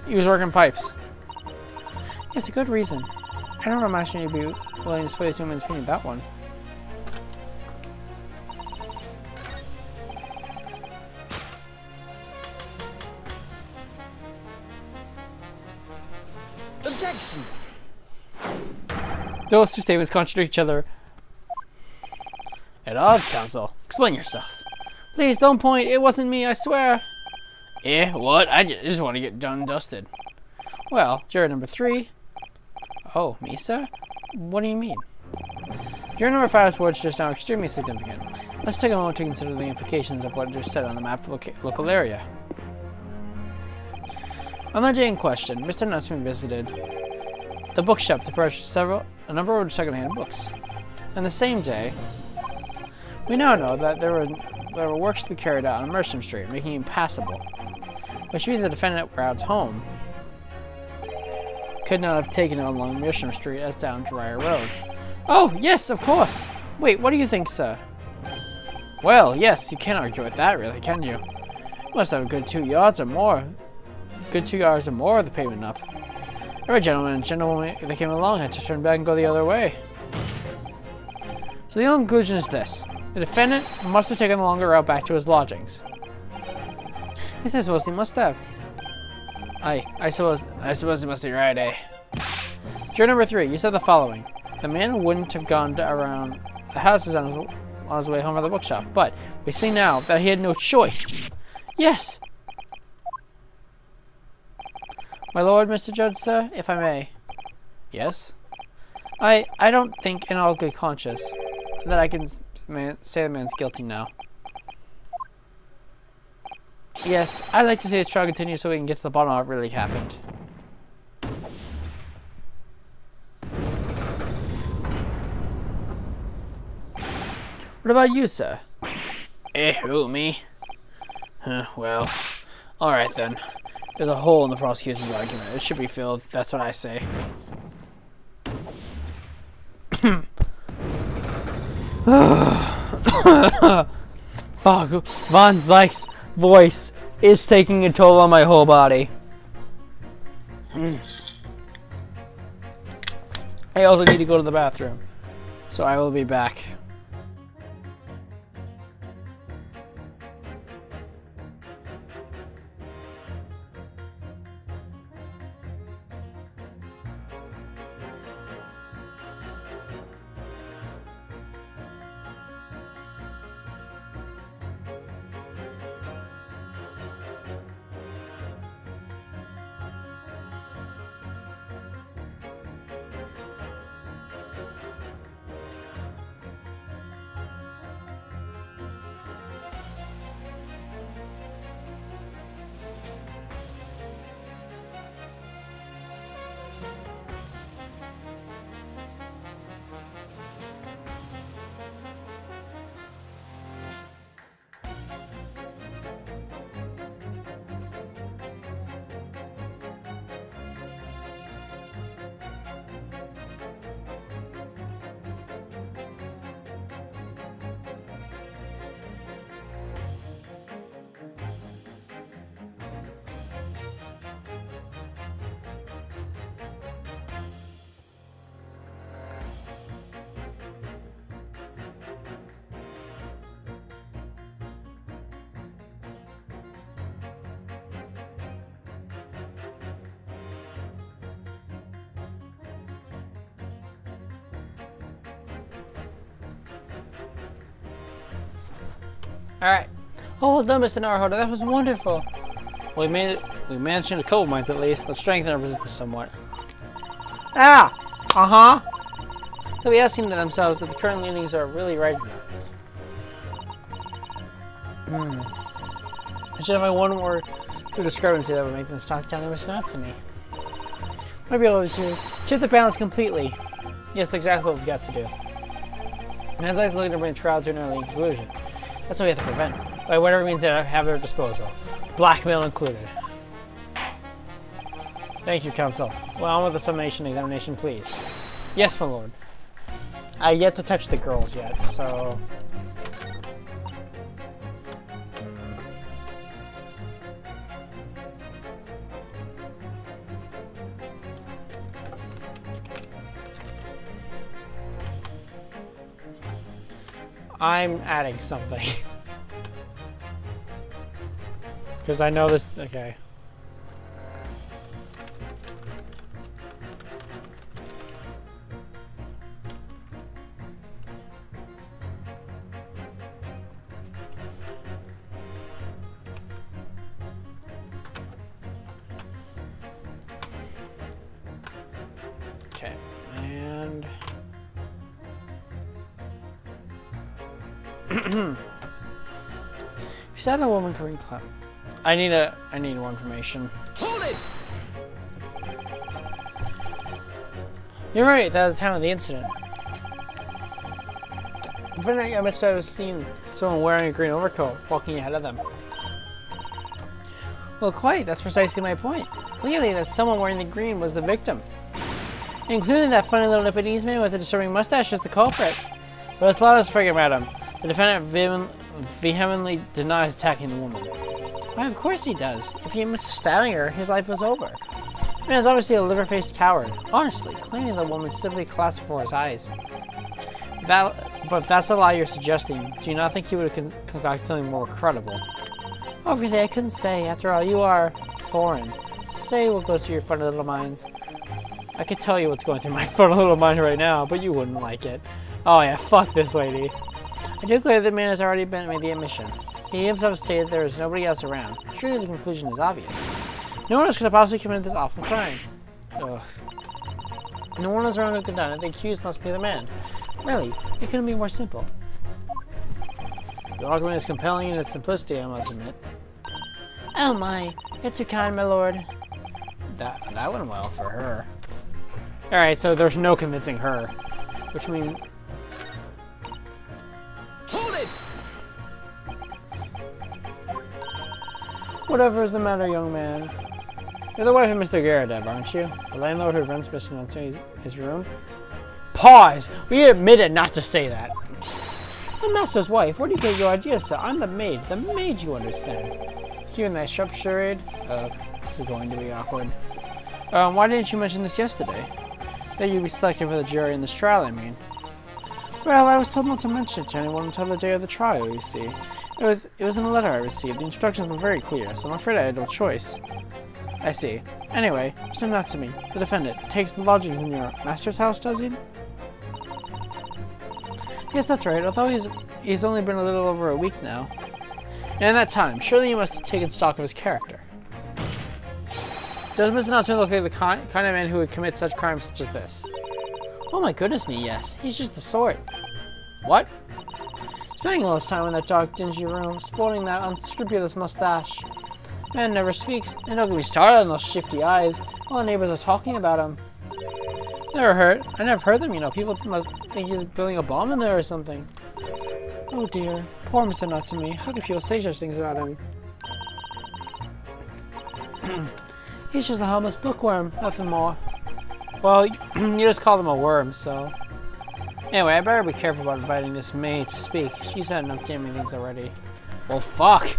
He was working pipes. It's a good reason. I don't imagine you'd be willing to sway this woman's opinion that one. Objection! Those two statements contradict each other. At odds, counsel. Explain yourself. Please don't point. It wasn't me, I swear. Eh? What? I just want to get done and dusted. Well, juror number 3. Oh, me, sir? What do you mean? Juror number 5's words just now are extremely significant. Let's take a moment to consider the implications of what just said on the map local area. On the day in question, Mr. Nutsman visited the bookshop to purchase a number of second-hand books. On the same day, we now know that there were works to be carried out on Mersham Street, making it impassable, which means the defendant Brown's home could not have taken it along Mersham Street as down Briar Road. Oh, yes, of course! Wait, what do you think, sir? Well, yes, you can't argue with that, really, can you? You must have a good 2 yards or more. Good 2 yards or more of the pavement up. Every gentleman and gentlewoman that came along had to turn back and go the other way. So the only conclusion is this. The defendant must have taken the longer route back to his lodgings. Yes, I suppose he must have. I suppose he must be right, eh? Juror number 3, you said the following. The man wouldn't have gone around the houses on his way home from the bookshop, but we see now that he had no choice. Yes! My lord, Mr. Judge, sir, if I may. Yes? I don't think in all good conscience that I can say the man's guilty now. Yes, I'd like to see the trial continue so we can get to the bottom of what really happened. What about you, sir? Who, me? Well, alright then. There's a hole in the prosecution's argument. It should be filled, that's what I say. Fuck, Von Zyk's voice is taking a toll on my whole body. I also need to go to the bathroom, so I will be back. Alright. Oh, well done, Mr. Naruhodo. That was wonderful. Well, we managed to change a couple minds at least. Let's strengthen our position somewhat. Ah! Uh-huh. They'll be asking to themselves that the current leanings are really right. I should have my one word discrepancy that would make them stop telling Mr. Natsumi. Might be able to shift the balance completely. Yes, exactly what we've got to do. And as I was looking to bring the trial to an early conclusion. That's what we have to prevent. By whatever means they have at their disposal. Blackmail included. Thank you, Counsel. Well, on with the summation examination, please. Yes, my lord. I yet to touch the girls yet, so... I'm adding something. Because I know this... Okay. Okay, and... You said the woman coming club. I need more information. Hold it! You're right, that's the time of the incident. But I must have seen someone wearing a green overcoat walking ahead of them. Well, quite, that's precisely my point. Clearly, that someone wearing the green was the victim. Including that funny little Nipponese man with the disturbing mustache as the culprit. But it's not as friggin' madam. The defendant vehemently denies attacking the woman. Why, of course he does. If he missed styling her, his life was over. The man is obviously a liver-faced coward. Honestly, claiming the woman simply collapsed before his eyes. But if that's a lie you're suggesting, do you not think he would have concocted something more credible? Oh, really, I couldn't say. After all, you are foreign. Say what goes through your funny little minds. I could tell you what's going through my funny little mind right now, but you wouldn't like it. Oh yeah, fuck this lady. I do declare the man has already made the admission. He himself stated there is nobody else around. Surely the conclusion is obvious. No one else could have possibly committed this awful crime. Ugh. No one else around who could have done it. The accused must be the man. Really, it couldn't be more simple. The argument is compelling in its simplicity, I must admit. Oh my, you're too kind, my lord. That went well for her. Alright, so there's no convincing her. Which means... Hold it! Whatever is the matter, young man? You're the wife of Mr. Garadev, aren't you? The landlord who rents Mr. Nelson's his room? Pause! We admitted not to say that. The master's wife? Where do you get your ideas, sir? I'm the maid. The maid, you understand. You and that sharp charade? This is going to be awkward. Why didn't you mention this yesterday? That you'd be selected for the jury in this trial, I mean. Well, I was told not to mention it to anyone until the day of the trial, you see. It was in a letter I received. The instructions were very clear, so I'm afraid I had no choice. I see. Anyway, Mr. Natsumi, the defendant, takes the lodgings in your master's house, does he? Yes, that's right, although he's only been a little over a week now. And in that time, surely you must have taken stock of his character. Does Mr. Natsumi look like the kind of man who would commit such crimes such as this? Oh my goodness me, yes. He's just the sort. What? Spending all his time in that dark, dingy room, sporting that unscrupulous mustache. Man never speaks, and don't get me started on those shifty eyes while the neighbors are talking about him. I never heard them, you know. People must think he's building a bomb in there or something. Oh dear. Poor Mr. Natsumi. How can people say such things about him? He's just a harmless bookworm, nothing more. Well, you just call them a worm, so... Anyway, I better be careful about inviting this maid to speak. She's had enough damning things already. Well, fuck!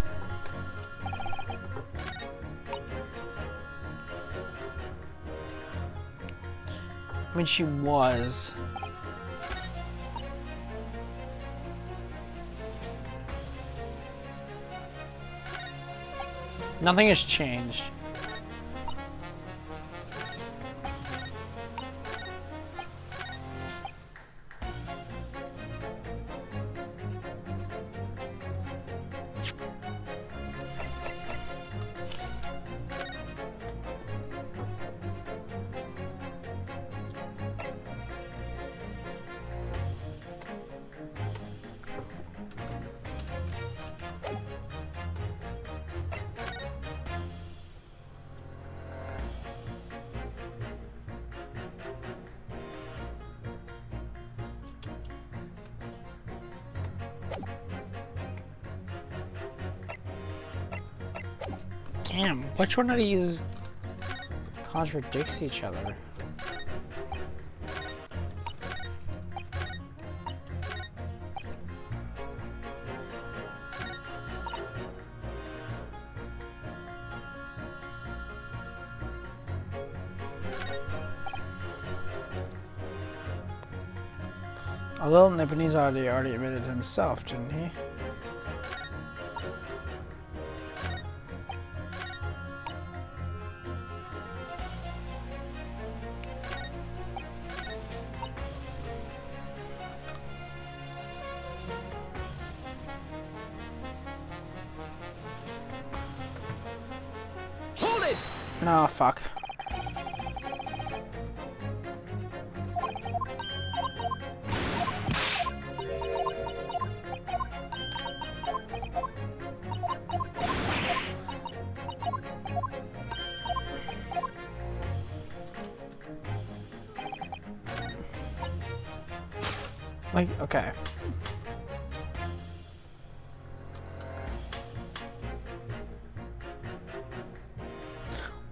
I mean, she was. Nothing has changed. Damn, which one of these contradicts each other? Although Nipponese already admitted himself, didn't he? Hold it! No, fuck. Like, okay.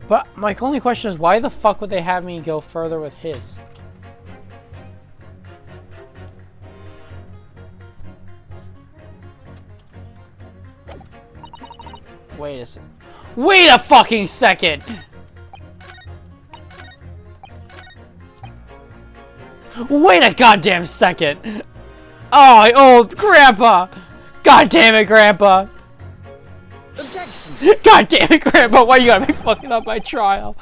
But my only question is, why the fuck would they have me go further with his? Wait a second. Wait a fucking second! Wait a goddamn second! Oh, Grandpa! God damn it, Grandpa! Objection! God damn it, Grandpa! Why you gotta be fucking up my trial?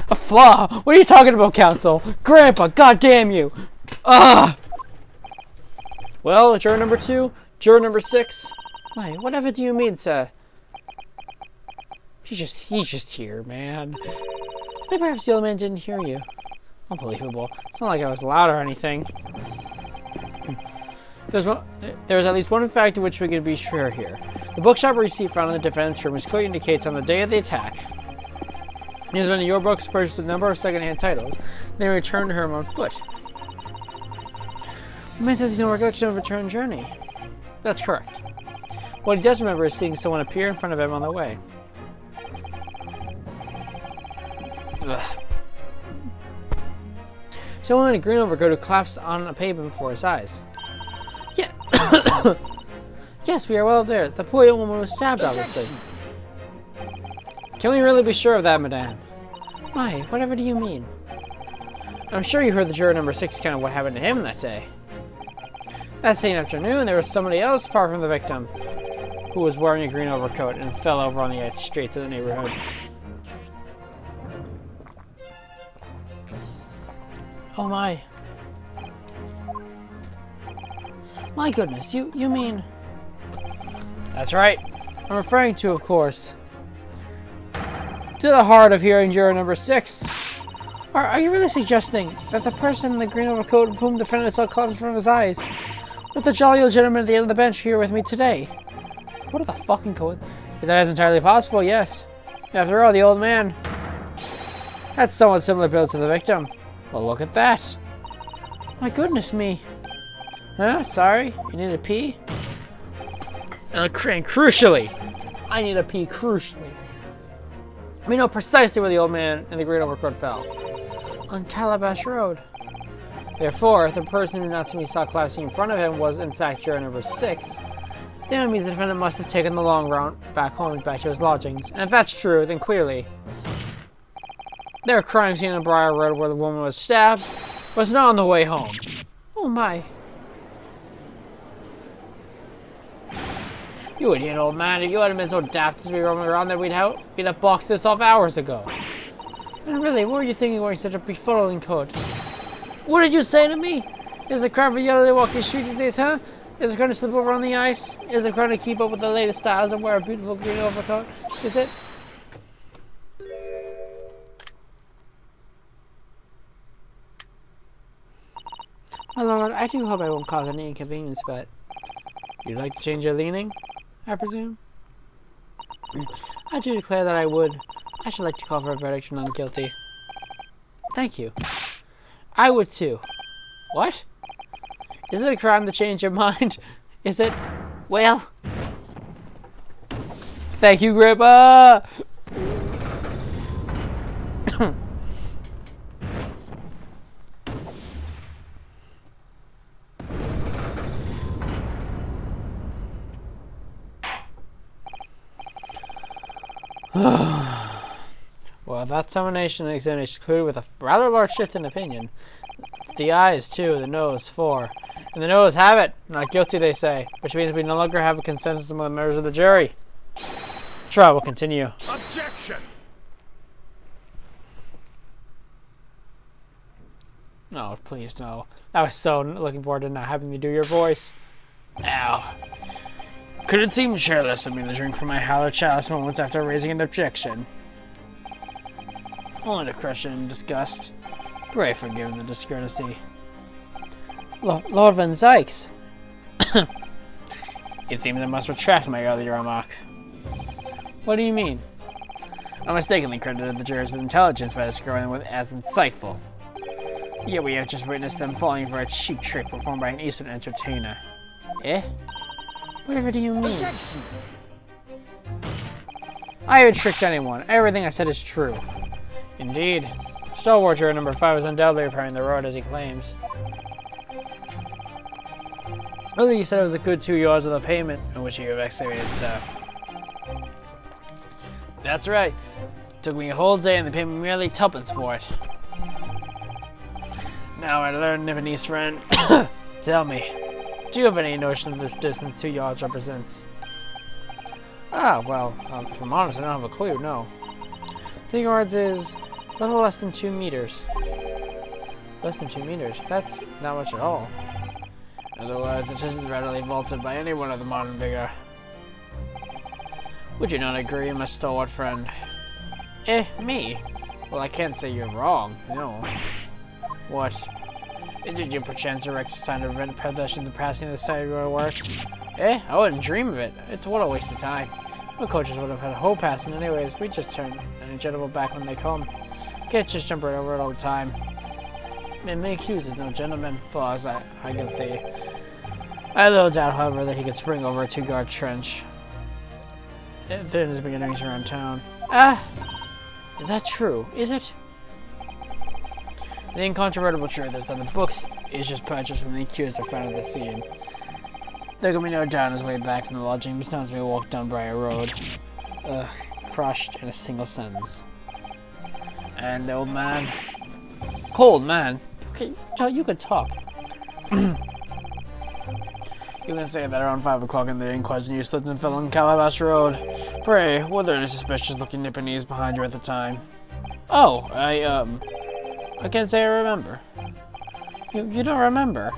A flaw? What are you talking about, Counsel? Grandpa, god damn you! Ugh! Well, juror number 2, juror number 6. Wait, whatever do you mean, sir? He's just here, man. I think perhaps the old man didn't hear you. Unbelievable. It's not like I was loud or anything. There's at least one fact of which we can be sure here. The bookshop receipt found in the defense room which clearly indicates on the day of the attack, he has been to your books purchased a number of second-hand titles, then returned to her on foot. The man says he has no recollection of a return journey. That's correct. What he does remember is seeing someone appear in front of him on the way. Ugh. Someone in a green overcoat who collapsed on a pavement before his eyes. Yeah. Yes, we are well there. The poor young woman was stabbed, obviously. Can we really be sure of that, madame? Why? Whatever do you mean? I'm sure you heard the juror number 6 account of what happened to him that day. That same afternoon, there was somebody else apart from the victim who was wearing a green overcoat and fell over on the ice straight to the neighborhood. Oh my. My goodness, you mean... That's right. I'm referring to, of course, to the hard of hearing juror number 6. Are you really suggesting that the person in the green overcoat of whom the defendant saw collapse in front of his eyes was the jolly old gentleman at the end of the bench here with me today? What are the fucking code? If that is entirely possible, yes. After all, the old man had somewhat similar build to the victim. Well, look at that. My goodness me. Huh? Sorry? You need a pee? And crucially, I need a pee crucially. We know precisely where the old man in the green overcoat fell. On Calabash Road. Therefore, if the person who not to me saw collapsing in front of him was in fact juror number 6, then it means the defendant must have taken the long route back home and back to his lodgings. And if that's true, then clearly their crime scene on Briar Road where the woman was stabbed was not on the way home. Oh my. You idiot old man, if you hadn't been so daft as to be roaming around there, we'd have boxed this off hours ago. And really, what were you thinking wearing such a befuddling coat? What did you say to me? Is it crime for yellow to walk the streets these days, huh? Is it crime to slip over on the ice? Is it crime to keep up with the latest styles and wear a beautiful green overcoat? Is it? My lord, I do hope I won't cause any inconvenience, but... You'd like to change your leaning, I presume? I do declare that I would. I should like to call for a verdict of not guilty. Thank you. I would too. What? Is it a crime to change your mind? Is it? Well, Thank you, Grandpa! Well, that examination is concluded with a rather large shift in opinion. The ayes 2, the noes 4. And the noes have it. Not guilty, they say. Which means we no longer have a consensus among the members of the jury. The trial will continue. Objection! Oh, please no. I was so looking forward to not having to do your voice. Ow. Could it seem careless of me to drink from my hallowed chalice moments after raising an objection? Only to crush it in disgust. Pray forgive the discourtesy. Lord Van Zykes. It seems I must retract my earlier remark. What do you mean? I mistakenly credited the jurors with intelligence by describing them as insightful. Yet we have just witnessed them falling for a cheap trick performed by an Eastern entertainer. Eh? Whatever do you mean? Objection! I haven't tricked anyone. Everything I said is true. Indeed. Stalwart juror number 5 is undoubtedly repairing the road as he claims. Earlier you said it was a good 2 yards of the pavement in which you have excavated, sir. That's right. Took me a whole day and they paid me merely tuppence for it. Now I learned, Nipponese friend. Tell me, do you have any notion of this distance 2 yards represents? Ah, well, if I'm honest, I don't have a clue, no. 2 yards is a little less than 2 meters. Less than 2 meters? That's not much at all. In other words, it isn't readily vaulted by anyone of the modern vigor. Would you not agree, my stalwart friend? Me? Well, I can't say you're wrong, no. What? Did you perchance erect a sign to prevent pedestrians from passing the side road works? I wouldn't dream of it. It's what a waste of time. No coaches would have had a whole passing anyways. We just turn any gentleman back when they come. Can't just jump right over it all the time. And the accused is no gentleman, for as I can see. I have little doubt, however, that he could spring over a 2-yard trench. Then his beginnings around town. Is that true? Is it? The incontrovertible truth is that the books is just purchased when the accused are found at the scene. There can be no doubt on his way back from the lodging, besides we walked down Briar Road. Crushed in a single sentence. And the old man. Cold man. Okay, you could talk. You can say that around 5 o'clock in the day in question you slipped and fell on Calabash Road. Pray, were there any suspicious looking Nipponese behind you at the time? Oh, I can't say I remember. You don't remember?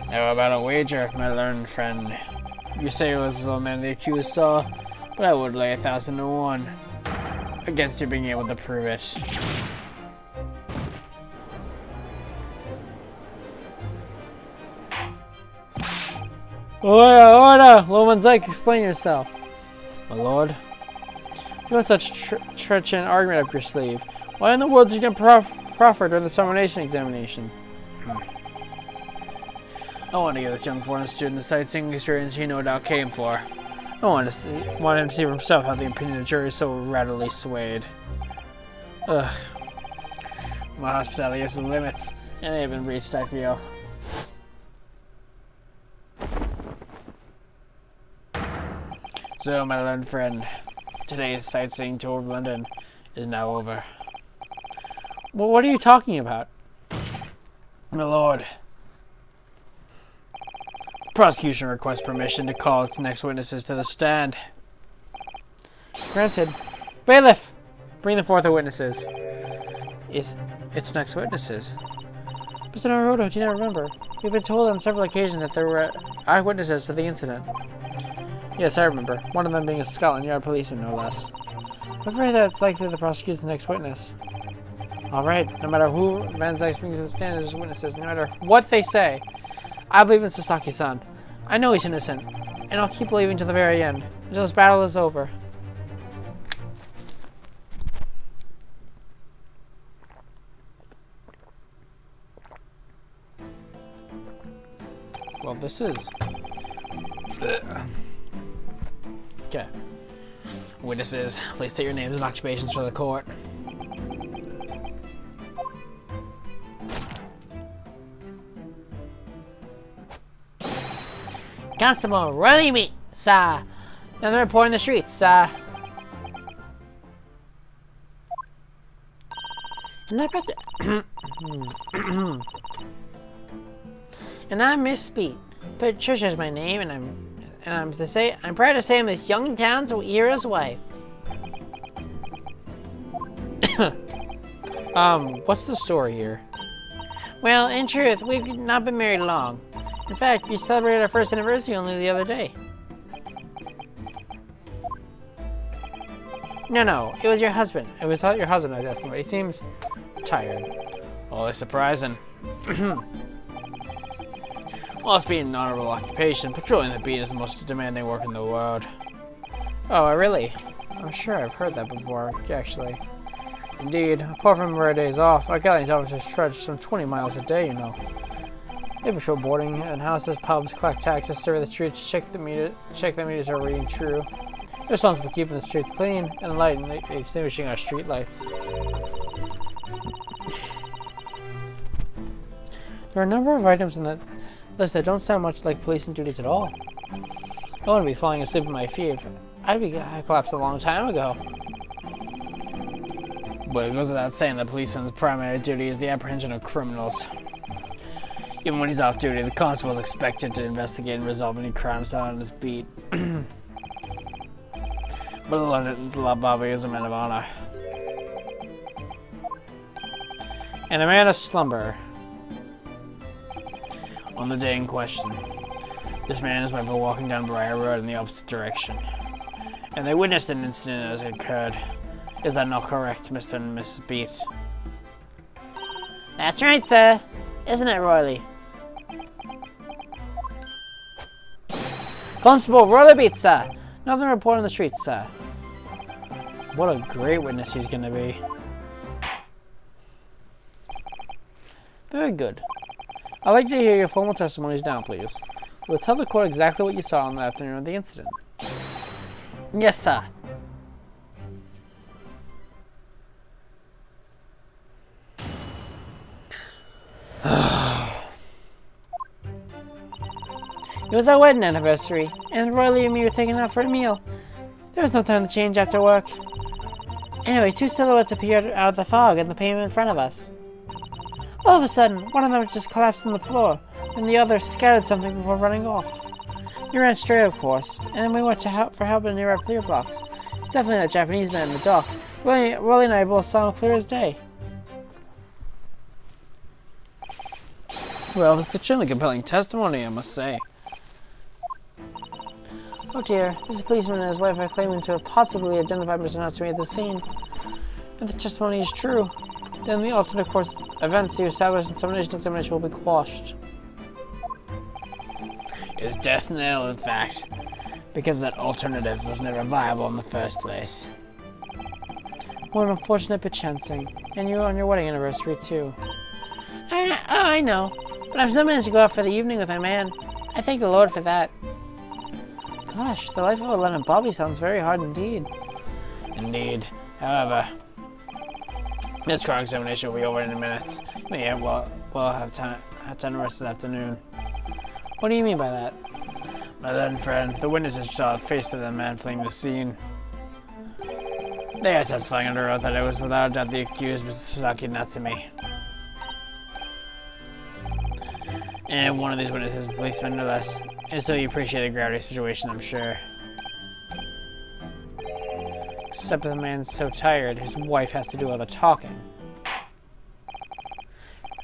How about a wager, my learned friend? You say it was the man the accused saw, but I would lay 1,000 to 1 against you being able to prove it. Order! Lord Van Zijk, explain yourself. My lord? You want such treacherous argument up your sleeve. Why in the world did you get proffered during the examination? I want to give this young foreign student the sightseeing experience he no doubt came for. I want him to see for himself how the opinion of the jury is so readily swayed. Ugh. My hospitality has limits, and they have been reached, I feel. So, my learned friend, today's sightseeing tour of London is now over. Well, what are you talking about? My lord. The prosecution requests permission to call its next witnesses to the stand. Granted. Bailiff! Bring the forth the witnesses. Its next witnesses? Mr. Naruto, do you not remember? We've been told on several occasions that there were eyewitnesses to the incident. Yes, I remember. One of them being a Scotland Yard policeman, no less. I'm afraid that it's likely the prosecution's next witness. Alright, no matter who Van Zijk brings to the stand as witnesses, no matter what they say, I believe in Sasaki-san. I know he's innocent, and I'll keep believing to the very end, until this battle is over. Well, this is Okay. Witnesses, please state your names and occupations for the court. Constable, Royally me, sir. Another report in the streets, sir. And I'm Miss Speed. Patricia's my name, and I'm proud to say I'm this young town's hero's wife. What's the story here? Well, in truth, we've not been married long. In fact, we celebrated our first anniversary only the other day. No, it was your husband. It was your husband I was asking about. He seems tired. Always surprising. Whilst being an honorable occupation, patrolling the beat is the most demanding work in the world. Oh, really? I'm sure I've heard that before, actually. Indeed, apart from rare days off, our gallant officers trudge some 20 miles a day, you know. They patrol boarding and houses, pubs, collect taxes, survey the streets, check the meters are reading true. They're responsible for keeping the streets clean and light and extinguishing our street lights. There are a number of items in that list that don't sound much like policing duties at all. I wouldn't be falling asleep in my feet. I collapsed a long time ago. But it goes without saying that policeman's primary duty is the apprehension of criminals. Even when he's off duty, the constable is expected to investigate and resolve any crimes found on his beat. But Lieutenant Bobby is a man of honor. And a man of slumber. On the day in question, this man and his wife were walking down Briar Road in the opposite direction, and they witnessed an incident as it occurred. Is that not correct, Mr. and Mrs. Beat? That's right, sir. Isn't it, Royley? Constable, Royley Beat, sir. Nothing report on the streets, sir. What a great witness he's going to be. Very good. I'd like to hear your formal testimonies now, please. You will tell the court exactly what you saw on the afternoon of the incident. Yes, sir. It was our wedding anniversary, and Royley and me were taking out for a meal. There was no time to change after work. Anyway, two silhouettes appeared out of the fog in the pavement in front of us. All of a sudden, one of them just collapsed on the floor, and the other scattered something before running off. We ran straight, of course, and then we went to help in near our clear blocks. It's definitely that Japanese man in the dock. Royley and I both saw him clear as day. Well, that's extremely compelling testimony, I must say. Oh dear, this is a policeman and his wife are claiming to have possibly identified Mr. Natsumi at the scene. If the testimony is true, then the alternate course events you established in insemination examination will be quashed. Is death knell, in fact, because that alternative was never viable in the first place. What an unfortunate bit chancing, and you on your wedding anniversary too. I know, but I've still managed to go out for the evening with my man. I thank the Lord for that. Gosh, the life of a Lieutenant Bobby sounds very hard indeed. Indeed. However, this cross-examination will be over in a minute. Yeah, we'll have time to rest this afternoon. What do you mean by that? My then friend, the witnesses saw the face of the man fleeing the scene. They are testifying under oath that it was without a doubt the accused, Mr. Sasaki Natsumi. And one of these witnesses is a policeman, no less. And so you appreciate the gravity of the situation, I'm sure. Except the man's so tired, his wife has to do all the talking.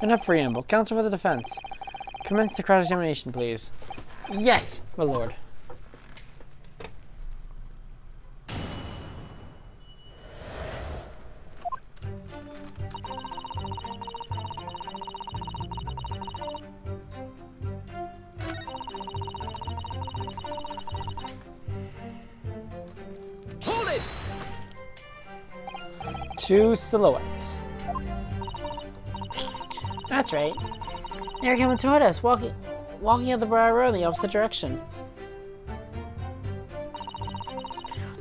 Enough preamble. Counsel for the defense. Commence the cross-examination, please. Yes, my lord. Hold it! Two silhouettes. That's right. They're coming toward us, walking up the Briar Road in the opposite direction.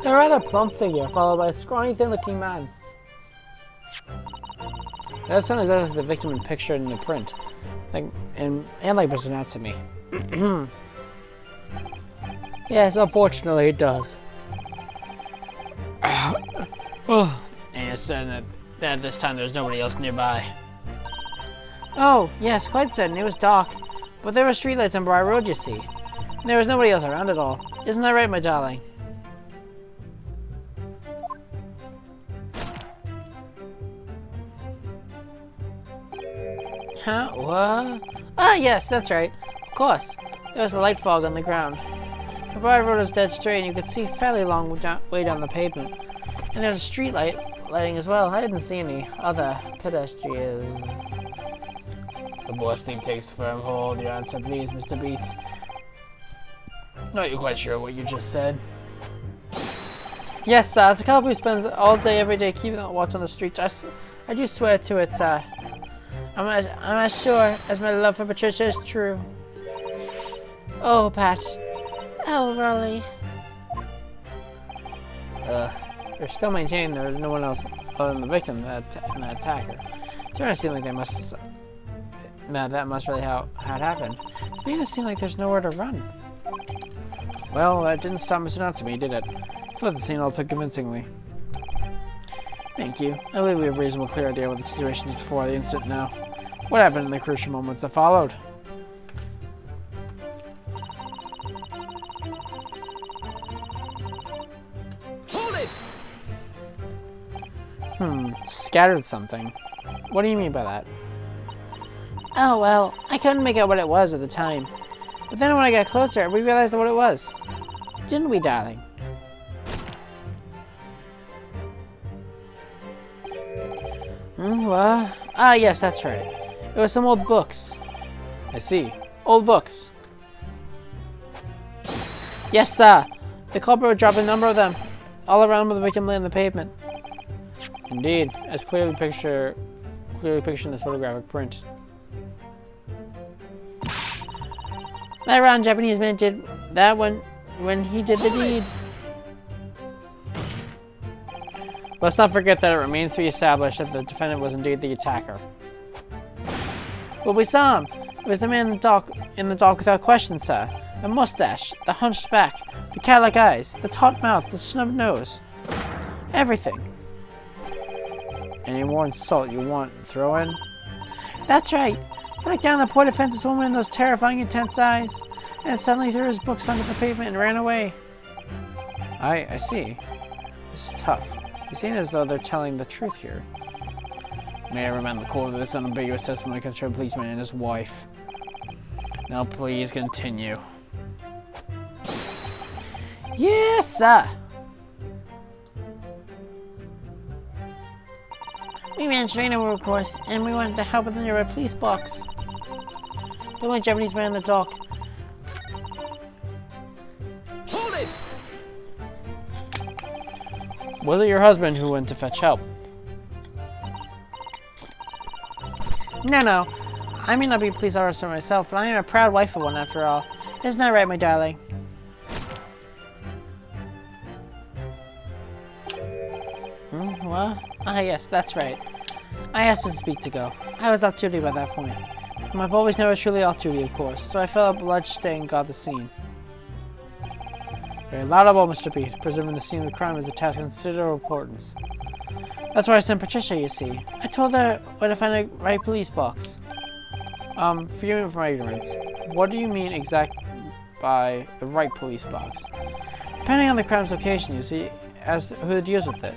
A rather plump figure, followed by a scrawny, thin-looking man. That does sound exactly like the victim pictured in the print, like and like Mr. Natsumi. Yes, unfortunately, it does. And it's certain that this time there's nobody else nearby. Oh, yes, quite certain. It was dark, but there were streetlights on Briar Road, you see. And there was nobody else around at all. Isn't that right, my darling? Huh? What? Ah, yes, that's right. Of course. There was a light fog on the ground. The Briar Road was dead straight, and you could see fairly long way down the pavement. And there was a street lighting as well. I didn't see any other pedestrians. The boy's sleep takes firm hold. Your answer, please, Mr. Beats. Not you quite sure what you just said. Yes, sir. As a couple who spends all day, every day, keeping a watch on the streets, I do swear to it, sir. I'm as sure as my love for Patricia is true. Oh, Pat. Oh, Rolly. They're still maintaining there's no one else other than the victim and the attacker. It's starting to seem like they must. That must really how it happened. It's beginning to seem like there's nowhere to run. Well, that didn't stop Mr. Natsumi, did it? I thought the scene all took convincingly. Thank you. I believe we have a reasonable clear idea what the situation is before the incident now. What happened in the crucial moments that followed? Hold it! Scattered something. What do you mean by that? Oh, well, I couldn't make out what it was at the time. But then when I got closer, we realized what it was. Didn't we, darling? What? Ah, yes, that's right. It was some old books. I see. Old books. Yes, sir. The culprit would drop a number of them all around where the victim lay on the pavement. Indeed, as clearly pictured in this photographic print. That round Japanese man did that when he did the deed. Let's not forget that it remains to be established that the defendant was indeed the attacker. Well, we saw him. It was the man in the dock without question, sir. The mustache, the hunched back, the cat-like eyes, the taut mouth, the snubbed nose. Everything. Any more insult you want to throw in? That's right. He looked down the poor defenseless woman in those terrifying, intense eyes, and suddenly threw his books onto the pavement and ran away. I see. This is tough. It seems as though they're telling the truth here. May I remand the court of this unambiguous testimony concerning a policeman and his wife. Now please continue. Yes, sir. We managed Rainover, of course, and we wanted to help with the nearby police box. The only Japanese man in the dock. Hold it! Was it your husband who went to fetch help? No. I may not be a police officer myself, but I am a proud wife of one after all. Isn't that right, my darling? What? Ah, yes, that's right. I asked Mrs. Beat to go. I was off duty by that point. My boy was never truly off duty, of course, so I felt obliged to stay and guard the scene. Very laudable, Mr. Beat. Preserving the scene of the crime is a task of considerable importance. That's why I sent Patricia, you see. I told her where to find the right police box. Forgive me for my ignorance. What do you mean by the right police box? Depending on the crime's location, you see, as to who deals with it.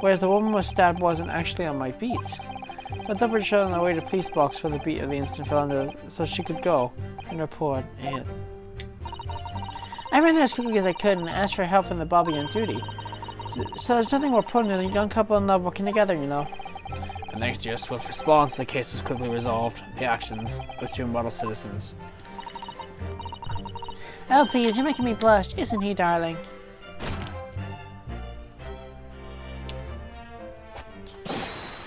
Whereas the woman was stabbed wasn't actually on my beat. So I told Patricia on the way to the police box for the beat of the incident fell under so she could go and report it. I ran there as quickly as I could and asked for help from the Bobby on duty. So there's nothing more prudent than a young couple in love working together, you know. And thanks to your swift response, the case was quickly resolved. The actions of two model citizens. Oh, please, you're making me blush, isn't he, darling?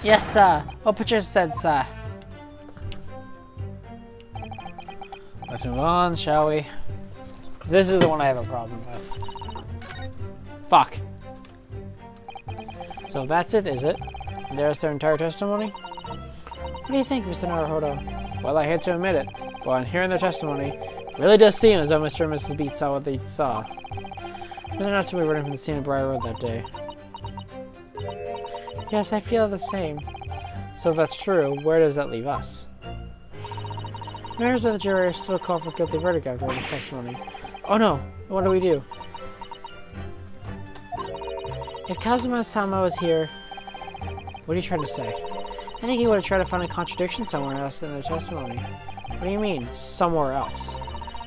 Yes, sir. What Patricia said, sir. Let's move on, shall we? This is the one I have a problem with. Fuck. So that's it, is it? There's their entire testimony? What do you think, Mr. Naruhodo? Well, I hate to admit it, but on hearing their testimony, it really does seem as though Mr. and Mrs. Beat saw what they saw. They're not to be running from the scene of Briar Road that day. Yes, I feel the same. So if that's true, where does that leave us? Members of the jury are still called for guilty verdict after this testimony. Oh no, what do we do? If Kazuma-sama was here, What are you trying to say? I think he would have tried to find a contradiction somewhere else in their testimony. What do you mean, somewhere else?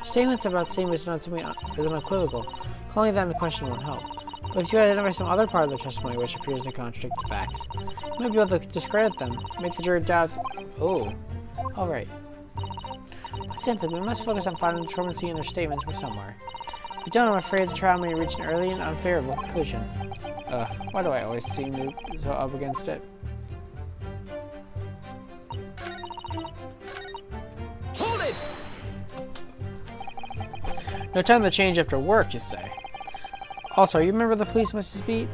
Statements about seeing Mr. Natsumi is unequivocal. Calling that into question won't help. But if you identify some other part of their testimony which appears to contradict the facts, you might be able to discredit them, make the jury doubt. Oh. Alright. But simply, we must focus on finding discrepancy in their statements from somewhere. If we don't, I'm afraid the trial may reach an early and unfavorable conclusion. Why do I always seem to be so up against it? Hold it! No time to change after work, you say? Also, you remember the police, Mrs. Beat?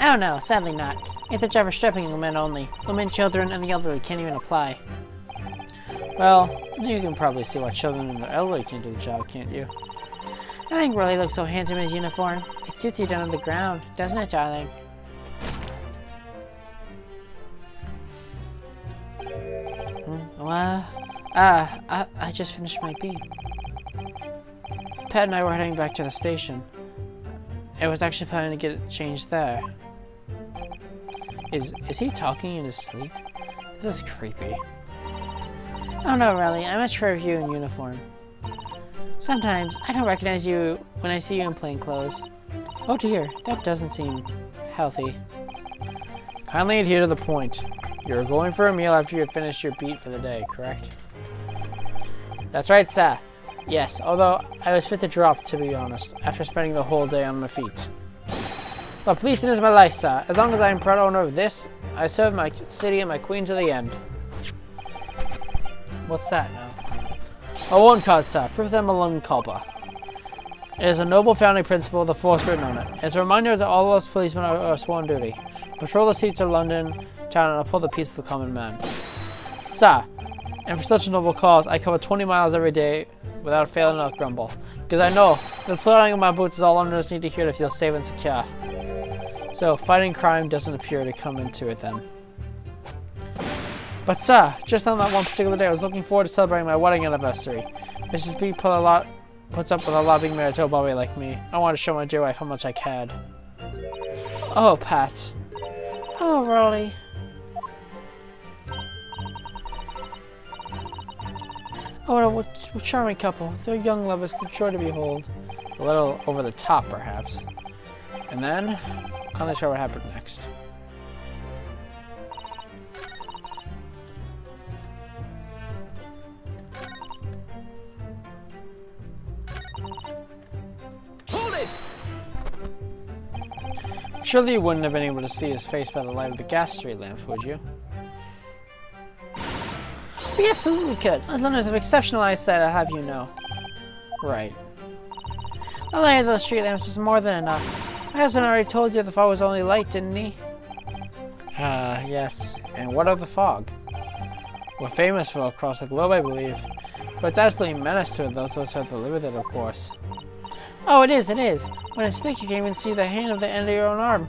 Oh no, sadly not. It's a job for strapping men only. Women, children, and the elderly can't even apply. Well, you can probably see why children and the elderly can't do the job, can't you? I think Rolly looks so handsome in his uniform. It suits you down on the ground, doesn't it, darling? I just finished my beat. Pat and I were heading back to the station. I was actually planning to get it changed there. Is he talking in his sleep? This is creepy. Oh no, Rolly, I much prefer you in uniform. Sometimes I don't recognize you when I see you in plain clothes. Oh dear, that doesn't seem healthy. Kindly adhere to the point. You're going for a meal after you've finished your beat for the day, correct? That's right, sir. Yes, although I was fit to drop, to be honest, after spending the whole day on my feet. But policing is my life, sir. As long as I am proud owner of this, I serve my city and my queen to the end. What's that now? A warrant card, sir. Proof that I'm a London culpa. It is a noble founding principle of the force written on it. It's a reminder that all those policemen are sworn duty. Patrol the streets of London town and uphold the peace of the common man. Sir, and for such a noble cause, I cover 20 miles every day without failing to grumble. Because I know the plattering of my boots is all Londoners need to hear to feel safe and secure. So, fighting crime doesn't appear to come into it then. But sir, just on that one particular day, I was looking forward to celebrating my wedding anniversary. Mrs. B puts up with a lot being married to a Bobby like me. I wanted to show my dear wife how much I cared. Oh, Pat. Oh, Rolly. Oh, what a charming couple. They're young lovers, they're joy to behold. A little over the top, perhaps. And then, I'm not sure what happened next. Hold it! Surely you wouldn't have been able to see his face by the light of the gas street lamps, would you? We absolutely could. As Londoners have exceptional eyesight, I'll have you know. Right. The light of those street lamps was more than enough. My husband already told you the fog was only light, didn't he? Yes. And what of the fog? We're famous for across the globe, I believe. But it's absolutely menace to those who have to live with it, of course. Oh, it is, it is. When it's thick, you can't even see the hand of the end of your own arm.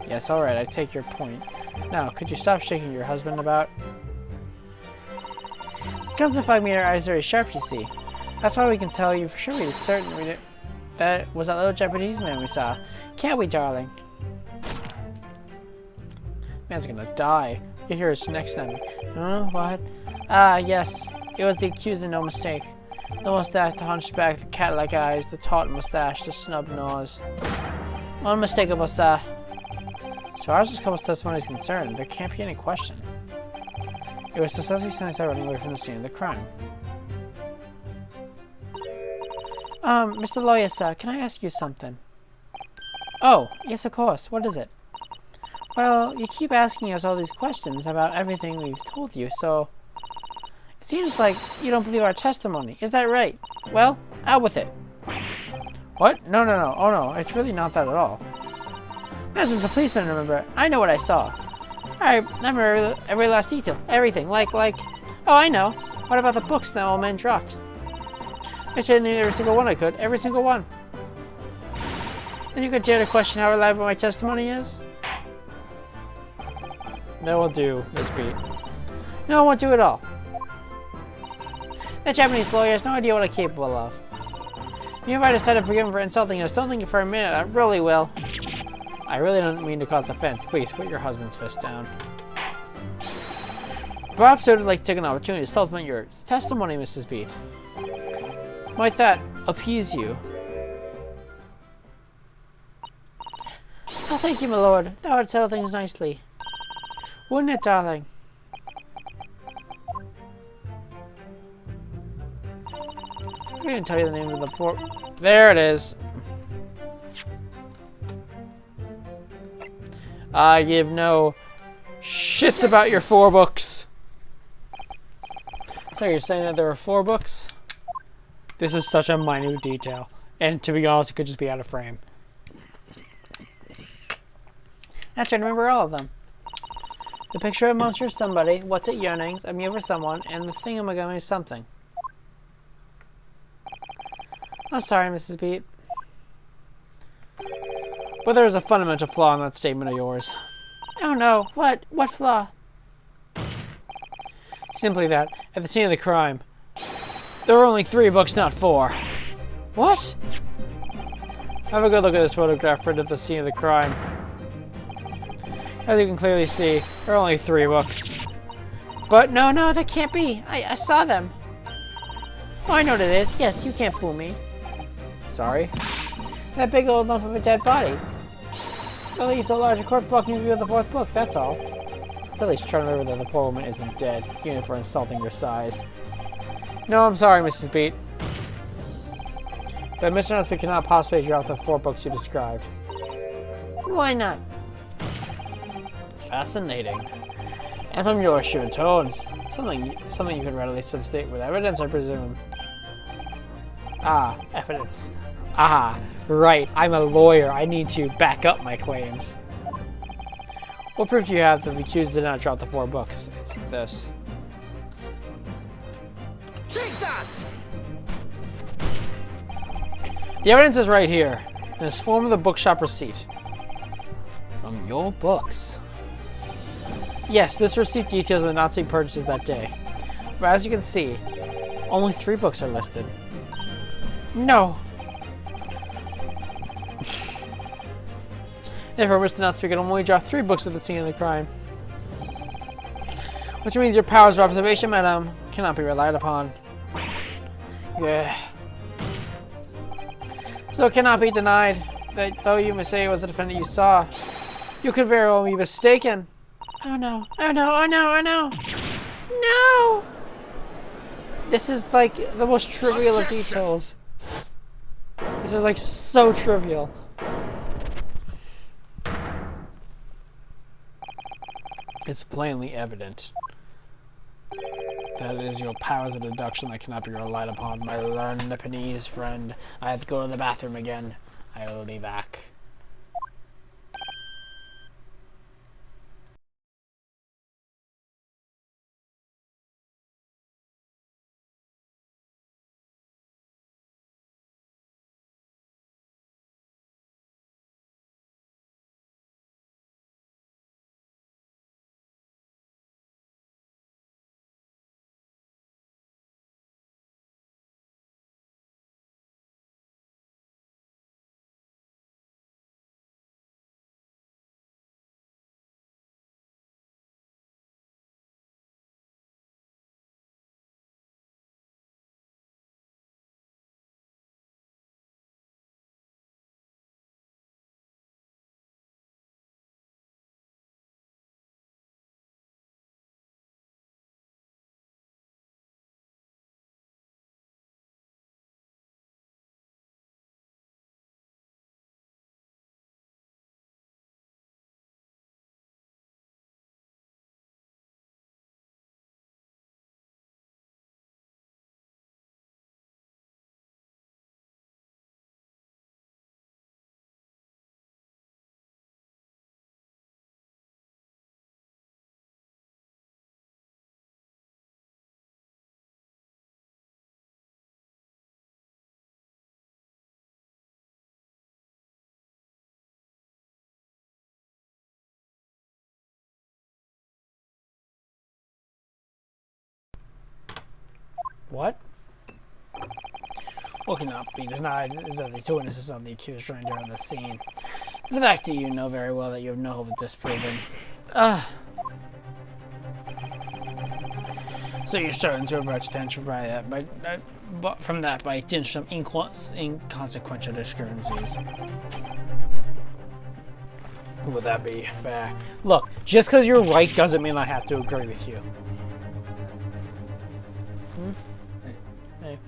Yes, alright, I take your point. Now, could you stop shaking your husband about? Because the fog made our eyes very sharp, you see. That's why we can tell you for sure we're certain that it was that little Japanese man we saw. Can't we, darling? Man's gonna die. You hear his next name. Huh? What? Yes. It was the accused and no mistake. The mustache, the hunchback, the cat-like eyes, the taut mustache, the snub nose. Unmistakable, sir. As far as this couple's testimony is concerned, there can't be any question. It was successfully sent out running away from the scene of the crime. Mr. Lawyer, sir, can I ask you something? Oh, yes, of course. What is it? Well, you keep asking us all these questions about everything we've told you, so... It seems like you don't believe our testimony. Is that right? Well, out with it. What? No, no, no. Oh, no. It's really not that at all. As was a policeman, remember? I know what I saw. I remember every last detail. Everything. Like... Oh, I know. What about the books that old man dropped? I should have knew every single one I could. Every single one. And you could dare to question how reliable my testimony is? That will do, Miss Beat. No, I won't do it all. That Japanese lawyer has no idea what I'm capable of. Even if I decide to forgive him for insulting us, don't think it for a minute. I really will. I really don't mean to cause offense. Please put your husband's fist down. Perhaps I would like to take an opportunity to supplement your testimony, Mrs. Beat. Might that appease you? Oh, thank you, my lord. That would settle things nicely. Wouldn't it, darling? I'm going to tell you the name of the four... There it is. I give no shits about your 4 books. So you're saying that there were 4 books? This is such a minute detail. And to be honest, it could just be out of frame. That's right, I remember all of them. The picture of a monster somebody, what's it yearnings, a meal for someone, and the thingamagami is something. I'm sorry, Mrs. Beat. But there's a fundamental flaw in that statement of yours. Oh no, what? What flaw? Simply that, at the scene of the crime, there were only 3 books, not 4. What? Have a good look at this photograph print of the scene of the crime. As you can clearly see, there are only 3 books. But no, that can't be. I saw them. Oh, I know what it is. Yes, you can't fool me. Sorry? That big old lump of a dead body. At least a larger corpse blocking view of the 4th book, that's all. Let's at least try to remember that the poor woman isn't dead, even for insulting your size. No, I'm sorry, Mrs. Beat. But Mr. Nusby cannot possibly drop the 4 books you described. Why not? Fascinating. And from your assured tones, something you can readily substantiate with evidence, I presume. Ah, evidence. Ah, right. I'm a lawyer. I need to back up my claims. What proof do you have that the accused did not drop the 4 books? It's this. Take that! The evidence is right here, in this form of the bookshop receipt. From your books. Yes, this receipt details the Nazi purchases that day. But as you can see, only 3 books are listed. No. Therefore, Mr. Nazi can only drop 3 books at the scene of the crime. Which means your powers of observation, madam, cannot be relied upon. Yeah. So it cannot be denied that though you may say it was the defendant you saw, you could very well be mistaken. Oh no. Oh no. Oh no. Oh no. No! This is like the most trivial of details. This is like so trivial. It's plainly evident that it is your powers of deduction that cannot be relied upon, my learned Nipponese friend. I have to go to the bathroom again. I will be back. What? What cannot be denied is that the two witnesses of the accused joined during the scene. The fact that you know very well that you have no hope of disproving. So you're starting to avert attention from that by dint of inconsequential discrepancies. Would that be fair? Look, just because you're right doesn't mean I have to agree with you. Hey.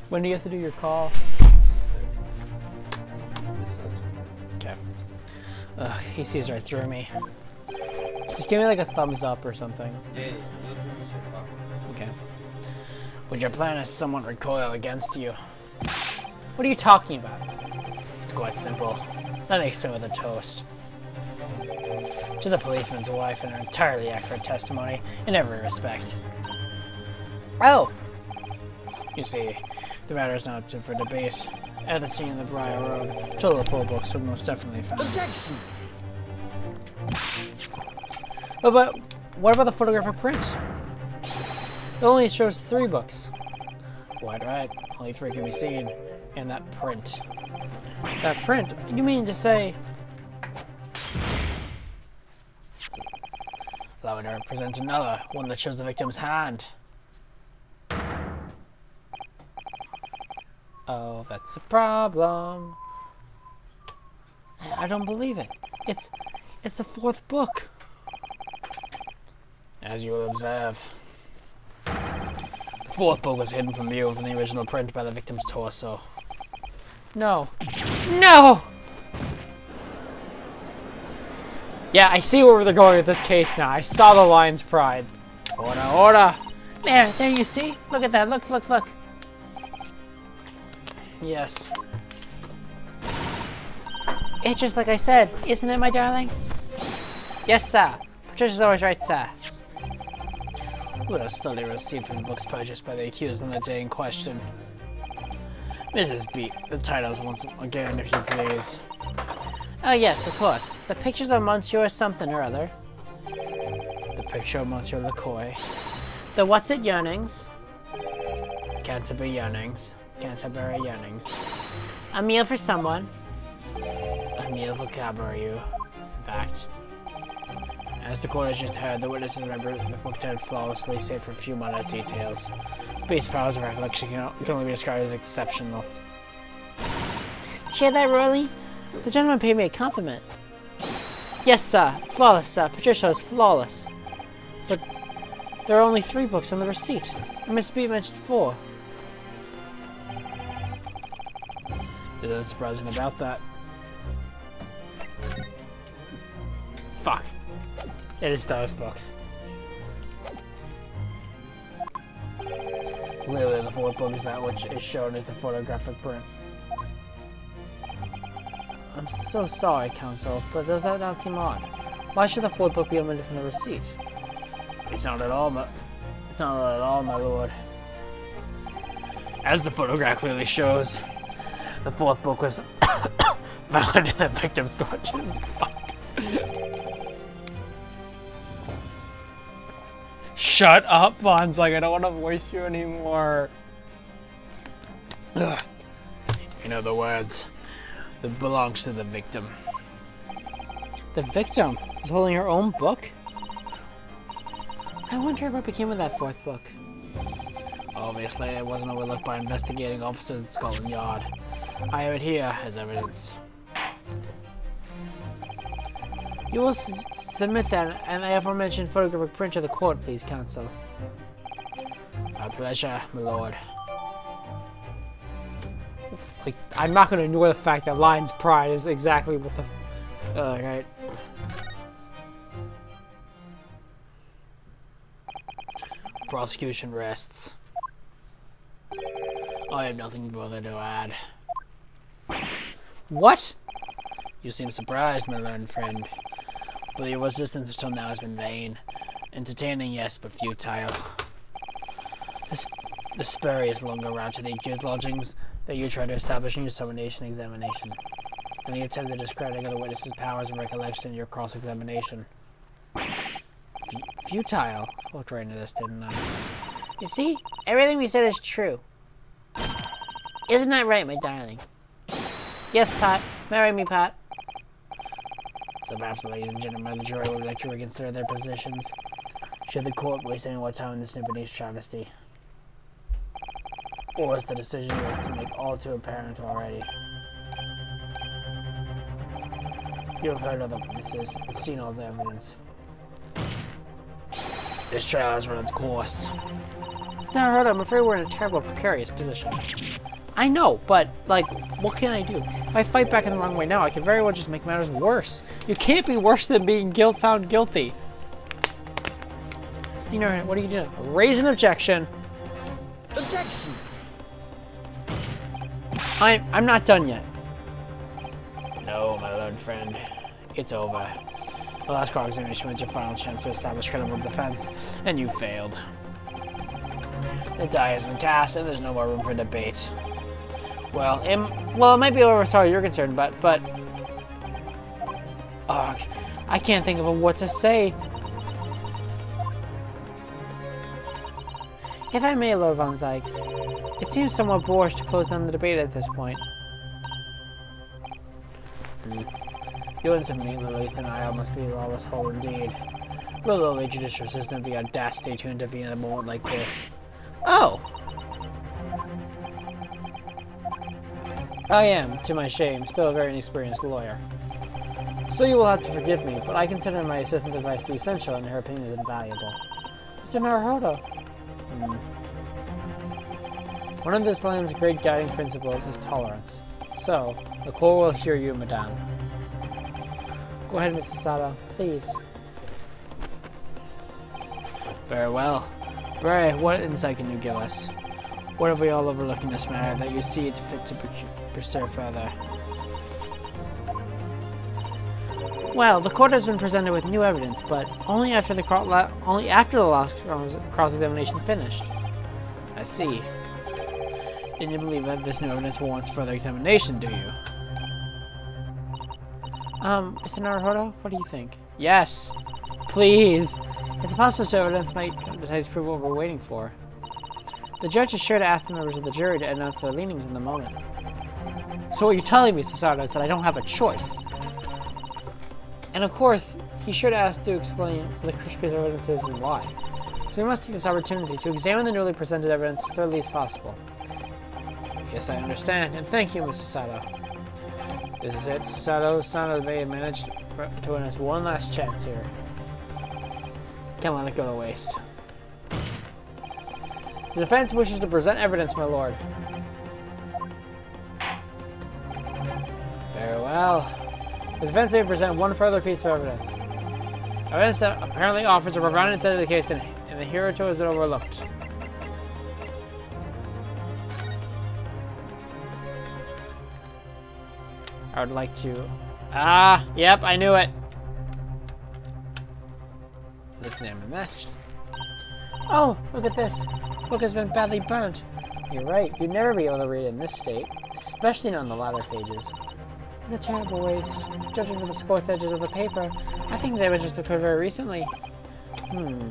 When do you have to do your call? 6:30. Okay. He sees right through me. Just give me like a thumbs up or something. Yeah, you'll start talking. Okay. Would your plan has somewhat recoil against you? What are you talking about? It's quite simple. Let me explain with a toast. To the policeman's wife, an entirely accurate testimony in every respect. Oh! You see, the matter is not up for debate. At the scene of the Briar Road, total of 4 books were most definitely found. Objection! But what about the photographic print? It only shows 3 books. Quite right. Only 3 can be seen in that print. That print? You mean to say... Allow me to present another, one that shows the victim's hand. Oh, that's a problem. I don't believe it. It's the 4th book. As you will observe. The 4th book was hidden from view from the original print by the victim's torso. No. No! Yeah, I see where they're going with this case now. I saw the lion's pride. Order, order! There you see? Look at that. Look. Yes. It's just like I said, isn't it, my darling? Yes, sir. Patricia's always right, sir. Let us study receipt from the books purchased by the accused on the day in question. Mrs. B, the titles once again, if you please. Oh, yes, of course. The pictures of Monsieur something or other. The picture of Monsieur LaCoy. The What's It Yearnings. Canterbury Yearnings. Canterbury Yearnings. A Meal for Someone. A meal for Cabaret, in fact. As the court has just heard, the witnesses remember the book turned flawlessly, save for a few minor details. Base powers of recollection can only be described as exceptional. Hear that, Rolly? The gentleman paid me a compliment. Yes, sir. Flawless, sir. Patricia is flawless. But there are only 3 books on the receipt. Miss B mentioned 4. There's nothing surprising about that. Fuck. It is those books. Literally, the 4th book is that which is shown as the photographic print. I'm so sorry, Counsel, but does that not seem odd? Why should the 4th book be omitted from the receipt? It's not at all, my lord. As the photograph clearly shows, the 4th book was found in the victim's clutches. Fuck. Shut up, Vons. Like, I don't want to voice you anymore. Ugh. In other words, that belongs to the victim. The victim is holding her own book? I wonder what became of that 4th book. Obviously, it wasn't overlooked by investigating officers at Scotland Yard. I have it here as evidence. You will submit that and the aforementioned photographic print to the court, please, Counsel. My pleasure, my lord. Like, I'm not going to ignore the fact that Lion's Pride is exactly what the... right. Prosecution rests. I have nothing further to add. What? You seem surprised, my learned friend. But your resistance until now has been vain. Entertaining, yes, but futile. The spurious longer route to the accused lodgings that you tried to establish in your summation examination, and the attempt at discrediting of the witness's powers and recollection in your cross-examination. Futile? I looked right into this, didn't I? You see? Everything we said is true. Isn't that right, my darling? Yes, Pot. Marry me, Pot. So perhaps, ladies and gentlemen of the jury would like to reconsider their positions. Should the court waste any more time on this new beneath travesty? Or is the decision we have to make all too apparent already? You have heard of the witnesses and seen all the evidence. This trial has run its course. Now, I'm afraid we're in a terrible, precarious position. I know, but, like, what can I do? If I fight back in the wrong way now, I could very well just make matters worse. You can't be worse than being found guilty. You know, what are you doing? Raise an objection. Objection! I'm not done yet. No, my lord friend. It's over. The last cross-examination was your final chance to establish credible defense, and you failed. The die has been cast, and there's no more room for debate. Well, it might be over as far as you're concerned, but I can't think of what to say. If I may, Lord von Zykes, it seems somewhat boorish to close down the debate at this point. The ordinance of me, at least, and I must be a lawless whole indeed. Will the lowly judicial system have the audacity to intervene at a moment like this? Oh! I am, to my shame, still a very inexperienced lawyer. So you will have to forgive me, but I consider my assistant's advice to be essential and her opinion is invaluable. Mr. Naruhodo. One of this land's great guiding principles is tolerance. So, the court will hear you, madame. Go ahead, Mrs. Sato, please. Very well. Bray, what insight can you give us? What have we all overlooked in this matter that you see it fit to pursue further? Well, the court has been presented with new evidence, but only after the last cross-examination finished. I see. And you believe that this new evidence warrants further examination, do you? Mr. Naruhodo, what do you think? Yes! Please! It's possible that evidence might decide to prove what we're waiting for. The judge is sure to ask the members of the jury to announce their leanings in the moment. So what you're telling me, Susato, is that I don't have a choice. And of course, he's sure to ask to explain what the crucial piece of evidence is and why. So we must take this opportunity to examine the newly presented evidence as thoroughly as possible. Yes, I understand, and thank you, Mrs. Sato. This is it, Susato. Sana may have managed to win us one last chance here. Can't let it go to waste. The defense wishes to present evidence, my lord. Very well. The defense may present one further piece of evidence. Evidence that apparently offers a profound insight of the case and the hereto has been overlooked. I would like to... Yep, I knew it. Let's examine this. Oh, look at this. The book has been badly burnt. You're right, you'd never be able to read it in this state, especially not on the latter pages. What a terrible waste. Judging from the scorched edges of the paper, I think the damage just occurred very recently.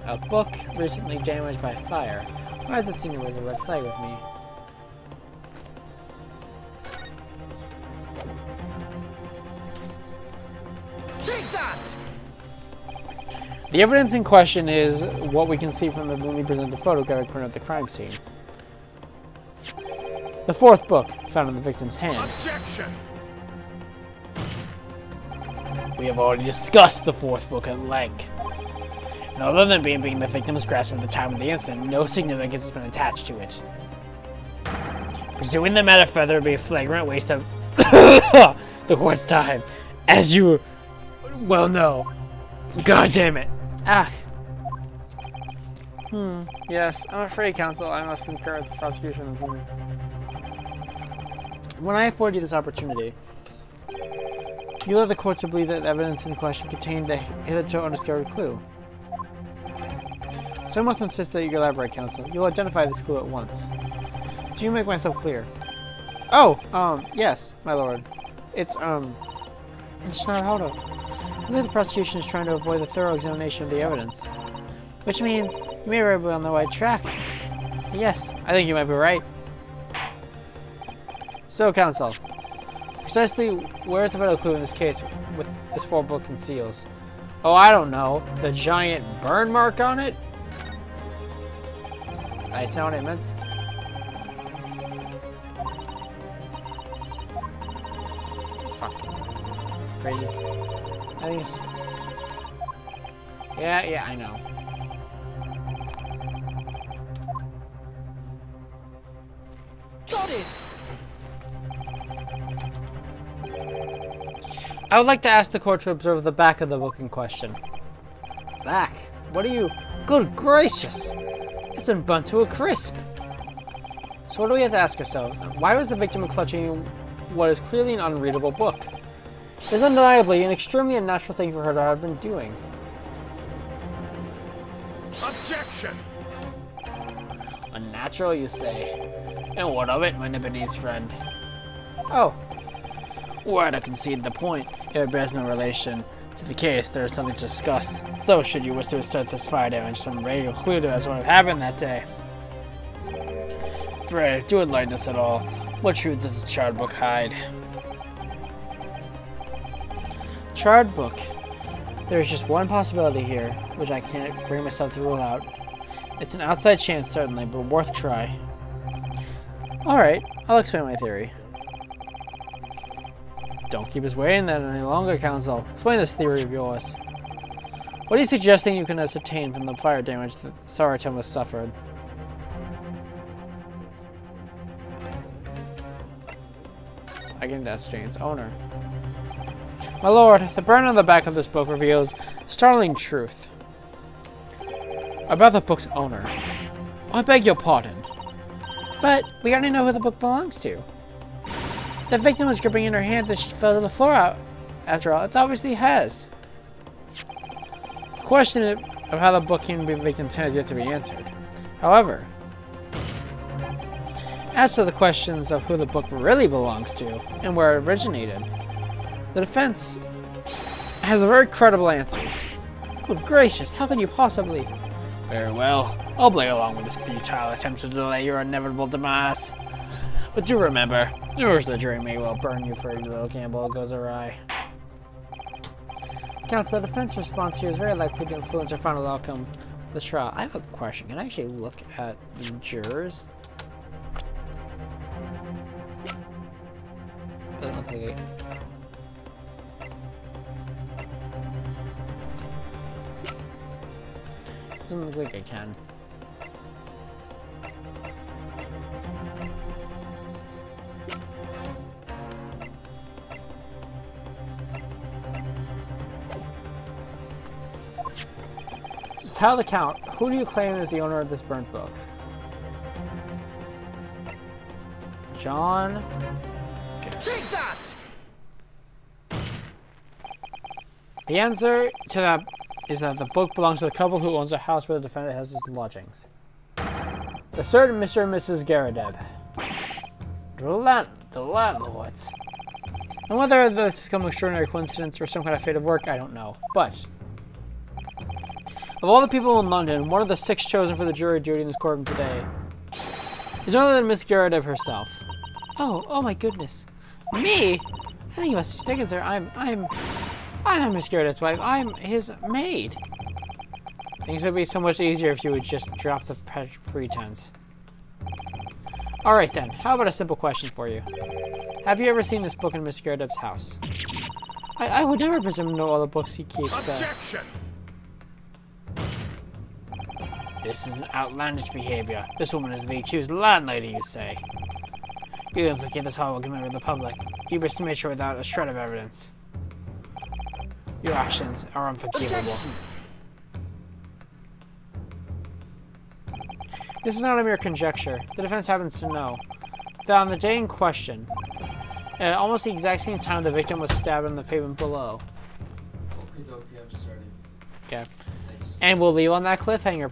A book recently damaged by fire. Why does that seem to raise a red flag with me? Take that! The evidence in question is what we can see from the newly presented photographic print of the crime scene. The fourth book, found in the victim's hand. Objection! We have already discussed the fourth book at length. And other than being the victim's grasp at the time of the incident, no significance has been attached to it. Pursuing the matter further would be a flagrant waste of the court's time, as you well know. God damn it. Yes, I'm afraid, counsel, I must concur with the prosecution. When I afford you this opportunity, you led the court to believe that the evidence in question contained the hitherto undiscovered clue. So I must insist that you elaborate, counsel. You'll identify this clue at once. Do you make myself clear? Oh, yes, my lord. It's Naruhodo. I believe the prosecution is trying to avoid the thorough examination of the evidence. Which means you may very well be on the right track. Yes, I think you might be right. So, Counsel, precisely where's the vital clue in this case with this 4-book conceals? Oh, I don't know. The giant burn mark on it? That's not what I meant. Fuck. Crazy. I think it's... Yeah, I know. Got it! I would like to ask the court to observe the back of the book in question. Back? What are you... Good gracious! It's been burnt to a crisp! So what do we have to ask ourselves? Why was the victim clutching what is clearly an unreadable book? It is undeniably an extremely unnatural thing for her to have been doing. Objection! Unnatural, you say? And what of it, my Nibonese friend? Oh. Were to concede the point, it bears no relation to the case. There is something to discuss. So, should you wish to assert this fire damage, some ready to conclude it as what had happened that day. Pray, do enlighten us at all. What truth does the charred book hide? Charred book. There is just one possibility here, which I can't bring myself to rule out. It's an outside chance, certainly, but worth try. Alright, I'll explain my theory. Don't keep us waiting that any longer, Counsel. Explain this theory of yours. What are you suggesting you can ascertain from the fire damage that Saratem has suffered? I can ascertain its owner. My lord, the burn on the back of this book reveals a startling truth about the book's owner. I beg your pardon. But we already know who the book belongs to. The victim was gripping in her hands as she fell to the floor out. After all, it's obviously hers. The question of how the book came to be the victim's hand is yet to be answered. However, as to the questions of who the book really belongs to and where it originated, the defense has very credible answers. Good gracious, how can you possibly... Very well, I'll play along with this futile attempt to delay your inevitable demise. But do remember, yours the jury may well burn you for your little gamble that goes awry. Counsel, the defense response here is very likely to influence our final outcome of the trial. I have a question. Can I actually look at the jurors? Doesn't look like it. Doesn't look like I can. Just tell the count. Who do you claim is the owner of this burnt book? John. Take that! The answer to that is that the book belongs to the couple who owns the house where the defendant has his lodgings. The certain Mr. and Mrs. Garadeb. The landlords. And whether this is some extraordinary coincidence or some kind of fate of work, I don't know. But, of all the people in London, one of the 6 chosen for the jury duty in this courtroom today is none other than Miss Garadeb herself. Oh my goodness. Me? I think you must be mistaken, sir. I'm Miss Garadeb's wife. I'm his maid. Things would be so much easier if you would just drop the pretense. Alright then, how about a simple question for you? Have you ever seen this book in Miss Garadeb's house? I would never presume to know all the books he keeps. Objection! This is an outlandish behavior. This woman is the accused landlady, you say. You implicate this horrible member of the public. You wish to make sure without a shred of evidence. Your actions are unforgivable. Objection! This is not a mere conjecture. The defense happens to know that on the day in question, and at almost the exact same time the victim was stabbed on the pavement below. Okie dokie, I'm starting. Okay. Thanks. And we'll leave on that cliffhanger.